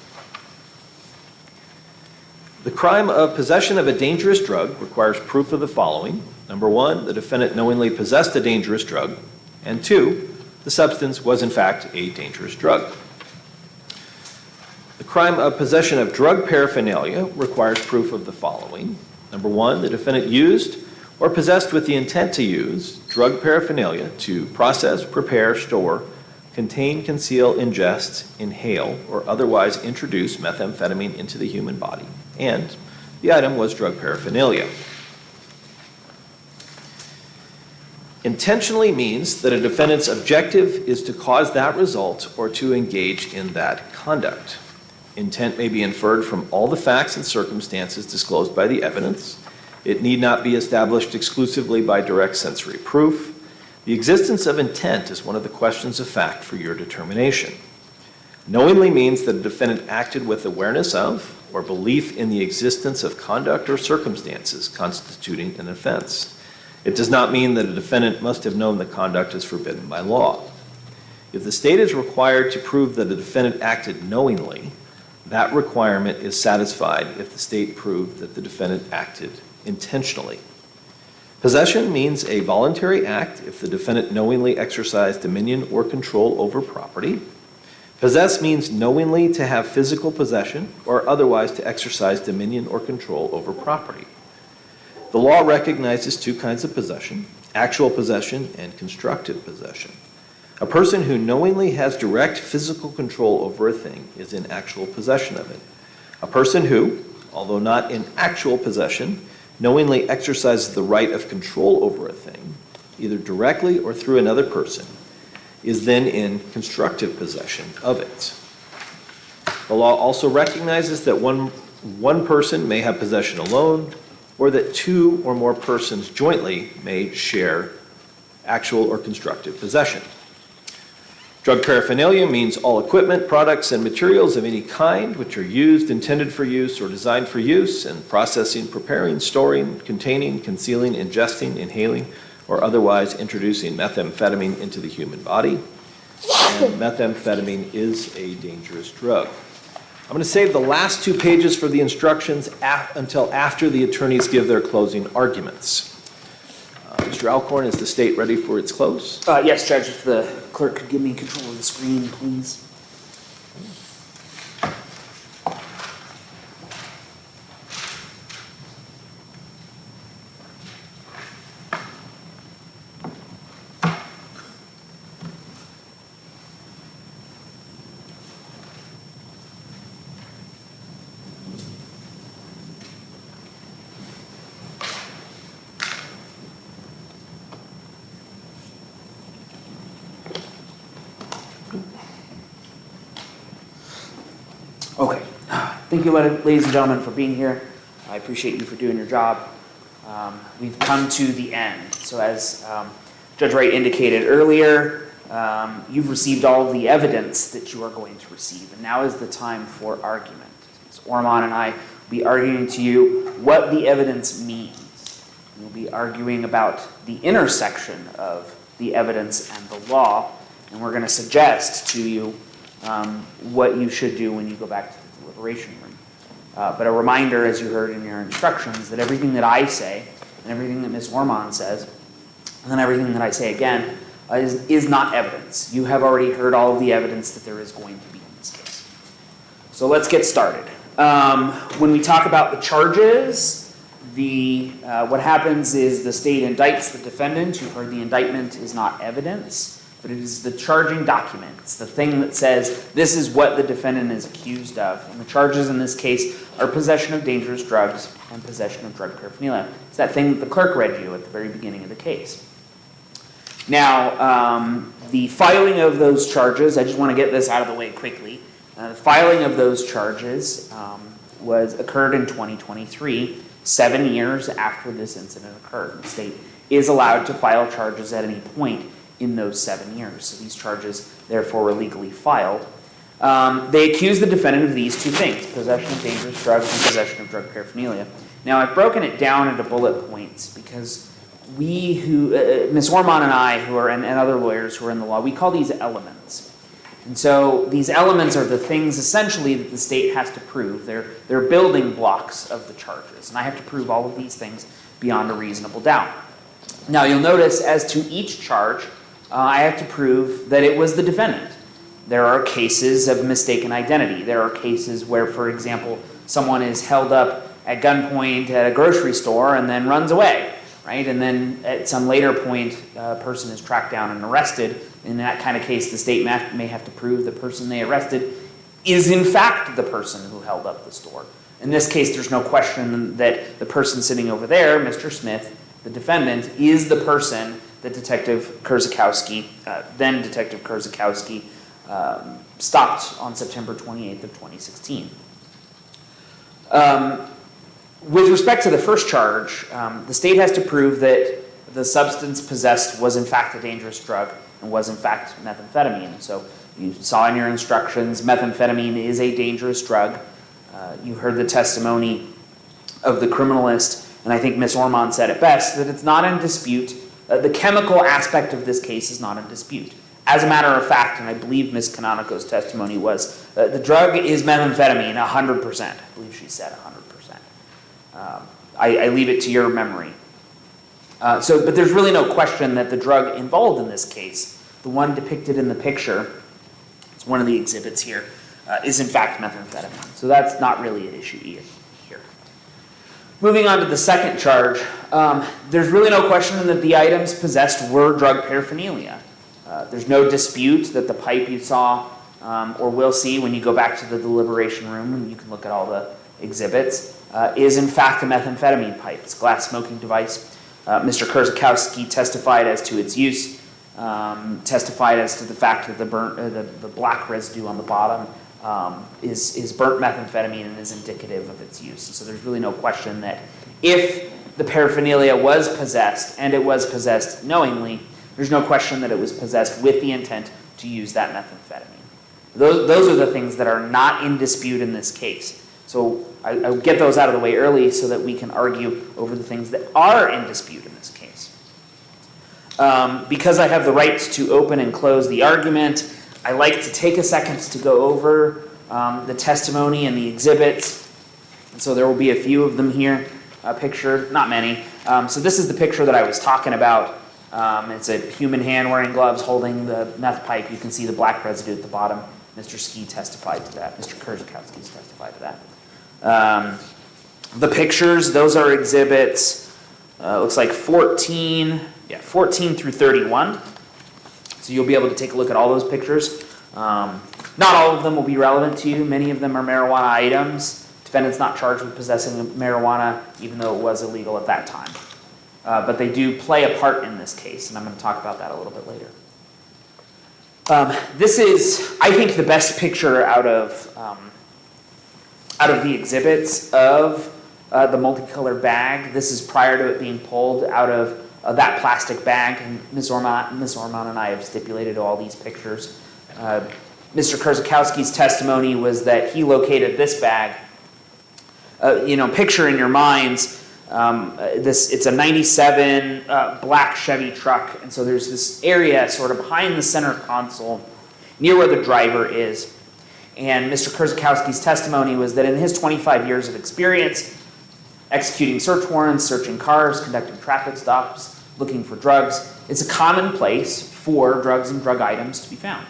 The crime of possession of a dangerous drug requires proof of the following. Number one, the defendant knowingly possessed a dangerous drug, and two, the substance was in fact a dangerous drug. The crime of possession of drug paraphernalia requires proof of the following. Number one, the defendant used or possessed with the intent to use drug paraphernalia to process, prepare, store, contain, conceal, ingest, inhale, or otherwise introduce methamphetamine into the human body. And the item was drug paraphernalia. Intentionally means that a defendant's objective is to cause that result or to engage in that conduct. Intent may be inferred from all the facts and circumstances disclosed by the evidence. It need not be established exclusively by direct sensory proof. The existence of intent is one of the questions of fact for your determination. Knowingly means that a defendant acted with awareness of or belief in the existence of conduct or circumstances constituting an offense. It does not mean that a defendant must have known the conduct is forbidden by law. If the state is required to prove that a defendant acted knowingly, that requirement is satisfied if the state proved that the defendant acted intentionally. Possession means a voluntary act if the defendant knowingly exercised dominion or control over property. Possess means knowingly to have physical possession or otherwise to exercise dominion or control over property. The law recognizes two kinds of possession, actual possession and constructive possession. A person who knowingly has direct physical control over a thing is in actual possession of it. A person who, although not in actual possession, knowingly exercises the right of control over a thing, either directly or through another person, is then in constructive possession of it. The law also recognizes that one person may have possession alone, or that two or more persons jointly may share actual or constructive possession. Drug paraphernalia means all equipment, products, and materials of any kind which are used, intended for use, or designed for use in processing, preparing, storing, containing, concealing, ingesting, inhaling, or otherwise introducing methamphetamine into the human body. And methamphetamine is a dangerous drug. I'm going to save the last 2 pages for the instructions until after the attorneys give their closing arguments. Mr. Alcorn, is the state ready for its close? Yes, Judge, if the clerk could give me control of the screen, please. Okay. Thank you, ladies and gentlemen, for being here. I appreciate you for doing your job. We've come to the end. So as Judge Wright indicated earlier, you've received all of the evidence that you are going to receive, and now is the time for argument. So Orman and I will be arguing to you what the evidence means. We'll be arguing about the intersection of the evidence and the law, and we're going to suggest to you what you should do when you go back to the deliberation room. But a reminder, as you heard in your instructions, that everything that I say, and everything that Ms. Orman says, and then everything that I say again, is not evidence. You have already heard all of the evidence that there is going to be in this case. So let's get started. When we talk about the charges, what happens is the state indicts the defendant. You've heard the indictment is not evidence, but it is the charging document. It's the thing that says this is what the defendant is accused of. And the charges in this case are possession of dangerous drugs and possession of drug paraphernalia. It's that thing that the clerk read you at the very beginning of the case. Now, the filing of those charges, I just want to get this out of the way quickly. The filing of those charges occurred in 2023, 7 years after this incident occurred. The state is allowed to file charges at any point in those 7 years. So these charges, therefore, were legally filed. They accuse the defendant of these two things, possession of dangerous drugs and possession of drug paraphernalia. Now, I've broken it down into bullet points because Ms. Orman and I, and other lawyers who are in the law, we call these elements. And so these elements are the things, essentially, that the state has to prove. They're building blocks of the charges. And I have to prove all of these things beyond a reasonable doubt. Now, you'll notice as to each charge, I have to prove that it was the defendant. There are cases of mistaken identity. There are cases where, for example, someone is held up at gunpoint at a grocery store and then runs away, right? And then at some later point, a person is tracked down and arrested. In that kind of case, the state may have to prove the person they arrested is in fact the person who held up the store. In this case, there's no question that the person sitting over there, Mr. Smith, the defendant, is the person that Detective Kurzakowski, then Detective Kurzakowski, stopped on September 28th of 2016. With respect to the first charge, the state has to prove that the substance possessed was in fact a dangerous drug and was in fact methamphetamine. So you saw in your instructions, methamphetamine is a dangerous drug. You heard the testimony of the criminalist, and I think Ms. Ormond said it best, that it's not in dispute. The chemical aspect of this case is not in dispute. As a matter of fact, and I believe Ms. Canonico's testimony was, the drug is methamphetamine, 100%. I believe she said 100%. I leave it to your memory. But there's really no question that the drug involved in this case, the one depicted in the picture, it's one of the exhibits here, is in fact methamphetamine. So that's not really an issue here. Moving on to the second charge, there's really no question that the items possessed were drug paraphernalia. There's no dispute that the pipe you saw or will see when you go back to the deliberation room, and you can look at all the exhibits, is in fact a methamphetamine pipe. It's a glass smoking device. Mr. Kurzakowski testified as to its use, testified as to the fact that the black residue on the bottom is burnt methamphetamine and is indicative of its use. So there's really no question that if the paraphernalia was possessed, and it was possessed knowingly, there's no question that it was possessed with the intent to use that methamphetamine. Those are the things that are not in dispute in this case. So I get those out of the way early so that we can argue over the things that are in dispute in this case. Because I have the right to open and close the argument, I like to take a second to go over the testimony and the exhibits. And so there will be a few of them here pictured, not many. So this is the picture that I was talking about. It's a human hand wearing gloves holding the meth pipe. You can see the black residue at the bottom. Mr. Ski testified to that. Mr. Kurzakowski testified to that. The pictures, those are exhibits, looks like 14 through 31. So you'll be able to take a look at all those pictures. Not all of them will be relevant to you. Many of them are marijuana items. Defendant's not charged with possessing marijuana, even though it was illegal at that time. But they do play a part in this case, and I'm going to talk about that a little bit later. This is, I think, the best picture out of the exhibits of the multicolored bag. This is prior to it being pulled out of that plastic bag, and Ms. Ormond and I have stipulated all these pictures. Mr. Kurzakowski's testimony was that he located this bag. Picture in your minds, it's a 97 black Chevy truck, and so there's this area sort of behind the center console near where the driver is. And Mr. Kurzakowski's testimony was that in his 25 years of experience executing search warrants, searching cars, conducting traffic stops, looking for drugs, it's a common place for drugs and drug items to be found.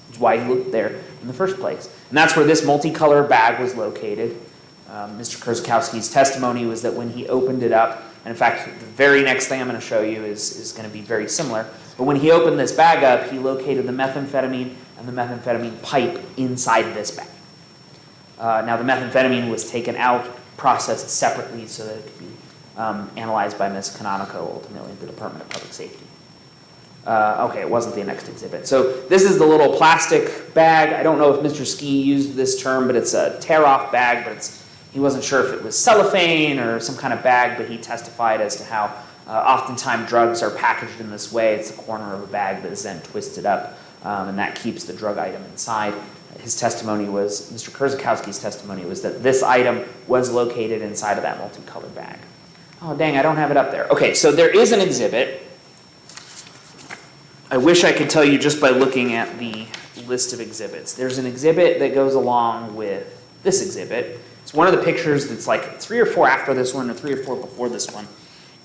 Which is why he looked there in the first place. And that's where this multicolor bag was located. Mr. Kurzakowski's testimony was that when he opened it up, and in fact, the very next thing I'm going to show you is going to be very similar, but when he opened this bag up, he located the methamphetamine and the methamphetamine pipe inside this bag. Now, the methamphetamine was taken out, processed separately so that it could be analyzed by Ms. Canonico, ultimately at the Department of Public Safety. Okay, it wasn't the next exhibit. So this is the little plastic bag. I don't know if Mr. Ski used this term, but it's a tear-off bag, but he wasn't sure if it was cellophane or some kind of bag, but he testified as to how oftentimes drugs are packaged in this way. It's the corner of a bag that is then twisted up, and that keeps the drug item inside. His testimony was, Mr. Kurzakowski's testimony was that this item was located inside of that multicolored bag. Oh, dang, I don't have it up there. Okay, so there is an exhibit. I wish I could tell you just by looking at the list of exhibits. There's an exhibit that goes along with this exhibit. It's one of the pictures that's like 3 or 4 after this one or 3 or 4 before this one.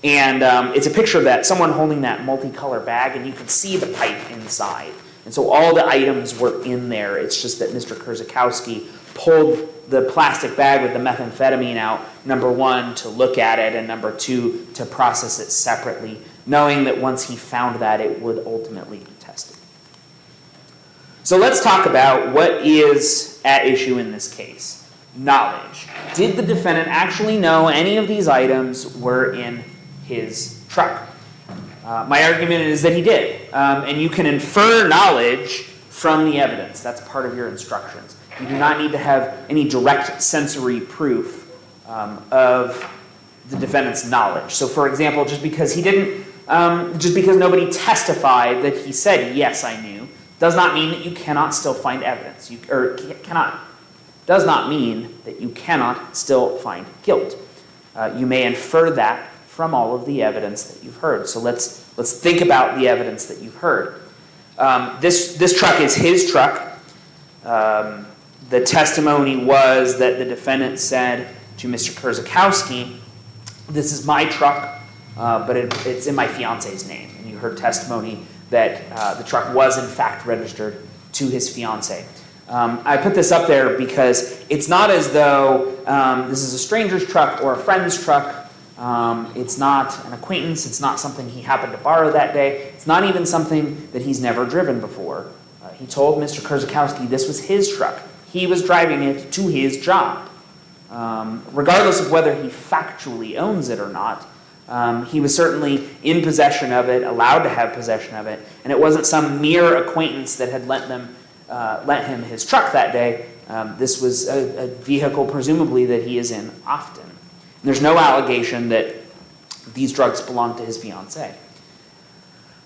And it's a picture of that, someone holding that multicolor bag, and you can see the pipe inside. And so all the items were in there. It's just that Mr. Kurzakowski pulled the plastic bag with the methamphetamine out, number one, to look at it, and number two, to process it separately, knowing that once he found that, it would ultimately be tested. So let's talk about what is at issue in this case. Knowledge. Did the defendant actually know any of these items were in his truck? My argument is that he did. And you can infer knowledge from the evidence. That's part of your instructions. You do not need to have any direct sensory proof of the defendant's knowledge. So for example, just because nobody testified that he said, yes, I knew, does not mean that you cannot still find evidence. Does not mean that you cannot still find guilt. You may infer that from all of the evidence that you've heard. So let's think about the evidence that you've heard. This truck is his truck. The testimony was that the defendant said to Mr. Kurzakowski, this is my truck, but it's in my fiance's name. And you heard testimony that the truck was in fact registered to his fiance. I put this up there because it's not as though this is a stranger's truck or a friend's truck. It's not an acquaintance. It's not something he happened to borrow that day. It's not even something that he's never driven before. He told Mr. Kurzakowski this was his truck. He was driving it to his job. Regardless of whether he factually owns it or not, he was certainly in possession of it, allowed to have possession of it, and it wasn't some mere acquaintance that had lent him his truck that day. This was a vehicle, presumably, that he is in often. And there's no allegation that these drugs belonged to his fiancée.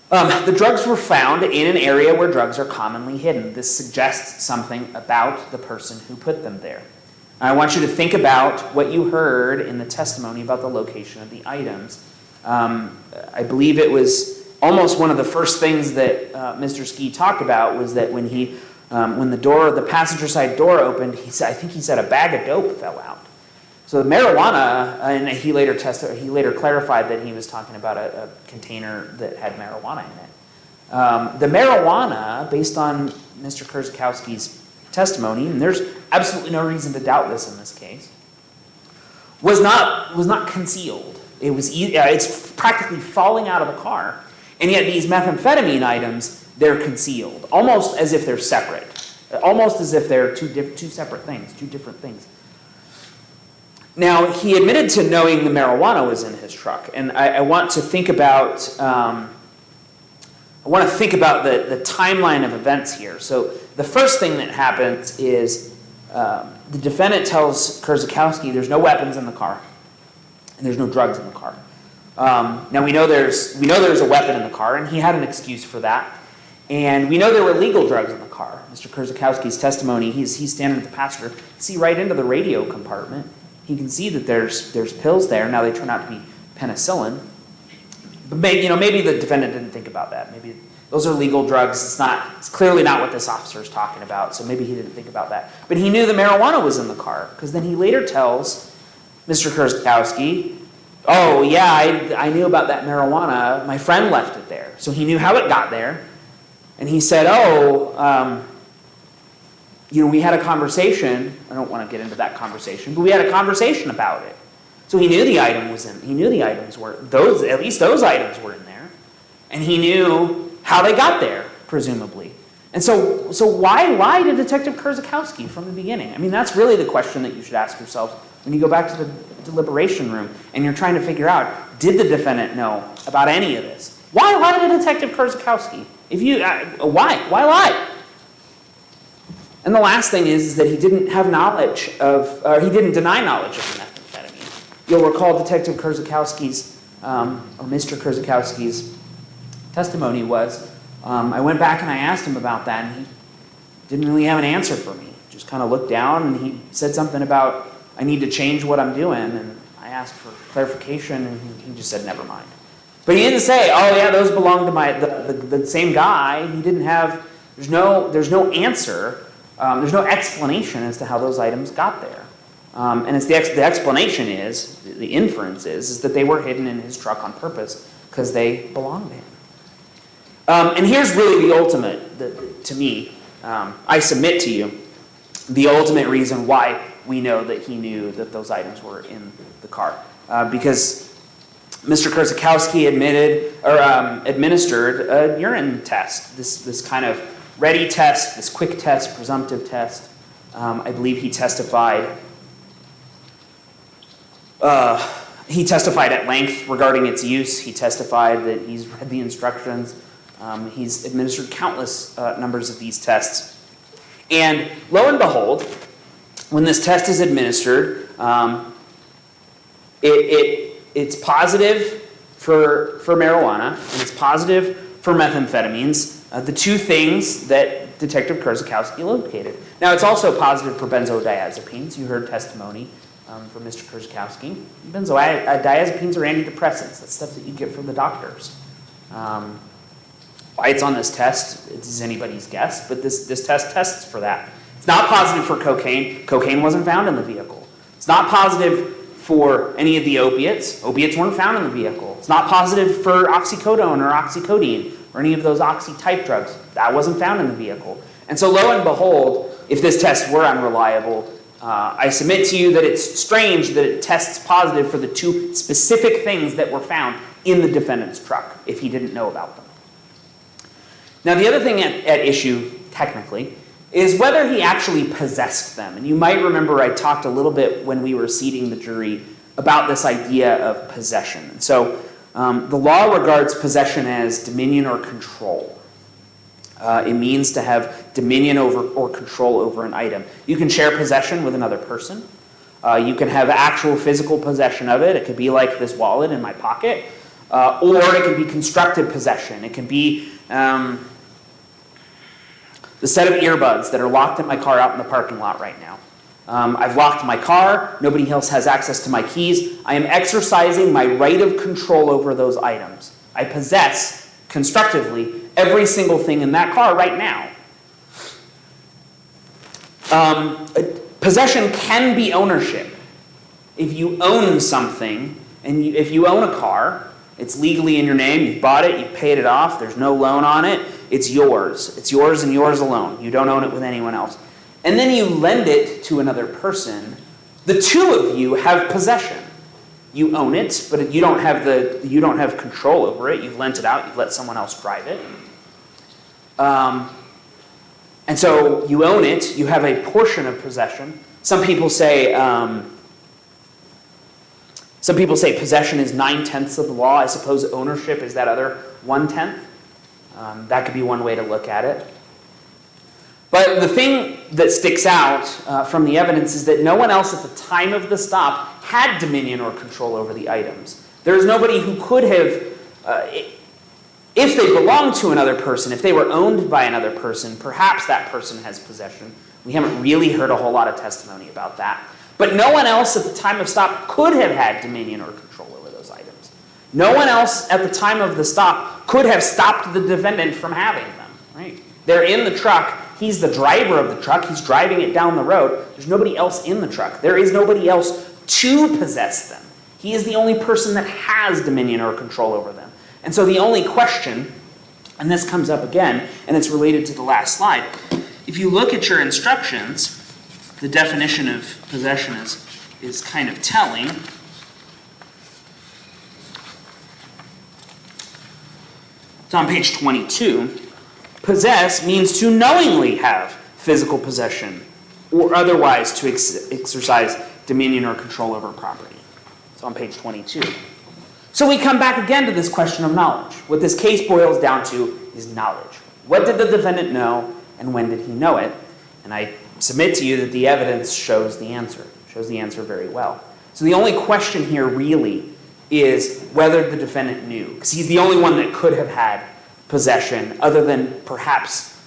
The drugs were found in an area where drugs are commonly hidden. This suggests something about the person who put them there. I want you to think about what you heard in the testimony about the location of the items. I believe it was almost one of the first things that Mr. Ski talked about was that when the passenger side door opened, I think he said a bag of dope fell out. So the marijuana, and he later clarified that he was talking about a container that had marijuana in it. The marijuana, based on Mr. Kurzakowski's testimony, and there's absolutely no reason to doubt this in this case, was not concealed. It's practically falling out of the car, and yet these methamphetamine items, they're concealed, almost as if they're separate, almost as if they're two separate things, two different things. Now, he admitted to knowing the marijuana was in his truck, and I want to think about the timeline of events here. So the first thing that happens is the defendant tells Kurzakowski there's no weapons in the car, and there's no drugs in the car. Now we know there's a weapon in the car, and he had an excuse for that. And we know there were legal drugs in the car. Mr. Kurzakowski's testimony, he's standing at the passenger, see right into the radio compartment. He can see that there's pills there. Now they turn out to be penicillin. But maybe the defendant didn't think about that. Maybe those are legal drugs. It's clearly not what this officer is talking about, so maybe he didn't think about that. But he knew the marijuana was in the car, because then he later tells Mr. Kurzakowski, oh yeah, I knew about that marijuana. My friend left it there. So he knew how it got there. And he said, we had a conversation. I don't want to get into that conversation, but we had a conversation about it. So he knew the item was in. He knew the items were at least those items were in there, and he knew how they got there, presumably. And so why lie to Detective Kurzakowski from the beginning? I mean, that's really the question that you should ask yourself when you go back to the deliberation room and you're trying to figure out, did the defendant know about any of this? Why lie to Detective Kurzakowski? Why lie? And the last thing is that he didn't have knowledge of, or he didn't deny knowledge of the methamphetamine. You'll recall Detective Kurzakowski's, or Mr. Kurzakowski's testimony was, I went back and I asked him about that, and he didn't really have an answer for me. Just kind of looked down, and he said something about, I need to change what I'm doing, and I asked for clarification, and he just said, never mind. But he didn't say, oh yeah, those belong to the same guy. He didn't have, there's no answer, there's no explanation as to how those items got there. And it's the explanation is, the inference is that they were hidden in his truck on purpose because they belonged to him. And here's really the ultimate, to me, I submit to you, the ultimate reason why we know that he knew that those items were in the car. Because Mr. Kurzakowski administered a urine test, this kind of ready test, this quick test, presumptive test. I believe he testified at length regarding its use. He testified that he's read the instructions. He's administered countless numbers of these tests. And lo and behold, when this test is administered, it's positive for marijuana, and it's positive for methamphetamines, the two things that Detective Kurzakowski located. Now, it's also positive for benzodiazepines. You heard testimony from Mr. Kurzakowski. Benzodiazepines are antidepressants. That's stuff that you get from the doctors. Why it's on this test is anybody's guess, but this test tests for that. It's not positive for cocaine. Cocaine wasn't found in the vehicle. It's not positive for any of the opiates. Opiates weren't found in the vehicle. It's not positive for oxycodone or oxycodone or any of those oxy-type drugs. That wasn't found in the vehicle. And so lo and behold, if this test were unreliable, I submit to you that it's strange that it tests positive for the two specific things that were found in the defendant's truck, if he didn't know about them. Now, the other thing at issue, technically, is whether he actually possessed them. And you might remember I talked a little bit when we were seating the jury about this idea of possession. And so the law regards possession as dominion or control. It means to have dominion over or control over an item. You can share possession with another person. You can have actual physical possession of it. It could be like this wallet in my pocket. Or it can be constructive possession. It can be the set of earbuds that are locked in my car out in the parking lot right now. I've locked my car. Nobody else has access to my keys. I am exercising my right of control over those items. I possess, constructively, every single thing in that car right now. Possession can be ownership. If you own something, and if you own a car, it's legally in your name, you've bought it, you've paid it off, there's no loan on it, it's yours. It's yours and yours alone. You don't own it with anyone else. And then you lend it to another person. The two of you have possession. You own it, but you don't have control over it. You've lent it out, you've let someone else drive it. And so you own it, you have a portion of possession. Some people say possession is 9/10 of the law. I suppose ownership is that other 1/10. That could be one way to look at it. But the thing that sticks out from the evidence is that no one else at the time of the stop had dominion or control over the items. There's nobody who could have, if they belonged to another person, if they were owned by another person, perhaps that person has possession. We haven't really heard a whole lot of testimony about that. But no one else at the time of stop could have had dominion or control over those items. No one else at the time of the stop could have stopped the defendant from having them, right? They're in the truck. He's the driver of the truck. He's driving it down the road. There's nobody else in the truck. There is nobody else to possess them. He is the only person that has dominion or control over them. And so the only question, and this comes up again, and it's related to the last slide. If you look at your instructions, the definition of possession is kind of telling. It's on page 22. Possess means to knowingly have physical possession or otherwise to exercise dominion or control over property. It's on page 22. So we come back again to this question of knowledge. What this case boils down to is knowledge. What did the defendant know and when did he know it? And I submit to you that the evidence shows the answer very well. So the only question here really is whether the defendant knew, because he's the only one that could have had possession, other than perhaps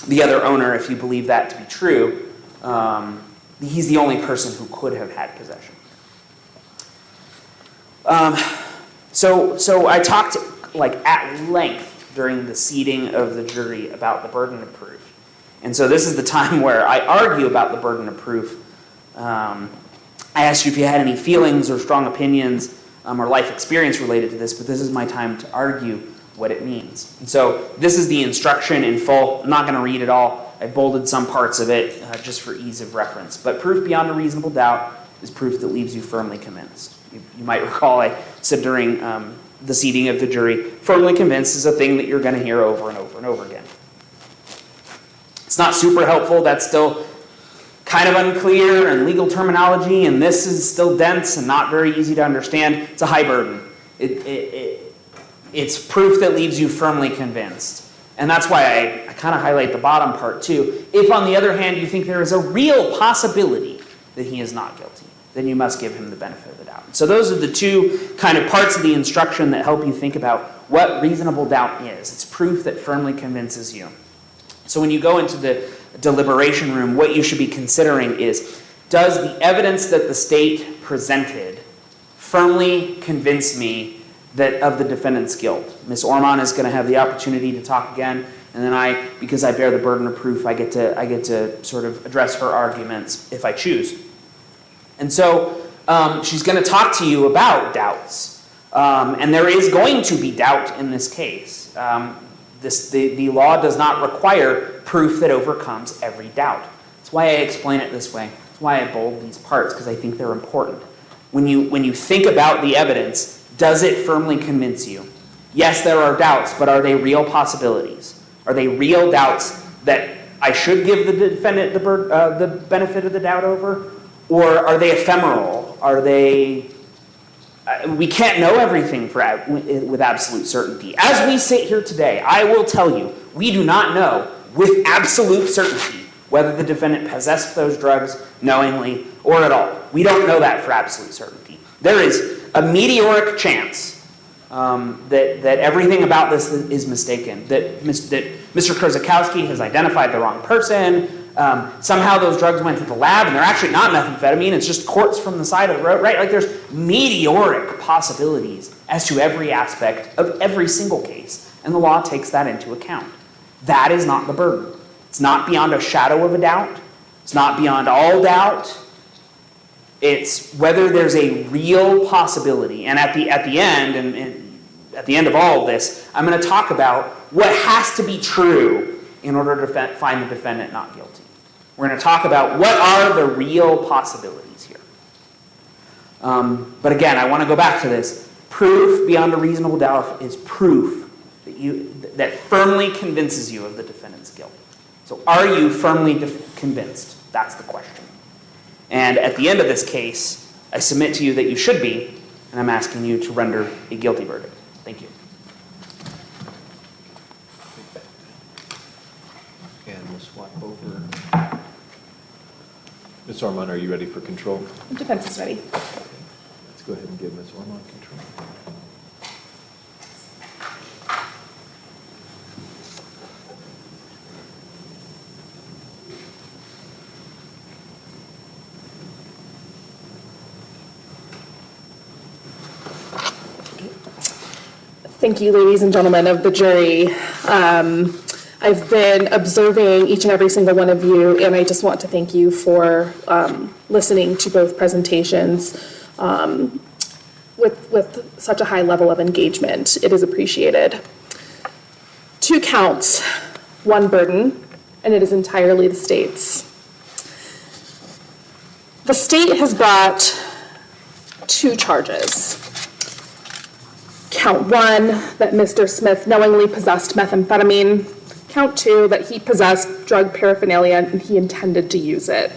the other owner, if you believe that to be true. He's the only person who could have had possession. So I talked at length during the seating of the jury about the burden of proof. And so this is the time where I argue about the burden of proof I asked you if you had any feelings or strong opinions or life experience related to this, but this is my time to argue what it means. And so this is the instruction in full. I'm not going to read it all. I bolded some parts of it just for ease of reference. But proof beyond a reasonable doubt is proof that leaves you firmly convinced. You might recall I said during the seating of the jury, firmly convinced is a thing that you're going to hear over and over and over again. It's not super helpful. That's still kind of unclear and legal terminology, and this is still dense and not very easy to understand. It's a high burden. It's proof that leaves you firmly convinced. And that's why I kind of highlight the bottom part too. If, on the other hand, you think there is a real possibility that he is not guilty, then you must give him the benefit of the doubt. So those are the two kind of parts of the instruction that help you think about what reasonable doubt is. It's proof that firmly convinces you. So when you go into the deliberation room, what you should be considering is, does the evidence that the state presented firmly convince me that of the defendant's guilt? Ms. Ormond is going to have the opportunity to talk again, and then because I bear the burden of proof, I get to sort of address her arguments if I choose. And so she's going to talk to you about doubts, and there is going to be doubt in this case. The law does not require proof that overcomes every doubt. That's why I explain it this way. That's why I bold these parts, because I think they're important. When you think about the evidence, does it firmly convince you? Yes, there are doubts, but are they real possibilities? Are they real doubts that I should give the defendant the benefit of the doubt over? Or are they ephemeral? Are they... we can't know everything with absolute certainty. As we sit here today, I will tell you, we do not know with absolute certainty whether the defendant possessed those drugs knowingly or at all. We don't know that for absolute certainty. There is a meteoric chance that everything about this is mistaken, that Mr. Kurzakowski has identified the wrong person. Somehow those drugs went to the lab and they're actually not methamphetamine, it's just quartz from the side of the road, right? Like there's meteoric possibilities as to every aspect of every single case, and the law takes that into account. That is not the burden. It's not beyond a shadow of a doubt. It's not beyond all doubt. It's whether there's a real possibility. And at the end, and at the end of all of this, I'm going to talk about what has to be true in order to find the defendant not guilty. We're going to talk about what are the real possibilities here. But again, I want to go back to this. Proof beyond a reasonable doubt is proof that firmly convinces you of the defendant's guilt. So are you firmly convinced? That's the question. And at the end of this case, I submit to you that you should be, and I'm asking you to render a guilty verdict. Thank you. And we'll swap over. Ms. Ormond, are you ready for control? Defense is ready. Let's go ahead and give Ms. Ormond control. Thank you, ladies and gentlemen of the jury. I've been observing each and every single one of you, and I just want to thank you for listening to both presentations with such a high level of engagement. It is appreciated. 2 counts, 1 burden, and it is entirely the state's. The state has brought 2 charges. Count 1, that Mr. Smith knowingly possessed methamphetamine. Count 2, that he possessed drug paraphernalia and he intended to use it.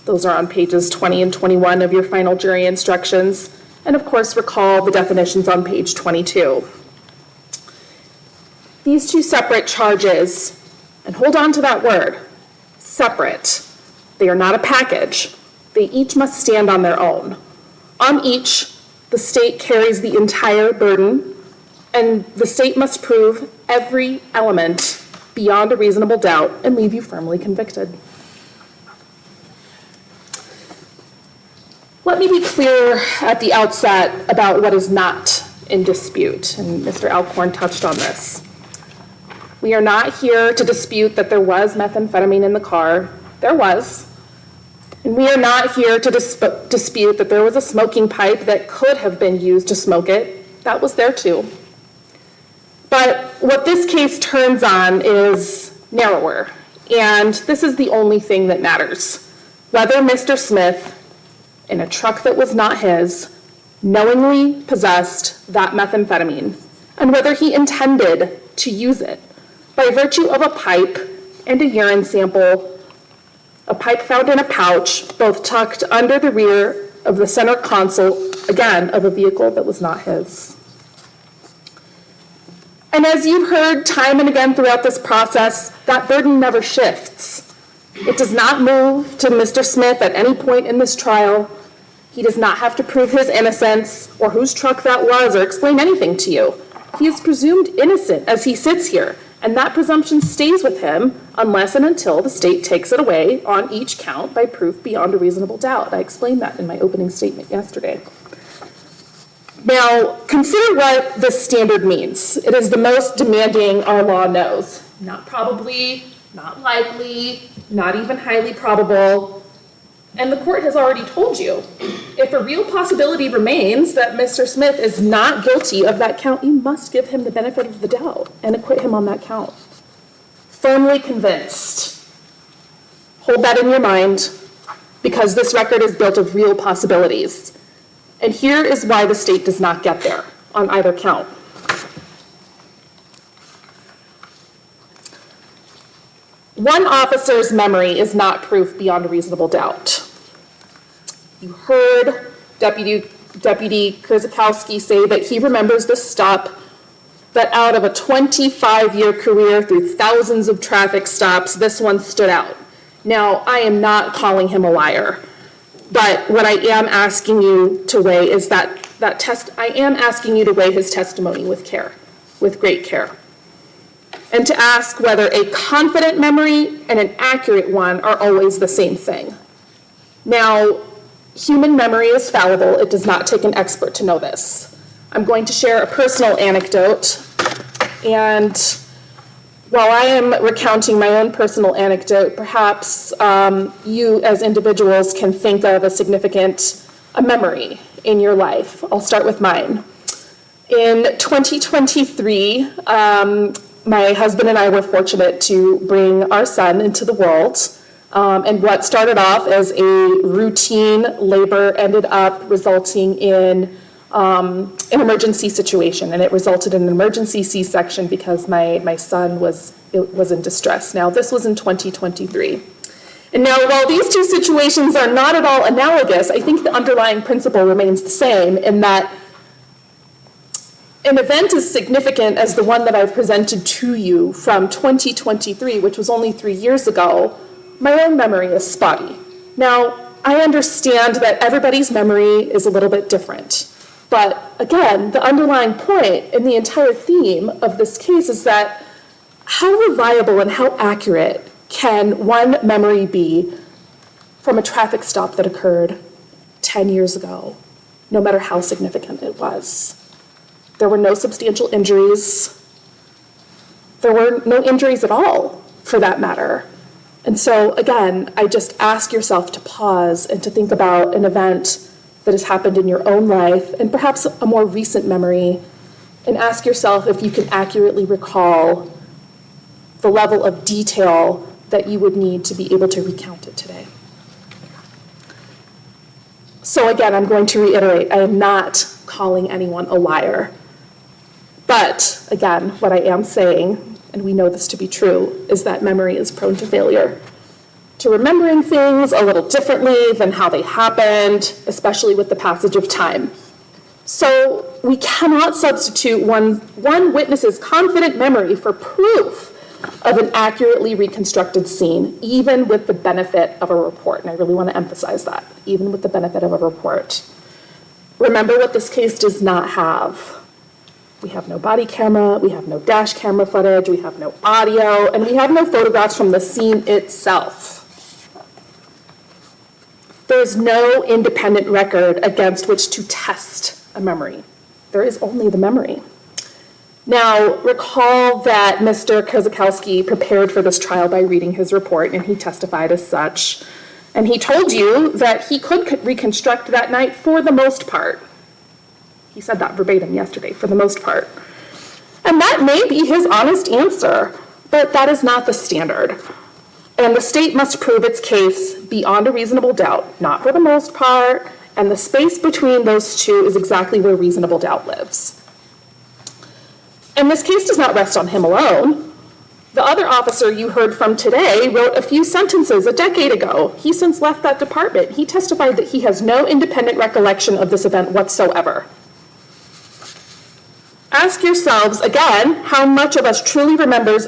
Those are on pages 20 and 21 of your final jury instructions. And of course, recall the definitions on page 22. These 2 separate charges, and hold on to that word, separate. They are not a package. They each must stand on their own. On each, the state carries the entire burden, and the state must prove every element beyond a reasonable doubt and leave you firmly convicted. Let me be clear at the outset about what is not in dispute, and Mr. Alcorn touched on this. We are not here to dispute that there was methamphetamine in the car. There was. And we are not here to dispute that there was a smoking pipe that could have been used to smoke it. That was there too. But what this case turns on is narrower, and this is the only thing that matters. Whether Mr. Smith, in a truck that was not his, knowingly possessed that methamphetamine, and whether he intended to use it by virtue of a pipe and a urine sample, a pipe found in a pouch, both tucked under the rear of the center console, again, of a vehicle that was not his. And as you've heard time and again throughout this process, that burden never shifts. It does not move to Mr. Smith at any point in this trial. He does not have to prove his innocence or whose truck that was or explain anything to you. He is presumed innocent as he sits here, and that presumption stays with him unless and until the state takes it away on each count by proof beyond a reasonable doubt. I explained that in my opening statement yesterday. Now, consider what this standard means. It is the most demanding our law knows. Not probably, not likely, not even highly probable. And the court has already told you, if a real possibility remains that Mr. Smith is not guilty of that count, you must give him the benefit of the doubt and acquit him on that count. Firmly convinced. Hold that in your mind, because this record is built of real possibilities. And here is why the state does not get there on either count. One officer's memory is not proof beyond a reasonable doubt. You heard Deputy Kurzakowski say that he remembers this stop, that out of a 25-year career through thousands of traffic stops, this one stood out. Now, I am not calling him a liar, but what I am asking you to weigh is I am asking you to weigh his testimony with care, with great care, and to ask whether a confident memory and an accurate one are always the same thing. Now, human memory is fallible. It does not take an expert to know this. I'm going to share a personal anecdote, and while I am recounting my own personal anecdote, perhaps you as individuals can think of a memory in your life. I'll start with mine. In 2023, my husband and I were fortunate to bring our son into the world. And what started off as a routine labor ended up resulting in an emergency situation. And it resulted in an emergency C-section because my son was in distress. Now, this was in 2023. And now, while these two situations are not at all analogous, I think the underlying principle remains the same in that an event as significant as the one that I've presented to you from 2023, which was only 3 years ago, my own memory is spotty. Now, I understand that everybody's memory is a little bit different. But again, the underlying point and the entire theme of this case is that how reliable and how accurate can one memory be from a traffic stop that occurred 10 years ago, no matter how significant it was? There were no substantial injuries. There were no injuries at all, for that matter. And so, again, I just ask yourself to pause and to think about an event that has happened in your own life, and perhaps a more recent memory, and ask yourself if you can accurately recall the level of detail that you would need to be able to recount it today. So again, I'm going to reiterate, I am not calling anyone a liar. But again, what I am saying, and we know this to be true, is that memory is prone to failure, to remembering things a little differently than how they happened, especially with the passage of time. So we cannot substitute one witness's confident memory for proof of an accurately reconstructed scene, even with the benefit of a report. And I really want to emphasize that, even with the benefit of a report. Remember what this case does not have. We have no body camera, we have no dash camera footage, we have no audio, and we have no photographs from the scene itself. There is no independent record against which to test a memory. There is only the memory. Now, recall that Mr. Kurzakowski prepared for this trial by reading his report, and he testified as such. And he told you that he could reconstruct that night for the most part. He said that verbatim yesterday, for the most part. And that may be his honest answer, but that is not the standard. And the state must prove its case beyond a reasonable doubt, not for the most part, and the space between those two is exactly where reasonable doubt lives. And this case does not rest on him alone. The other officer you heard from today wrote a few sentences a decade ago. He since left that department. He testified that he has no independent recollection of this event whatsoever. Ask yourselves again how much of us truly remembers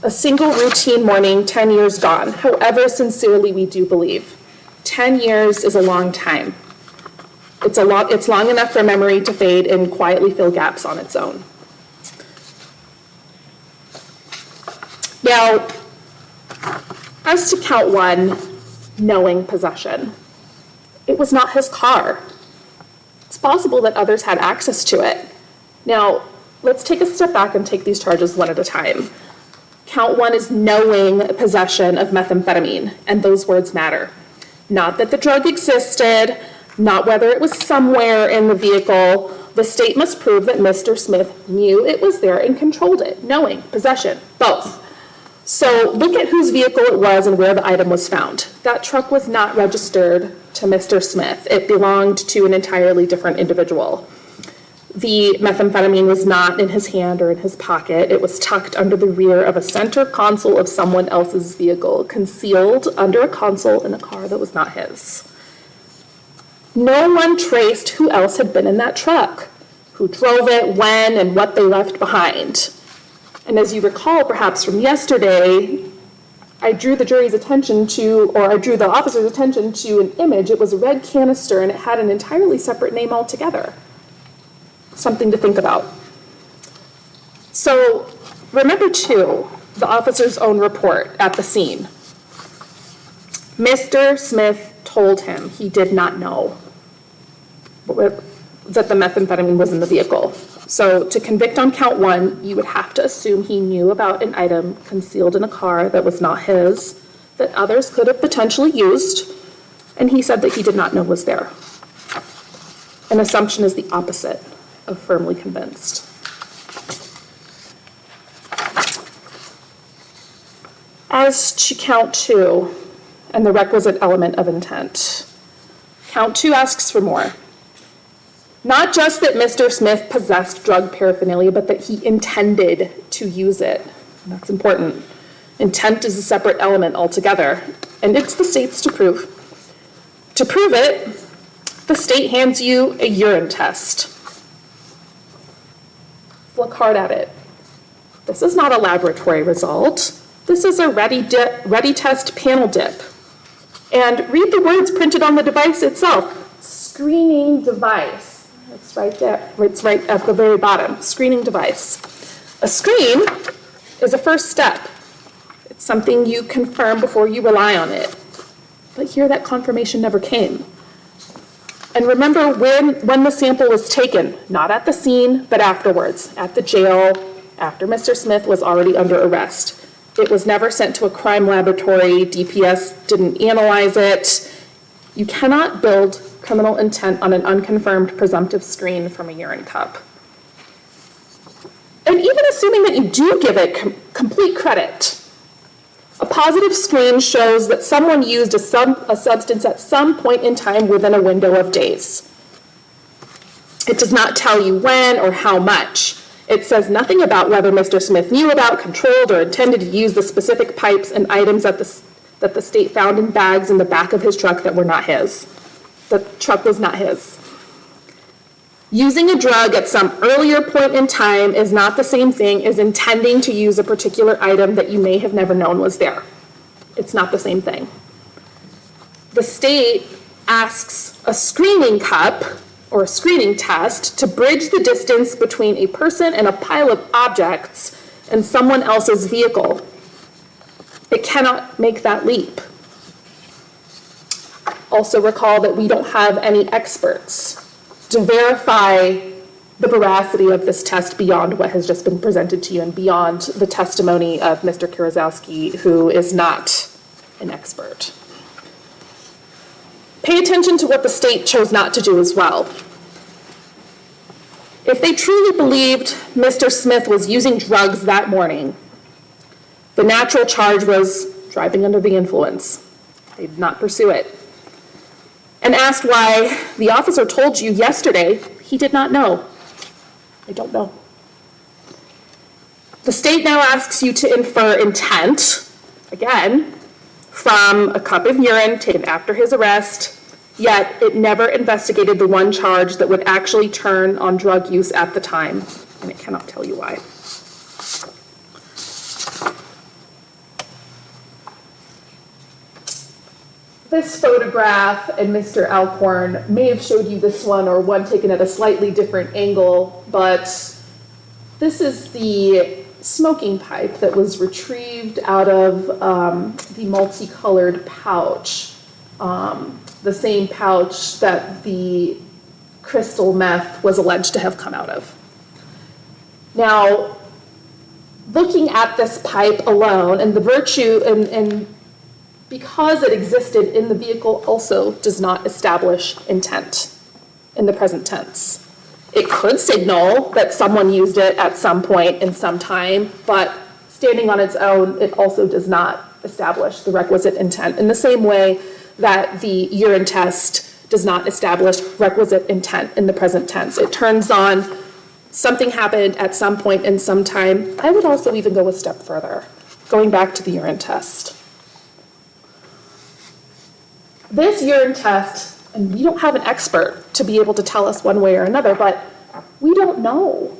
a single routine morning 10 years gone, however sincerely we do believe. 10 years is a long time. It's long enough for memory to fade and quietly fill gaps on its own. Now, as to count one, knowing possession, it was not his car. It's possible that others had access to it. Now, let's take a step back and take these charges one at a time. Count one is knowing possession of methamphetamine, and those words matter. Not that the drug existed, not whether it was somewhere in the vehicle. The state must prove that Mr. Smith knew it was there and controlled it. Knowing, possession, both. So look at whose vehicle it was and where the item was found. That truck was not registered to Mr. Smith. It belonged to an entirely different individual. The methamphetamine was not in his hand or in his pocket. It was tucked under the rear of a center console of someone else's vehicle, concealed under a console in a car that was not his. No one traced who else had been in that truck, who drove it, when, and what they left behind. And as you recall, perhaps from yesterday, I drew the jury's attention to, or I drew the officer's attention to an image. It was a red canister, and it had an entirely separate name altogether. Something to think about. So remember, too, the officer's own report at the scene. Mr. Smith told him he did not know that the methamphetamine was in the vehicle. So to convict on count one, you would have to assume he knew about an item concealed in a car that was not his, that others could have potentially used, and he said that he did not know was there. An assumption is the opposite of firmly convinced. As to count two and the requisite element of intent, count two asks for more. Not just that Mr. Smith possessed drug paraphernalia, but that he intended to use it. That's important. Intent is a separate element altogether, and it's the state's to prove. To prove it, the state hands you a urine test. Look hard at it. This is not a laboratory result. This is a ready test panel dip. And read the words printed on the device itself. Screening device. It's right there. It's right at the very bottom. Screening device. A screen is a first step. It's something you confirm before you rely on it. But here that confirmation never came. And remember when the sample was taken, not at the scene, but afterwards, at the jail, after Mr. Smith was already under arrest. It was never sent to a crime laboratory. DPS didn't analyze it. You cannot build criminal intent on an unconfirmed presumptive screen from a urine cup. And even assuming that you do give it complete credit, a positive screen shows that someone used a substance at some point in time within a window of days. It does not tell you when or how much. It says nothing about whether Mr. Smith knew about, controlled, or intended to use the specific pipes and items that the state found in bags in the back of his truck that were not his. The truck was not his. Using a drug at some earlier point in time is not the same thing as intending to use a particular item that you may have never known was there. It's not the same thing. The state asks a screening cup or a screening test to bridge the distance between a person and a pile of objects in someone else's vehicle. It cannot make that leap. Also recall that we don't have any experts to verify the veracity of this test beyond what has just been presented to you and beyond the testimony of Mr. Kurosowski, who is not an expert. Pay attention to what the state chose not to do as well. If they truly believed Mr. Smith was using drugs that morning, the natural charge was driving under the influence. They did not pursue it. And asked why the officer told you yesterday, he did not know. I don't know. The state now asks you to infer intent, again, from a cup of urine taken after his arrest, yet it never investigated the one charge that would actually turn on drug use at the time, and it cannot tell you why. This photograph, and Mr. Alcorn may have showed you this one or one taken at a slightly different angle, but this is the smoking pipe that was retrieved out of the multicolored pouch, the same pouch that the crystal meth was alleged to have come out of. Now, looking at this pipe alone, and the virtue, and because it existed in the vehicle also does not establish intent in the present tense. It could signal that someone used it at some point in some time, but standing on its own, it also does not establish the requisite intent in the same way that the urine test does not establish requisite intent in the present tense. It turns on something happened at some point in some time. I would also even go a step further, going back to the urine test. This urine test, and we don't have an expert to be able to tell us one way or another, but we don't know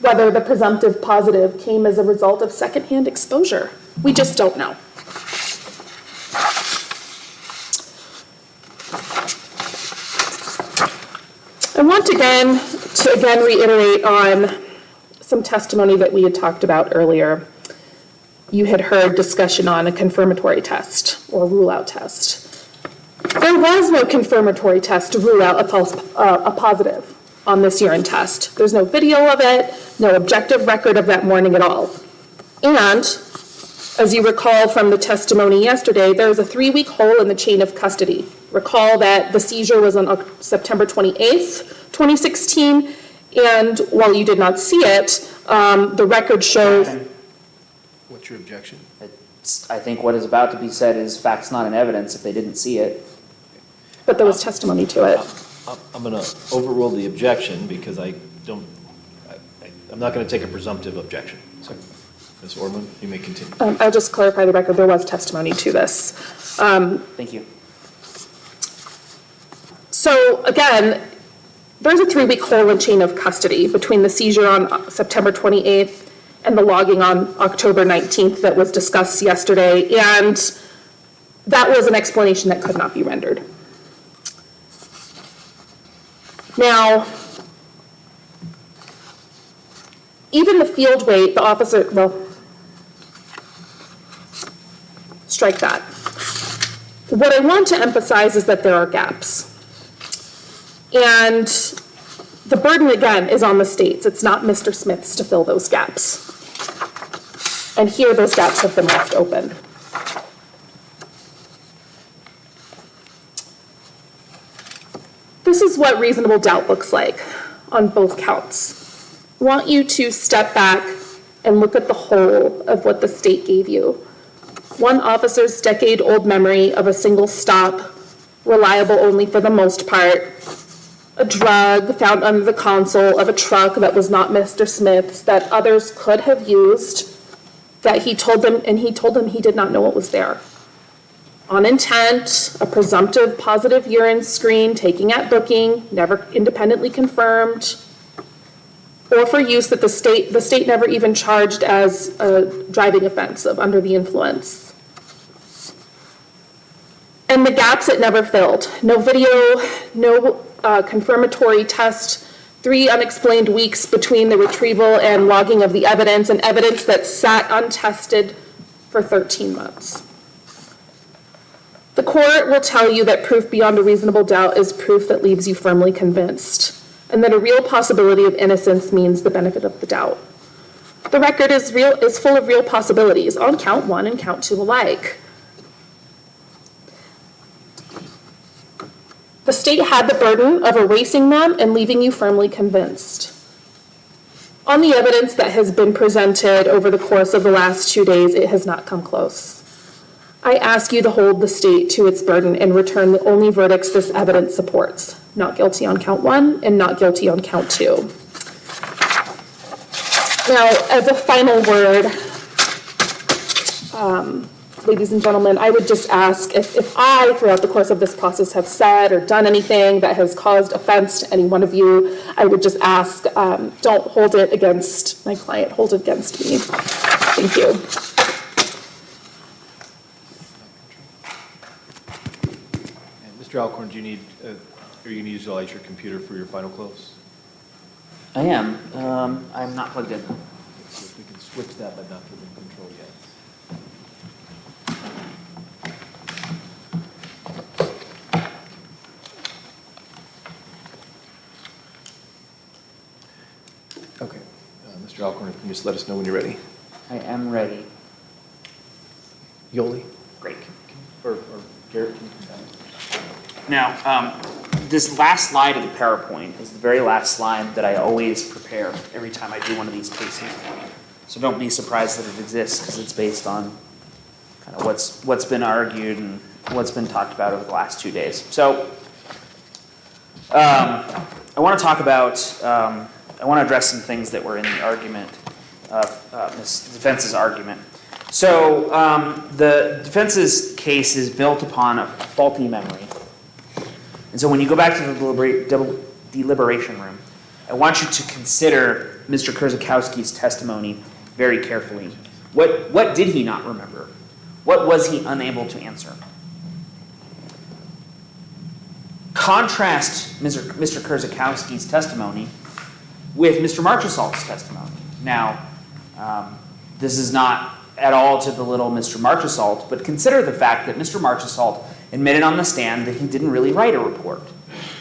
whether the presumptive positive came as a result of secondhand exposure. We just don't know. I want to reiterate on some testimony that we had talked about earlier. You had heard discussion on a confirmatory test or rule-out test. There was no confirmatory test to rule out a positive on this urine test. There's no video of it, no objective record of that morning at all. And, as you recall from the testimony yesterday, there was a 3-week hole in the chain of custody. Recall that the seizure was on September 28th, 2016, and while you did not see it, the record shows... What's your objection? I think what is about to be said is facts not in evidence if they didn't see it. But there was testimony to it. I'm going to overrule the objection because I'm not going to take a presumptive objection. So, Ms. Orman, you may continue. I'll just clarify the record. There was testimony to this. Thank you. So again, there's a 3-week hole in chain of custody between the seizure on September 28th and the logging on October 19th that was discussed yesterday, and that was an explanation that could not be rendered. Now, even the field weight, the officer, well, strike that. What I want to emphasize is that there are gaps. And the burden, again, is on the states. It's not Mr. Smith's to fill those gaps. And here, those gaps have been left open. This is what reasonable doubt looks like on both counts. I want you to step back and look at the whole of what the state gave you. One officer's decade-old memory of a single stop, reliable only for the most part, a drug found under the console of a truck that was not Mr. Smith's, that others could have used, that he told them he did not know what was there. On intent, a presumptive positive urine screen taking at booking, never independently confirmed, or for use that the state never even charged as a driving offense of under the influence. And the gaps it never filled. No video, no confirmatory test, 3 unexplained weeks between the retrieval and logging of the evidence, and evidence that sat untested for 13 months. The court will tell you that proof beyond a reasonable doubt is proof that leaves you firmly convinced, and that a real possibility of innocence means the benefit of the doubt. The record is full of real possibilities on count 1 and count 2 alike. The state had the burden of erasing them and leaving you firmly convinced. On the evidence that has been presented over the course of the last 2 days, it has not come close. I ask you to hold the state to its burden and return the only verdicts this evidence supports: not guilty on count 1 and not guilty on count 2. Now, as a final word, ladies and gentlemen, I would just ask if I, throughout the course of this process, have said or done anything that has caused offense to any one of you, I would just ask, don't hold it against my client, hold it against me. Thank you. And Mr. Alcorn, do you need, are you going to utilize your computer for your final close? I am. I'm not plugged in. So if we can switch that, but not give them control yet. Okay. Mr. Alcorn, can you just let us know when you're ready? I am ready. Yoli? Great. Or Garrett, can you come down? Now, this last slide of the PowerPoint is the very last slide that I always prepare every time I do one of these cases. So don't be surprised that it exists, because it's based on kind of what's been argued and what's been talked about over the last 2 days. So I want to talk about, I want to address some things that were in the argument of Ms. defense's argument. So the defense's case is built upon a faulty memory. And so when you go back to the deliberation room, I want you to consider Mr. Kurzakowski's testimony very carefully. What did he not remember? What was he unable to answer? Contrast Mr. Kurzakowski's testimony with Mr. Marchesalt's testimony. Now, this is not at all to belittle Mr. Marchesalt, but consider the fact that Mr. Marchesalt admitted on the stand that he didn't really write a report.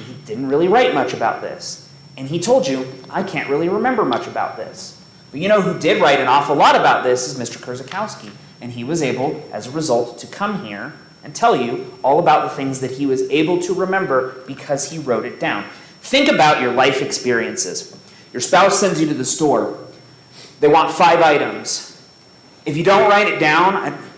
He didn't really write much about this. And he told you, I can't really remember much about this. But you know who did write an awful lot about this is Mr. Kurzakowski. And he was able, as a result, to come here and tell you all about the things that he was able to remember because he wrote it down. Think about your life experiences. Your spouse sends you to the store. They want 5 items. If you don't write it down,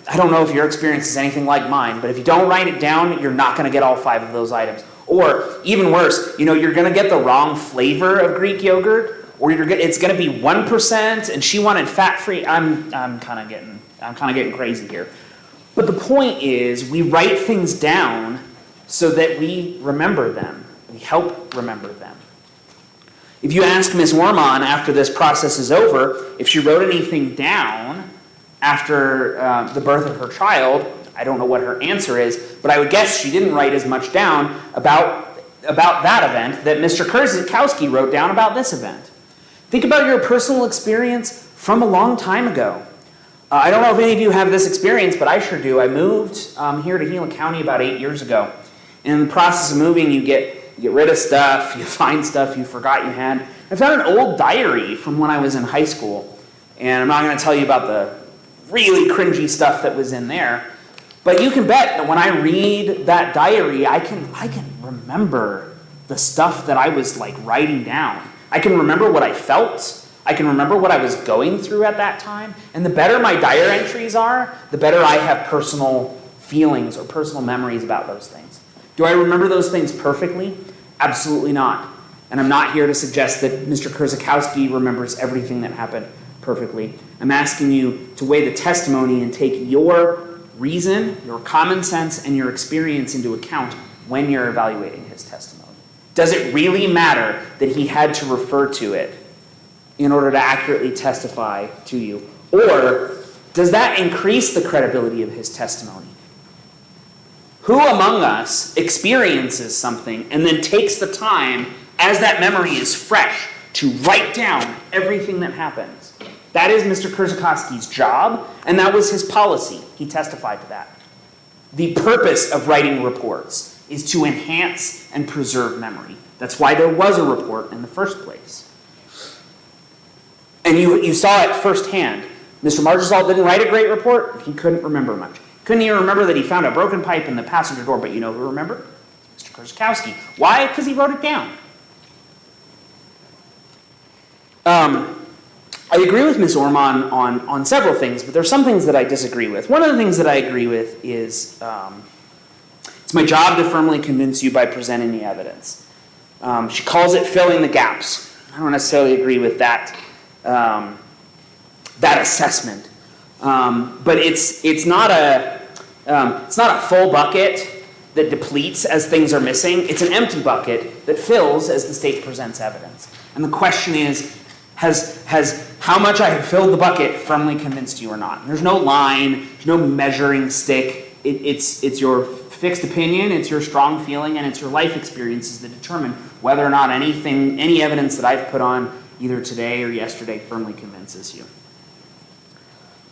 I don't know if your experience is anything like mine, but if you don't write it down, you're not going to get all 5 of those items. Or even worse, you're going to get the wrong flavor of Greek yogurt, or it's going to be 1%, and she wanted fat-free. I'm kind of getting crazy here. But the point is, we write things down so that we remember them. We help remember them. If you ask Ms. Wormon after this process is over, if she wrote anything down after the birth of her child, I don't know what her answer is, but I would guess she didn't write as much down about that event that Mr. Kurzakowski wrote down about this event. Think about your personal experience from a long time ago. I don't know if any of you have this experience, but I sure do. I moved here to Gila County about 8 years ago. And in the process of moving, you get rid of stuff, you find stuff you forgot you had. I found an old diary from when I was in high school. And I'm not going to tell you about the really cringy stuff that was in there. But you can bet that when I read that diary, I can remember the stuff that I was writing down. I can remember what I felt. I can remember what I was going through at that time. And the better my diary entries are, the better I have personal feelings or personal memories about those things. Do I remember those things perfectly? Absolutely not. And I'm not here to suggest that Mr. Kurzakowski remembers everything that happened perfectly. I'm asking you to weigh the testimony and take your reason, your common sense, and your experience into account when you're evaluating his testimony. Does it really matter that he had to refer to it in order to accurately testify to you? Or does that increase the credibility of his testimony? Who among us experiences something and then takes the time, as that memory is fresh, to write down everything that happens? That is Mr. Kurzakowski's job, and that was his policy. He testified to that. The purpose of writing reports is to enhance and preserve memory. That's why there was a report in the first place. And you saw it firsthand. Mr. Marchesalt didn't write a great report. He couldn't remember much. Couldn't even remember that he found a broken pipe in the passenger door, but you know who remembered? Mr. Kurzakowski. Why? Because he wrote it down. I agree with Ms. Orman on several things, but there are some things that I disagree with. One of the things that I agree with is it's my job to firmly convince you by presenting the evidence. She calls it filling the gaps. I don't necessarily agree with that, that assessment. But it's not a full bucket that depletes as things are missing. It's an empty bucket that fills as the state presents evidence. And the question is, has how much I have filled the bucket firmly convinced you or not? And there's no line, there's no measuring stick. It's your fixed opinion, it's your strong feeling, and it's your life experiences that determine whether or not any evidence that I've put on either today or yesterday firmly convinces you.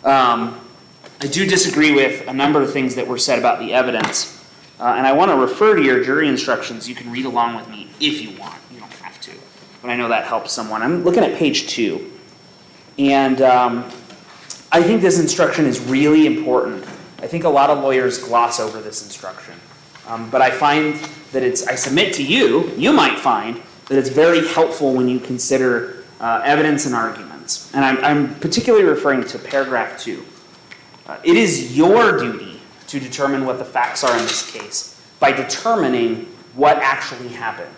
I do disagree with a number of things that were said about the evidence. And I want to refer to your jury instructions. You can read along with me if you want. You don't have to. But I know that helps someone. I'm looking at page 2. And I think this instruction is really important. I think a lot of lawyers gloss over this instruction. But I find that I submit to you, you might find that it's very helpful when you consider evidence and arguments. And I'm particularly referring to paragraph 2. It is your duty to determine what the facts are in this case by determining what actually happened.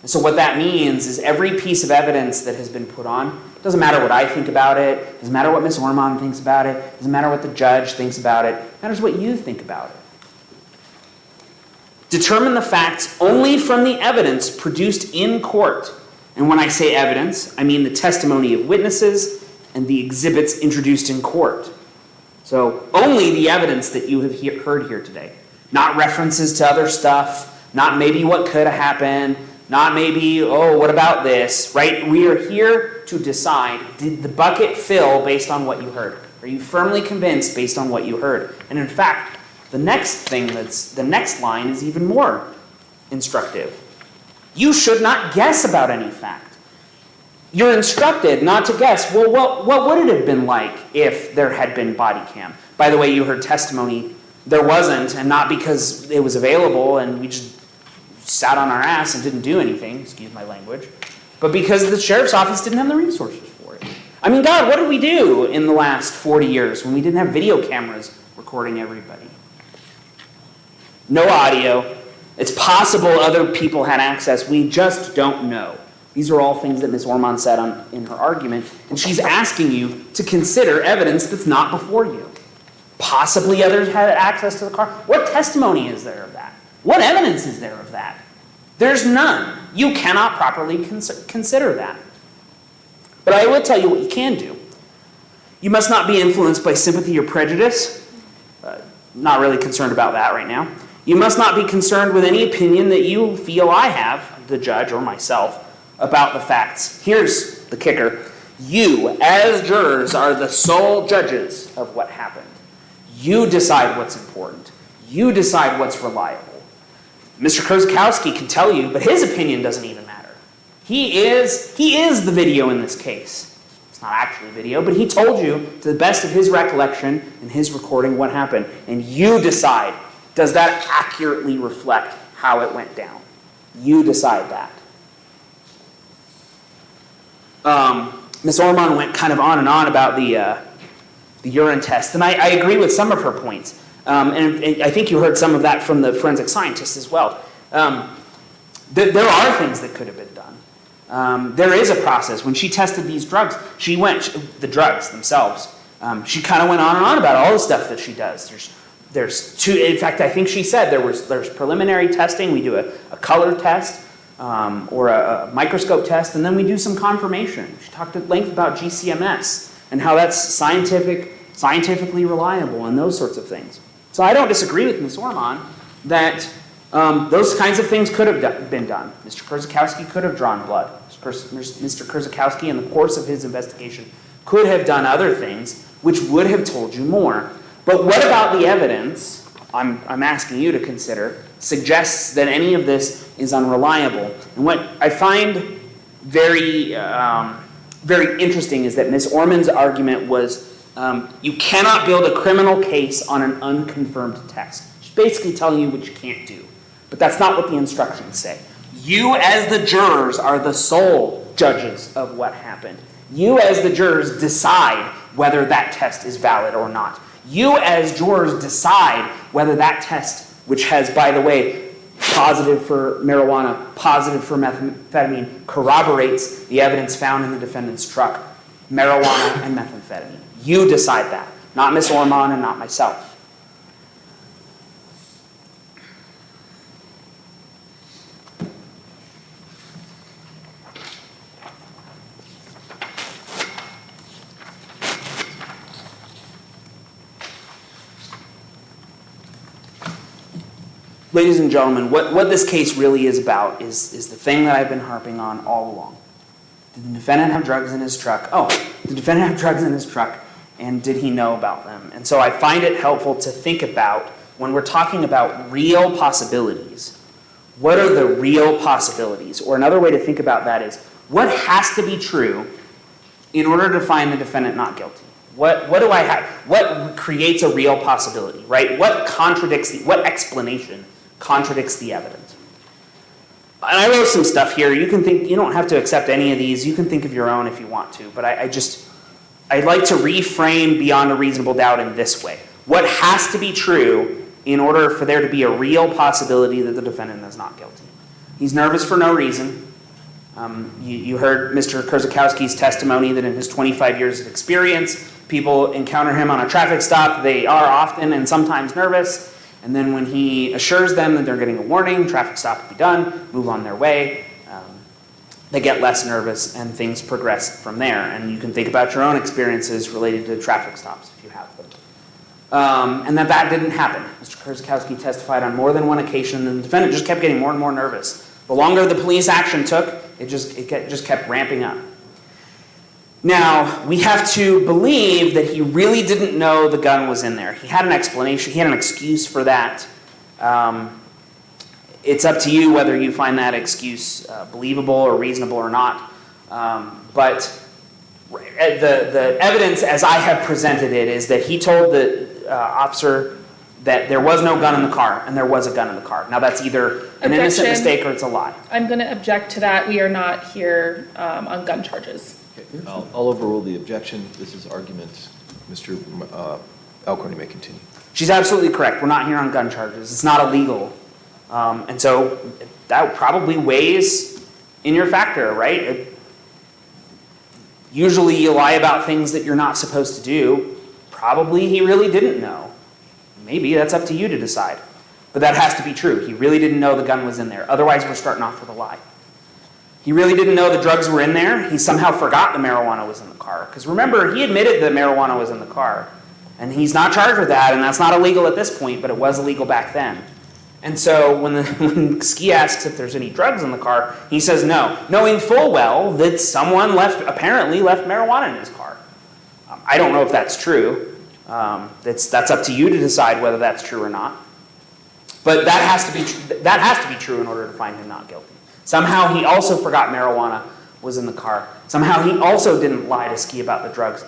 And so what that means is every piece of evidence that has been put on, it doesn't matter what I think about it, doesn't matter what Ms. Orman thinks about it, doesn't matter what the judge thinks about it, it matters what you think about it. Determine the facts only from the evidence produced in court. And when I say evidence, I mean the testimony of witnesses and the exhibits introduced in court. So only the evidence that you have heard here today. Not references to other stuff, not maybe what could have happened, not maybe, oh, what about this, right? We are here to decide, did the bucket fill based on what you heard? Are you firmly convinced based on what you heard? And in fact, the next line is even more instructive. You should not guess about any fact. You're instructed not to guess, well, what would it have been like if there had been body cam? By the way, you heard testimony, there wasn't, and not because it was available and we just sat on our ass and didn't do anything, excuse my language, but because the sheriff's office didn't have the resources for it. I mean, God, what did we do in the last 40 years when we didn't have video cameras recording everybody? No audio. It's possible other people had access. We just don't know. These are all things that Ms. Orman said in her argument, and she's asking you to consider evidence that's not before you. Possibly others had access to the car. What testimony is there of that? What evidence is there of that? There's none. You cannot properly consider that. But I will tell you what you can do. You must not be influenced by sympathy or prejudice. Not really concerned about that right now. You must not be concerned with any opinion that you feel I have, the judge or myself, about the facts. Here's the kicker. You, as jurors, are the sole judges of what happened. You decide what's important. You decide what's reliable. Mr. Kurzakowski can tell you, but his opinion doesn't even matter. He is the video in this case. It's not actually video, but he told you, to the best of his recollection and his recording, what happened. And you decide, does that accurately reflect how it went down? You decide that. Ms. Orman went kind of on and on about the urine test, and I agree with some of her points. And I think you heard some of that from the forensic scientists as well. There are things that could have been done. There is a process. When she tested these drugs, the drugs themselves, she kind of went on and on about all the stuff that she does. There's two, in fact, I think she said there's preliminary testing. We do a color test or a microscope test, and then we do some confirmation. She talked at length about GCMS and how that's scientifically reliable and those sorts of things. So I don't disagree with Ms. Orman that those kinds of things could have been done. Mr. Kurzakowski could have drawn blood. Mr. Kurzakowski, in the course of his investigation, could have done other things which would have told you more. But what about the evidence, I'm asking you to consider, suggests that any of this is unreliable? And what I find very, very interesting is that Ms. Orman's argument was you cannot build a criminal case on an unconfirmed test. She's basically telling you what you can't do. But that's not what the instructions say. You as the jurors are the sole judges of what happened. You as the jurors decide whether that test is valid or not. You as jurors decide whether that test, which has, by the way, positive for marijuana, positive for methamphetamine, corroborates the evidence found in the defendant's truck, marijuana and methamphetamine. You decide that, not Ms. Ormond and not myself. Ladies and gentlemen, what this case really is about is the thing that I've been harping on all along. Did the defendant have drugs in his truck? Oh, did the defendant have drugs in his truck, and did he know about them? And so I find it helpful to think about, when we're talking about real possibilities, what are the real possibilities? Or another way to think about that is, what has to be true in order to find the defendant not guilty? What do I have? What creates a real possibility, right? What explanation contradicts the evidence? And I wrote some stuff here. You can think, you don't have to accept any of these. You can think of your own if you want to. But I'd like to reframe beyond a reasonable doubt in this way. What has to be true in order for there to be a real possibility that the defendant is not guilty? He's nervous for no reason. You heard Mr. Kurzakowski's testimony that in his 25 years of experience, people encounter him on a traffic stop. They are often and sometimes nervous. And then when he assures them that they're getting a warning, traffic stop will be done, move on their way, they get less nervous and things progress from there. And you can think about your own experiences related to traffic stops if you have them. And that didn't happen. Mr. Kurzakowski testified on more than one occasion, and the defendant just kept getting more and more nervous. The longer the police action took, it just kept ramping up. Now, we have to believe that he really didn't know the gun was in there. He had an explanation, he had an excuse for that. It's up to you whether you find that excuse believable or reasonable or not. But the evidence as I have presented it is that he told the officer that there was no gun in the car, and there was a gun in the car. Now that's either an innocent mistake or it's a lie. I'm going to object to that. We are not here on gun charges. Okay. I'll overrule the objection. This is argument. Mr. Alcorn, you may continue. She's absolutely correct. We're not here on gun charges. It's not illegal. And so that probably weighs in your factor, right? Usually you lie about things that you're not supposed to do. Probably he really didn't know. Maybe that's up to you to decide. But that has to be true. He really didn't know the gun was in there. Otherwise, we're starting off with a lie. He really didn't know the drugs were in there. He somehow forgot the marijuana was in the car. Because remember, he admitted that marijuana was in the car. And he's not charged with that, and that's not illegal at this point, but it was illegal back then. And so when Ski asks if there's any drugs in the car, he says no, knowing full well that someone apparently left marijuana in his car. I don't know if that's true. That's up to you to decide whether that's true or not. But that has to be true in order to find him not guilty. Somehow he also forgot marijuana was in the car. Somehow he also didn't lie to Ski about the drugs.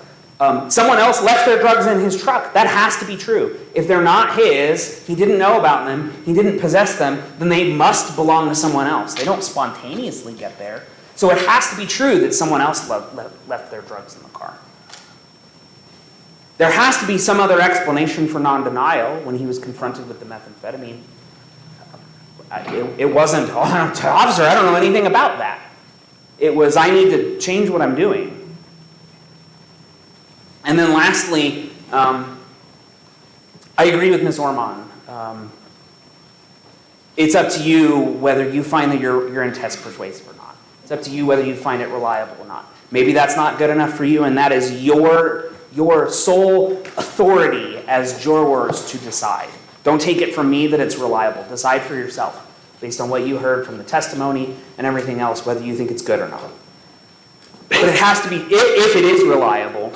Someone else left their drugs in his truck. That has to be true. If they're not his, he didn't know about them, he didn't possess them, then they must belong to someone else. They don't spontaneously get there. So it has to be true that someone else left their drugs in the car. There has to be some other explanation for non-denial when he was confronted with the methamphetamine. It wasn't, officer, I don't know anything about that. It was, I need to change what I'm doing. And then lastly, I agree with Ms. Ormond. It's up to you whether you find that your urine test persuasive or not. It's up to you whether you find it reliable or not. Maybe that's not good enough for you, and that is your sole authority as jurors to decide. Don't take it from me that it's reliable. Decide for yourself, based on what you heard from the testimony and everything else, whether you think it's good or not. But it has to be, if it is reliable,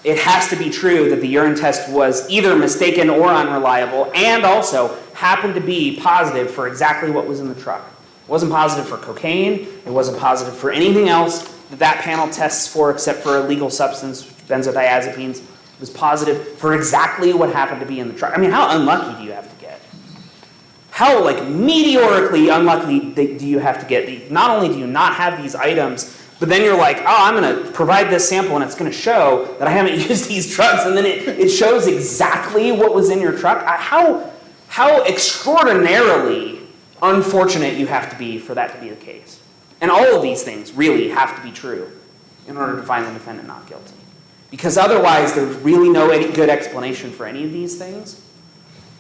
it has to be true that the urine test was either mistaken or unreliable, and also happened to be positive for exactly what was in the truck. It wasn't positive for cocaine. It wasn't positive for anything else that panel tests for except for a legal substance, benzodiazepines. It was positive for exactly what happened to be in the truck. I mean, how unlucky do you have to get? how like meteorically unlucky do you have to get? Not only do you not have these items, but then you're like, oh, I'm going to provide this sample and it's going to show that I haven't used these drugs, and then it shows exactly what was in your truck. How extraordinarily unfortunate you have to be for that to be the case. And all of these things really have to be true in order to find the defendant not guilty. Because otherwise, there's really no good explanation for any of these things.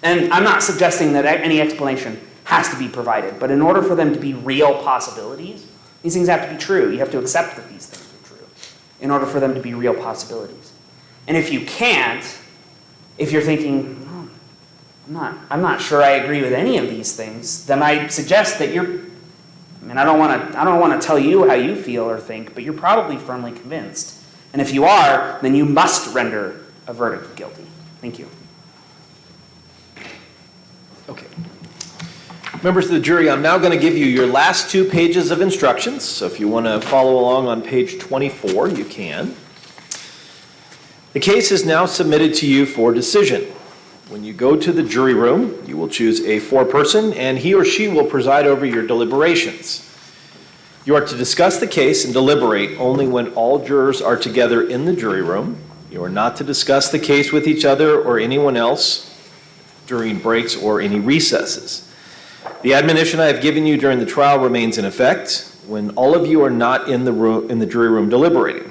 And I'm not suggesting that any explanation has to be provided, but in order for them to be real possibilities, these things have to be true. You have to accept that these things are true in order for them to be real possibilities. And if you can't, if you're thinking, I'm not sure I agree with any of these things, then I suggest that I don't want to tell you how you feel or think, but you're probably firmly convinced. And if you are, then you must render a verdict of guilty. Thank you. Okay. Members of the jury, I'm now going to give you your last 2 pages of instructions. So if you want to follow along on page 24, you can. The case is now submitted to you for decision. When you go to the jury room, you will choose a foreperson, and he or she will preside over your deliberations. You are to discuss the case and deliberate only when all jurors are together in the jury room. You are not to discuss the case with each other or anyone else during breaks or any recesses. The admonition I have given you during the trial remains in effect when all of you are not in the jury room deliberating.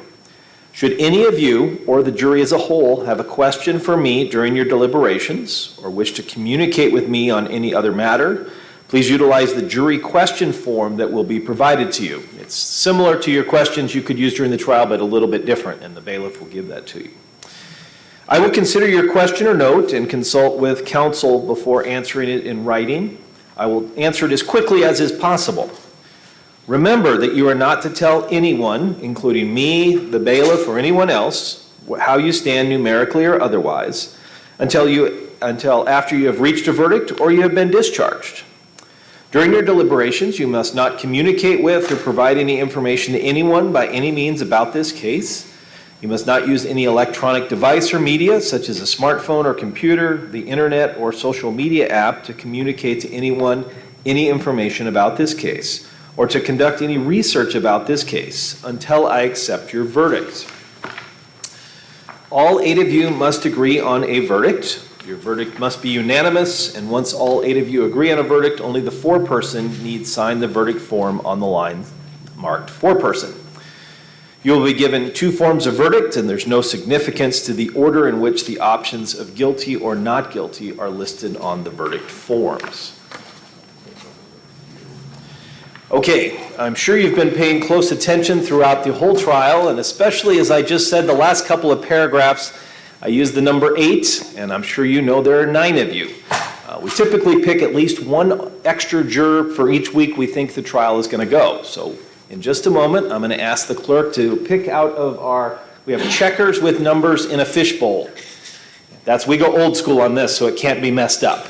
Should any of you or the jury as a whole have a question for me during your deliberations or wish to communicate with me on any other matter, please utilize the jury question form that will be provided to you. It's similar to your questions you could use during the trial, but a little bit different, and the bailiff will give that to you. I will consider your question or note and consult with counsel before answering it in writing. I will answer it as quickly as is possible. Remember that you are not to tell anyone, including me, the bailiff, or anyone else, how you stand numerically or otherwise, until after you have reached a verdict or you have been discharged. During your deliberations, you must not communicate with or provide any information to anyone by any means about this case. You must not use any electronic device or media, such as a smartphone or computer, the internet, or social media app to communicate to anyone any information about this case, or to conduct any research about this case until I accept your verdict. All 8 of you must agree on a verdict. Your verdict must be unanimous, and once all 8 of you agree on a verdict, only the foreperson needs sign the verdict form on the line marked foreperson. You will be given 2 forms of verdict, and there's no significance to the order in which the options of guilty or not guilty are listed on the verdict forms. Okay, I'm sure you've been paying close attention throughout the whole trial, and especially as I just said, the last couple of paragraphs, I used the number 8, and I'm sure you know there are 9 of you. We typically pick at least 1 extra juror for each week we think the trial is going to go. So in just a moment, I'm going to ask the clerk to pick out of we have checkers with numbers in a fishbowl. We go old school on this, so it can't be messed up.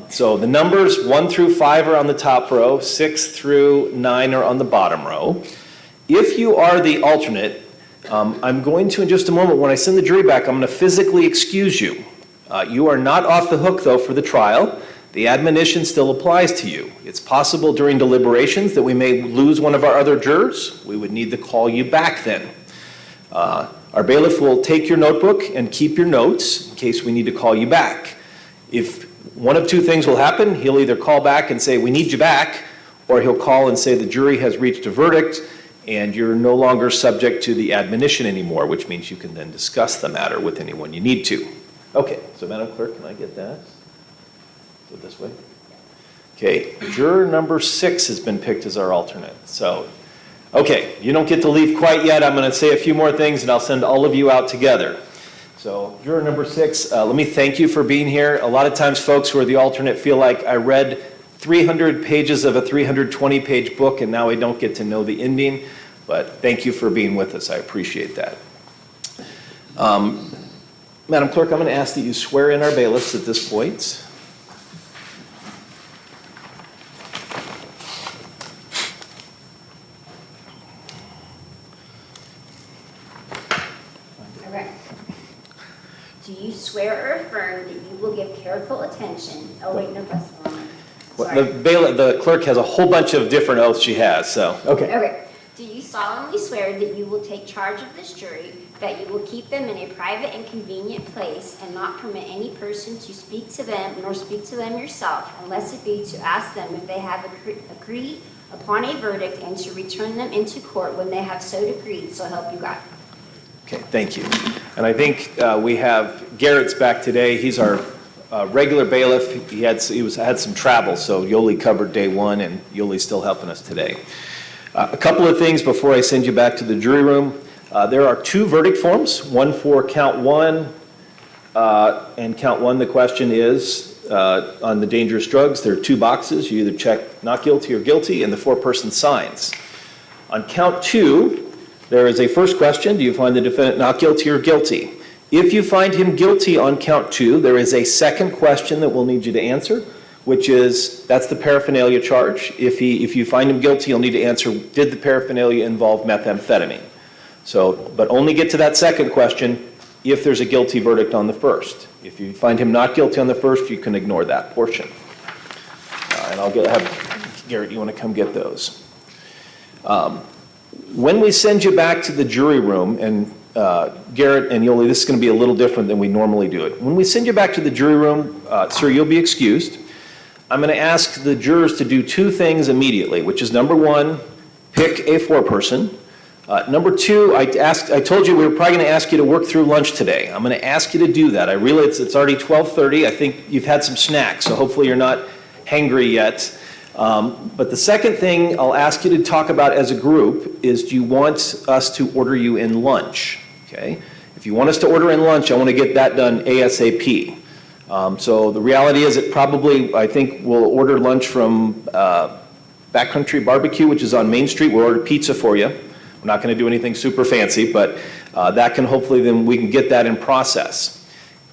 So the numbers 1 through 5 are on the top row, 6 through 9 are on the bottom row. If you are the alternate, I'm going to, in just a moment, when I send the jury back, I'm going to physically excuse you. You are not off the hook, though, for the trial. The admonition still applies to you. It's possible during deliberations that we may lose one of our other jurors. We would need to call you back then. Our bailiff will take your notebook and keep your notes in case we need to call you back. If one of 2 things will happen, he'll either call back and say, we need you back, or he'll call and say the jury has reached a verdict and you're no longer subject to the admonition anymore, which means you can then discuss the matter with anyone you need to. Okay, so Madam Clerk, can I get that? Go this way. Okay, juror number 6 has been picked as our alternate. So, okay, you don't get to leave quite yet. I'm going to say a few more things and I'll send all of you out together. So, juror number 6, let me thank you for being here. A lot of times folks who are the alternate feel like I read 300 pages of a 320-page book and now I don't get to know the ending, but thank you for being with us. I appreciate that. Madam Clerk, I'm going to ask that you swear in our bailiffs at this point. All right. Do you swear or affirm that you will give careful attention? Oh, wait, no, that's wrong. The clerk has a whole bunch of different oaths she has, so, okay. Okay. Do you solemnly swear that you will take charge of this jury, that you will keep them in a private and convenient place, and not permit any person to speak to them, nor speak to them yourself, unless it be to ask them if they have agreed upon a verdict, and to return them into court when they have so decreed, so help you God? Okay, thank you. And I think we have Garrett's back today. He's our regular bailiff. He had some travel, so Yoli covered day one, and Yoli's still helping us today. A couple of things before I send you back to the jury room. There are 2 verdict forms, one for count 1, and count 1, the question is on the dangerous drugs. There are 2 boxes. You either check not guilty or guilty, and the foreperson signs. On count 2, there is a first question. Do you find the defendant not guilty or guilty? If you find him guilty on count 2, there is a second question that we'll need you to answer, which is, that's the paraphernalia charge. If you find him guilty, you'll need to answer, did the paraphernalia involve methamphetamine? So, but only get to that second question if there's a guilty verdict on the first. If you find him not guilty on the first, you can ignore that portion. And I'll have, Garrett, you want to come get those? When we send you back to the jury room, and Garrett and Yoli, this is going to be a little different than we normally do it. When we send you back to the jury room, sir, you'll be excused. I'm going to ask the jurors to do 2 things immediately, which is number 1, pick a foreperson. Number 2, I told you we were probably going to ask you to work through lunch today. I'm going to ask you to do that. I realize it's already 12:30. I think you've had some snacks, so hopefully you're not hangry yet. But the second thing I'll ask you to talk about as a group is, do you want us to order you in lunch? Okay? If you want us to order in lunch, I want to get that done ASAP. So the reality is it probably, I think we'll order lunch from Backcountry Barbecue, which is on Main Street. We'll order pizza for you. We're not going to do anything super fancy, but that can hopefully, then we can get that in process.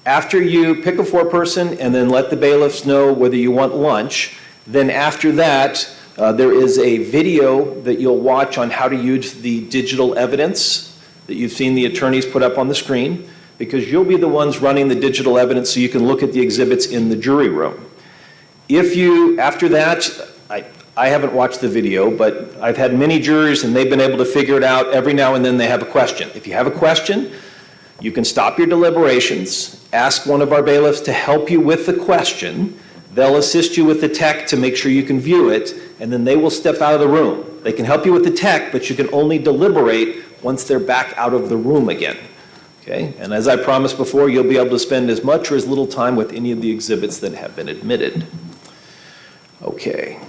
After you pick a foreperson and then let the bailiffs know whether you want lunch, then after that, there is a video that you'll watch on how to use the digital evidence that you've seen the attorneys put up on the screen, because you'll be the ones running the digital evidence so you can look at the exhibits in the jury room. After that, I haven't watched the video, but I've had many jurors and they've been able to figure it out. Every now and then they have a question. If you have a question, you can stop your deliberations, ask one of our bailiffs to help you with the question. They'll assist you with the tech to make sure you can view it, and then they will step out of the room. They can help you with the tech, but you can only deliberate once they're back out of the room again. Okay? And as I promised before, you'll be able to spend as much or as little time with any of the exhibits that have been admitted. Okay.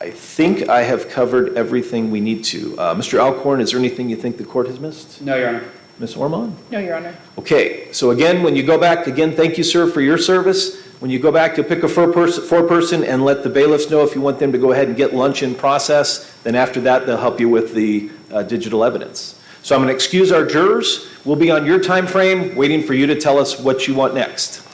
I think I have covered everything we need to. Mr. Alcorn, is there anything you think the court has missed? No, Your Honor. Ms. Ormond? No, Your Honor. Okay, so again, when you go back, again, thank you, sir, for your service. When you go back to pick a foreperson and let the bailiffs know if you want them to go ahead and get lunch in process, then after that, they'll help you with the digital evidence. So I'm going to excuse our jurors. We'll be on your time frame, waiting for you to tell us what you want next.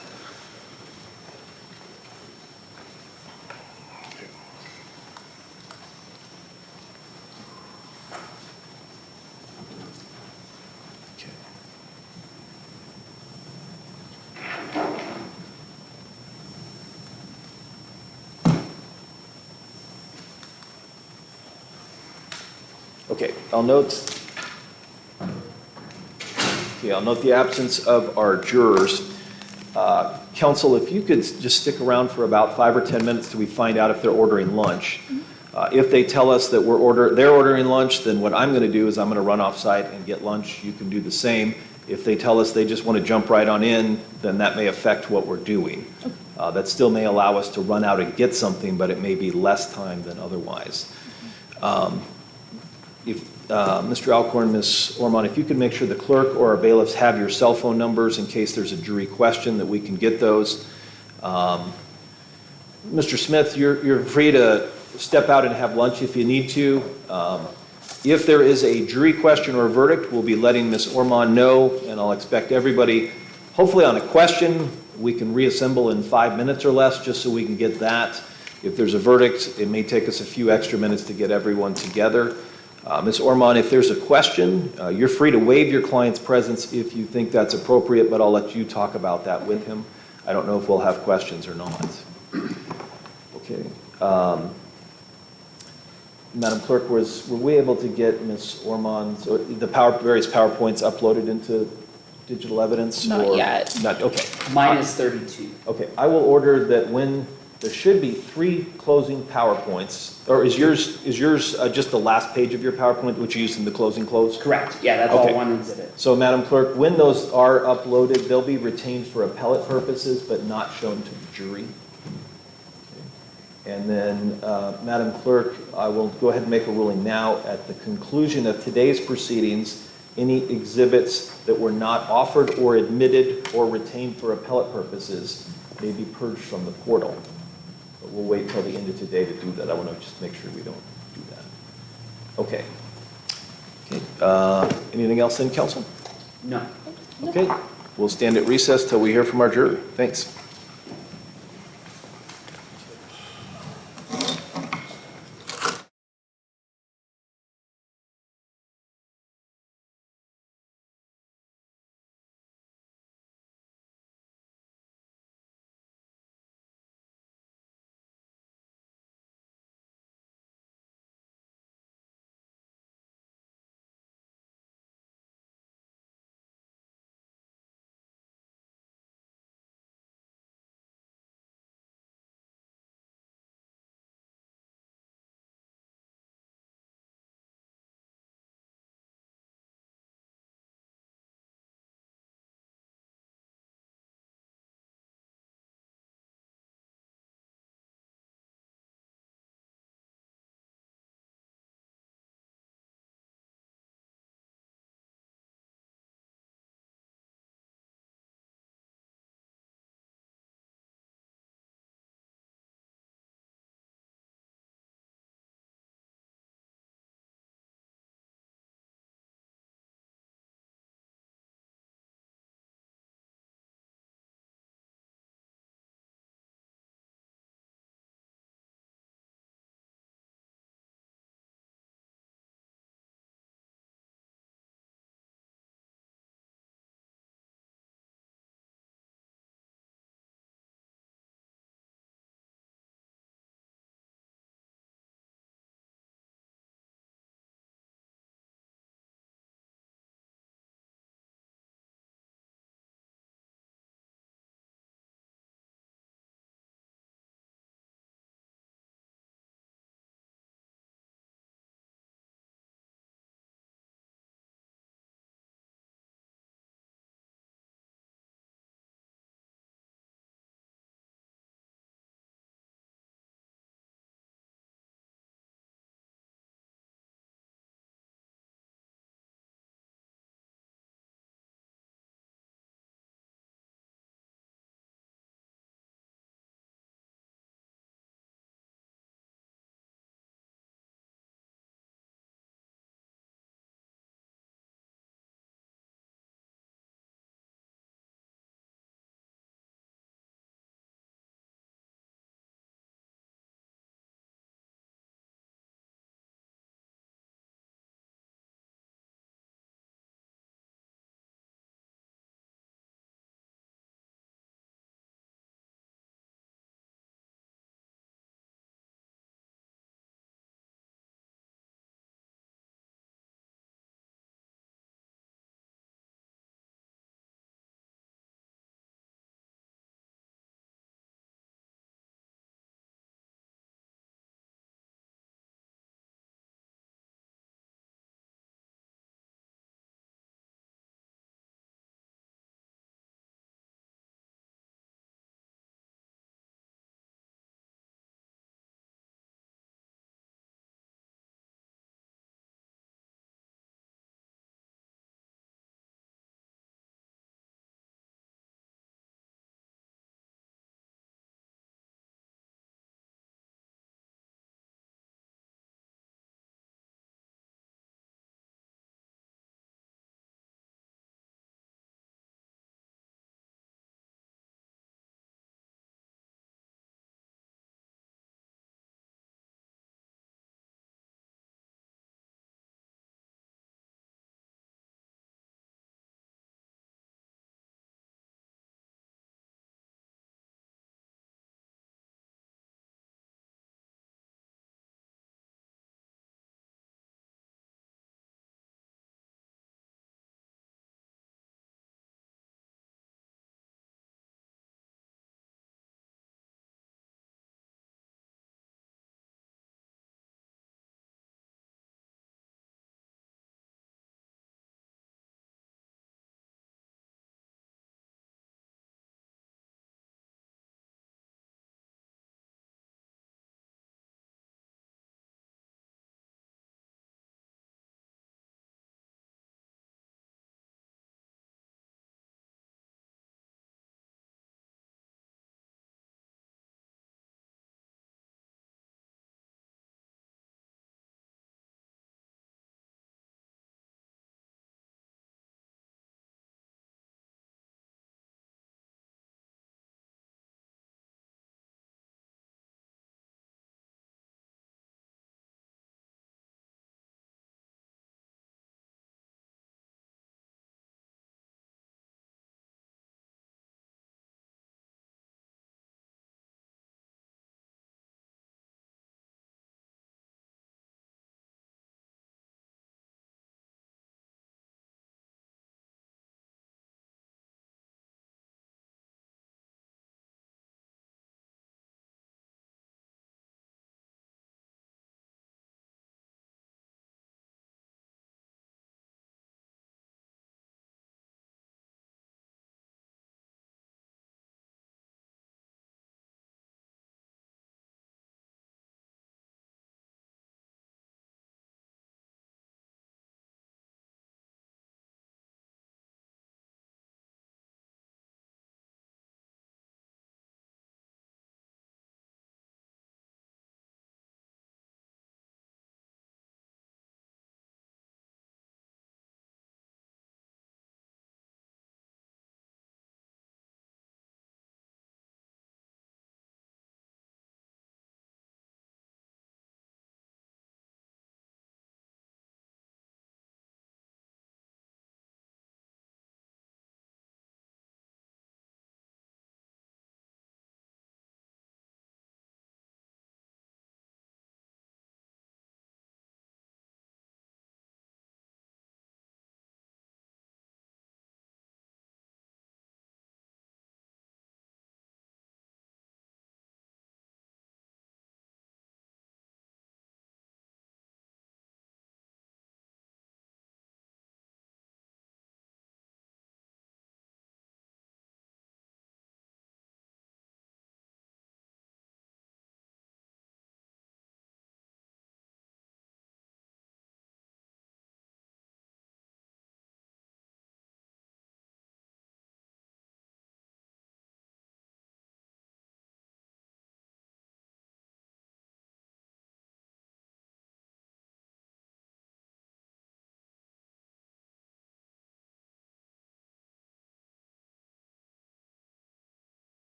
Okay, I'll note the absence of our jurors. Counsel, if you could just stick around for about 5 or 10 minutes till we find out if they're ordering lunch. If they tell us that they're ordering lunch, then what I'm going to do is I'm going to run off site and get lunch. You can do the same. If they tell us they just want to jump right on in, then that may affect what we're doing. That still may allow us to run out and get something, but it may be less time than otherwise. Mr. Alcorn, Ms. Ormond, if you could make sure the clerk or our bailiffs have your cell phone numbers in case there's a jury question, that we can get those. Mr. Smith, you're free to step out and have lunch if you need to. If there is a jury question or a verdict, we'll be letting Ms. Ormond know, and I'll expect everybody, hopefully on a question, we can reassemble in 5 minutes or less, just so we can get that. If there's a verdict, it may take us a few extra minutes to get everyone together. Ms. Ormond, if there's a question, you're free to waive your client's presence if you think that's appropriate, but I'll let you talk about that with him. I don't know if we'll have questions or not. Okay. Madam Clerk, were we able to get Ms. Ormond's, or the various PowerPoints uploaded into digital evidence? Not or yet. Not, okay. Mine is 32. Okay, I will order that when, there should be 3 closing PowerPoints, or is yours just the last page of your PowerPoint, which you used in the closing close? Correct, yeah, that's Okay. all one exhibit. So, Madam Clerk, when those are uploaded, they'll be retained for appellate purposes, but not shown to the jury. And then, Madam Clerk, I will go ahead and make a ruling now. At the conclusion of today's proceedings, any exhibits that were not offered or admitted or retained for appellate purposes may be purged from the portal. But we'll wait till the end of today to do that. I want to just make sure we don't do that. Okay. Okay. Anything else then, council? No. Okay. We'll stand at recess till we hear from our jury. Thanks.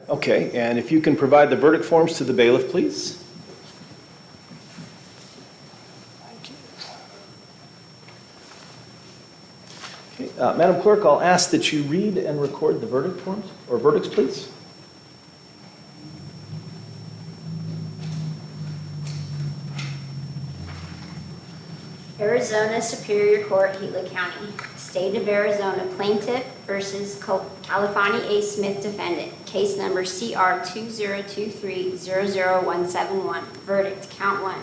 Okay, and if you can provide the verdict forms to the bailiff, please. Okay, Madam Clerk, I'll ask that you read and record the verdict forms, or verdicts, please. Arizona Superior Court, Gila County. State of Arizona plaintiff versus California A. Smith defendant. Case number CR 2023-00171. Verdict, count one.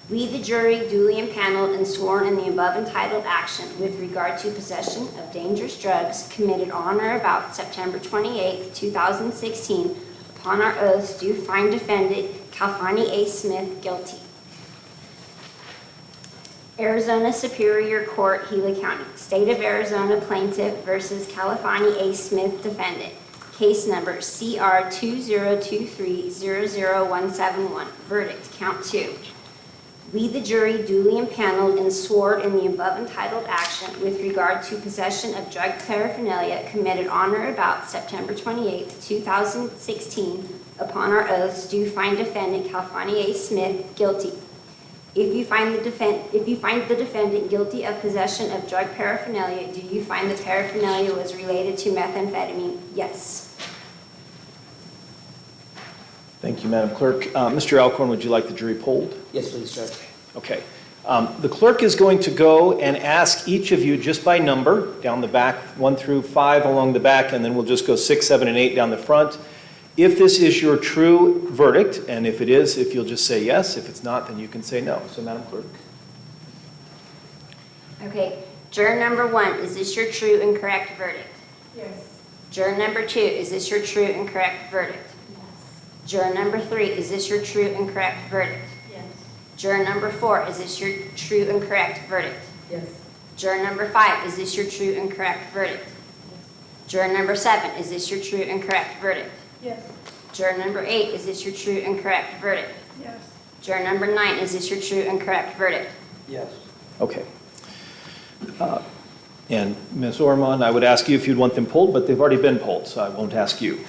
We, the jury, duly impaneled and sworn in the above entitled action with regard to possession of dangerous drugs committed on or about September 28, 2016, upon our oaths, do find defendant California A. Smith guilty. Arizona Superior Court, Gila County. State of Arizona plaintiff versus California A. Smith defendant. Case number CR 2023-00171. Verdict, count two. We, the jury, duly impaneled and sworn in the above entitled action with regard to possession of drug paraphernalia committed on or about September 28, 2016, upon our oaths, do find defendant California A. Smith guilty. If you find the defendant guilty of possession of drug paraphernalia, do you find the paraphernalia was related to methamphetamine? Yes. Thank you, Madam Clerk. Mr. Alcorn, would you like the jury polled? Yes, please, Judge. Okay. The clerk is going to go and ask each of you just by number, down the back, 1 through 5 along the back, and then we'll just go 6, 7, and 8 down the front. If this is your true verdict, and if it is, if you'll just say yes. If it's not, then you can say no. So, Madam Clerk. Okay. Juror number 1, is this your true and correct verdict? Yes. Juror number 2, is this your true and correct verdict? Yes. Juror number 3, is this your true and correct verdict? Yes. Juror number 4, is this your true and correct verdict? Yes. Juror number 5, is this your true and correct verdict? Juror number 7, is this your true and correct verdict? Yes. Juror number 8, is this your true and correct verdict? Yes. Juror number 9, is this your true and correct verdict? Yes. Okay. And Ms. Ormond, I would ask you if you'd want them polled, but they've already been polled, so I won't ask you.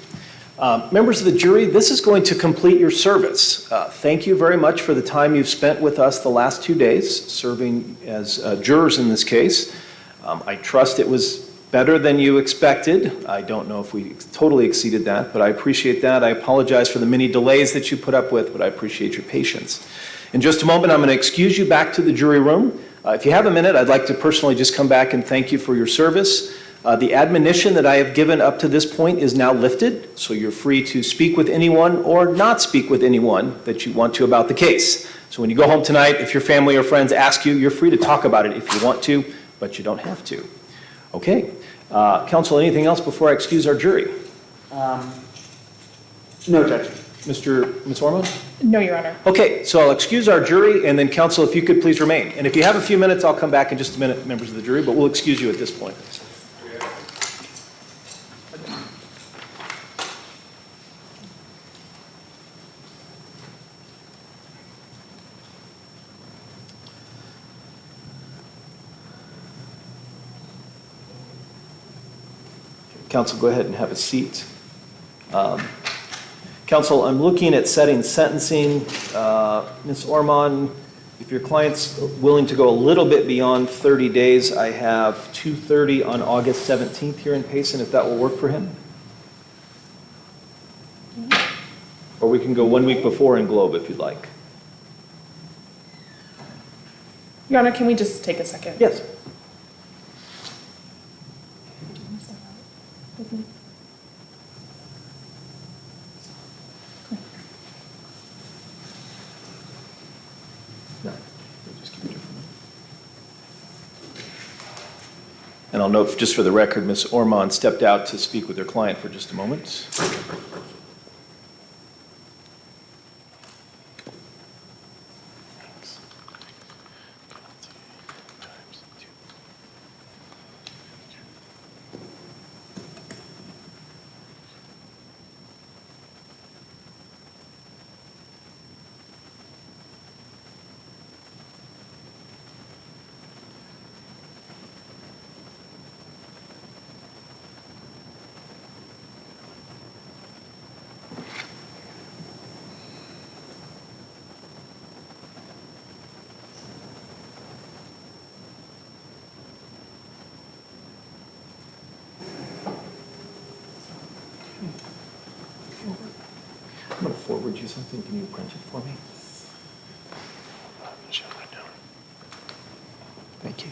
Members of the jury, this is going to complete your service. Thank you very much for the time you've spent with us the last 2 days, serving as jurors in this case. I trust it was better than you expected. I don't know if we totally exceeded that, but I appreciate that. I apologize for the many delays that you put up with, but I appreciate your patience. In just a moment, I'm going to excuse you back to the jury room. If you have a minute, I'd like to personally just come back and thank you for your service. The admonition that I have given up to this point is now lifted, so you're free to speak with anyone or not speak with anyone that you want to about the case. So when you go home tonight, if your family or friends ask you, you're free to talk about it if you want to, but you don't have to. Okay. Counsel, anything else before I excuse our jury? No, Judge. Ms. Ormond? No, Your Honor. Okay, so I'll excuse our jury, and then counsel, if you could please remain. And if you have a few minutes, I'll come back in just a minute, members of the jury, but we'll excuse you at this point. Counsel, go ahead and have a seat. Counsel, I'm looking at setting sentencing. Ms. Ormond, if your client's willing to go a little bit beyond 30 days, I have 2:30 on August 17th here in Payson, if that will work for him. Or we can go 1 week before in Globe if you'd like. Your Honor, can we just take a second? Yes. No, we'll just keep it different. And I'll note, just for the record, Ms. Ormond stepped out to speak with her client for just a moment. forward you something? Can you print it for me? Thank you.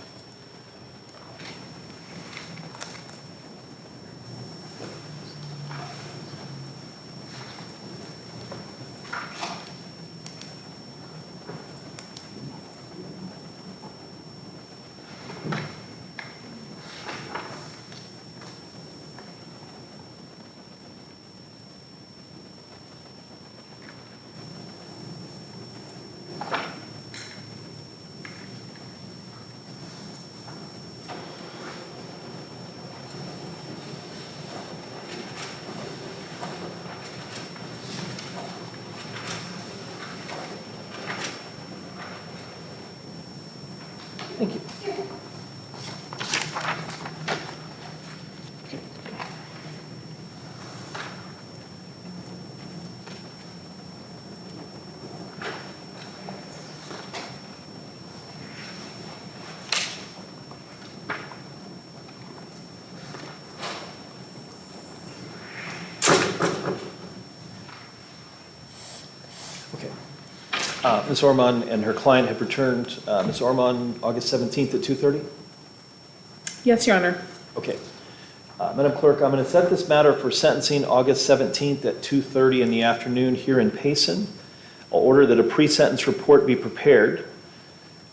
Thank you. Okay. Ms. Ormond and her client have returned. Ms. Ormond, August 17th at 2:30? Yes, Your Honor. Okay. Madam Clerk, I'm going to set this matter for sentencing August 17th at 2:30 in the afternoon here in Payson. I'll order that a pre-sentence report be prepared.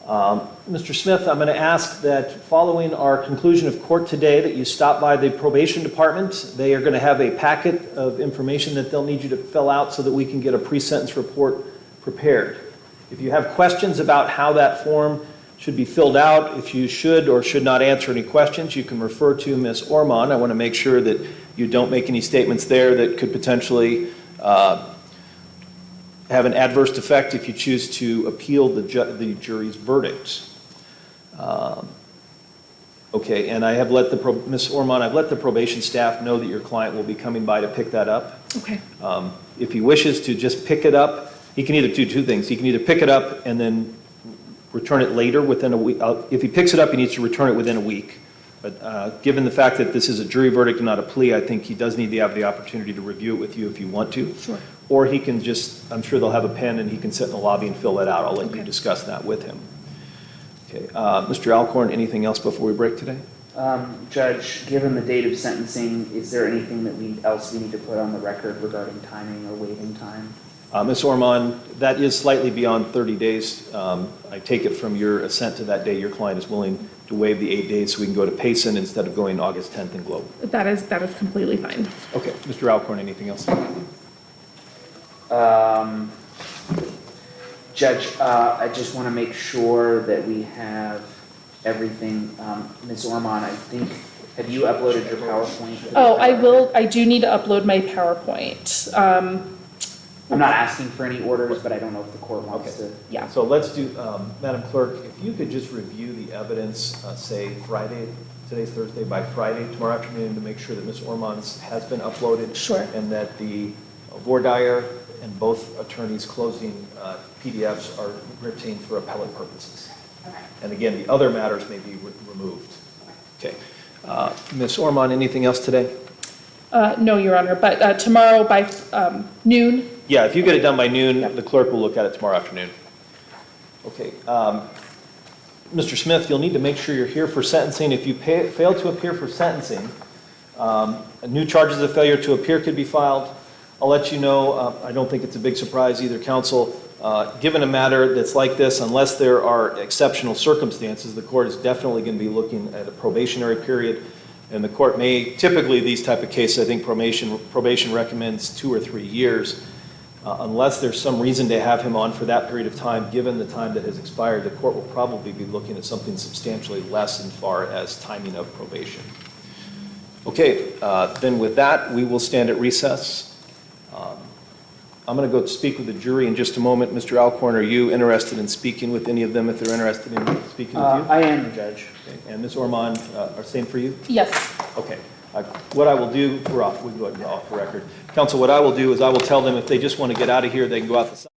Mr. Smith, I'm going to ask that following our conclusion of court today that you stop by the probation department. They are going to have a packet of information that they'll need you to fill out so that we can get a pre-sentence report prepared. If you have questions about how that form should be filled out, if you should or should not answer any questions, you can refer to Ms. Ormond. I want to make sure that you don't make any statements there that could potentially have an adverse effect if you choose to appeal the jury's verdict. Okay, and I have let Ms. Ormond, I've let the probation staff know that your client will be coming by to pick that up. Okay. If he wishes to just pick it up, he can either do two things. He can either pick it up and then return it later within a week. If he picks it up, he needs to return it within a week. But given the fact that this is a jury verdict and not a plea, I think he does need to have the opportunity to review it with you if you want to. Sure. Or he can just, I'm sure they'll have a pen and he can sit in the lobby and fill that out. I'll let you Okay. discuss that with him. Okay, Mr. Alcorn, anything else before we break today? Judge, given the date of sentencing, is there anything that else we need to put on the record regarding timing or waiting time? Ms. Ormond, that is slightly beyond 30 days. I take it from your assent to that day, your client is willing to waive the 8 days so we can go to Payson instead of going August 10th in Globe. That is completely fine. Okay, Mr. Alcorn, anything else? Judge, I just want to make sure that we have everything. Ms. Ormond, I think, have you uploaded your PowerPoint? Oh, I do need to upload my PowerPoint. I'm not asking for any orders, but I don't know if the court wants to. Yeah. So let's do, Madam Clerk, if you could just review the evidence, say Friday, today's Thursday, by Friday, tomorrow afternoon, to make sure that Ms. Ormond's has been uploaded. Sure. And that the voir dire and both attorneys' closing PDFs are retained for appellate purposes. Okay. And again, the other matters may be removed. Okay. Ms. Ormond, anything else today? No, Your Honor, but tomorrow by noon. Yeah, if you get it done by noon, the clerk will look at it tomorrow afternoon. Okay. Mr. Smith, you'll need to make sure you're here for sentencing. If you fail to appear for sentencing, new charges of failure to appear could be filed. I'll let you know, I don't think it's a big surprise either, counsel. Given a matter that's like this, unless there are exceptional circumstances, the court is definitely going to be looking at a probationary period. And the court may, typically these type of cases, I think probation recommends 2 or 3 years. Unless there's some reason to have him on for that period of time, given the time that has expired, the court will probably be looking at something substantially less as far as timing of probation. Okay, then with that, we will stand at recess. I'm going to go speak with the jury in just a moment. Mr. Alcorn, are you interested in speaking with any of them if they're interested in speaking with you? I am, Judge. Okay. And Ms. Ormond, same for you? Yes. Okay. What I will do, we can go ahead and go off the record. Counsel, what I will do is I will tell them if they just want to get out of here, they can go out the side.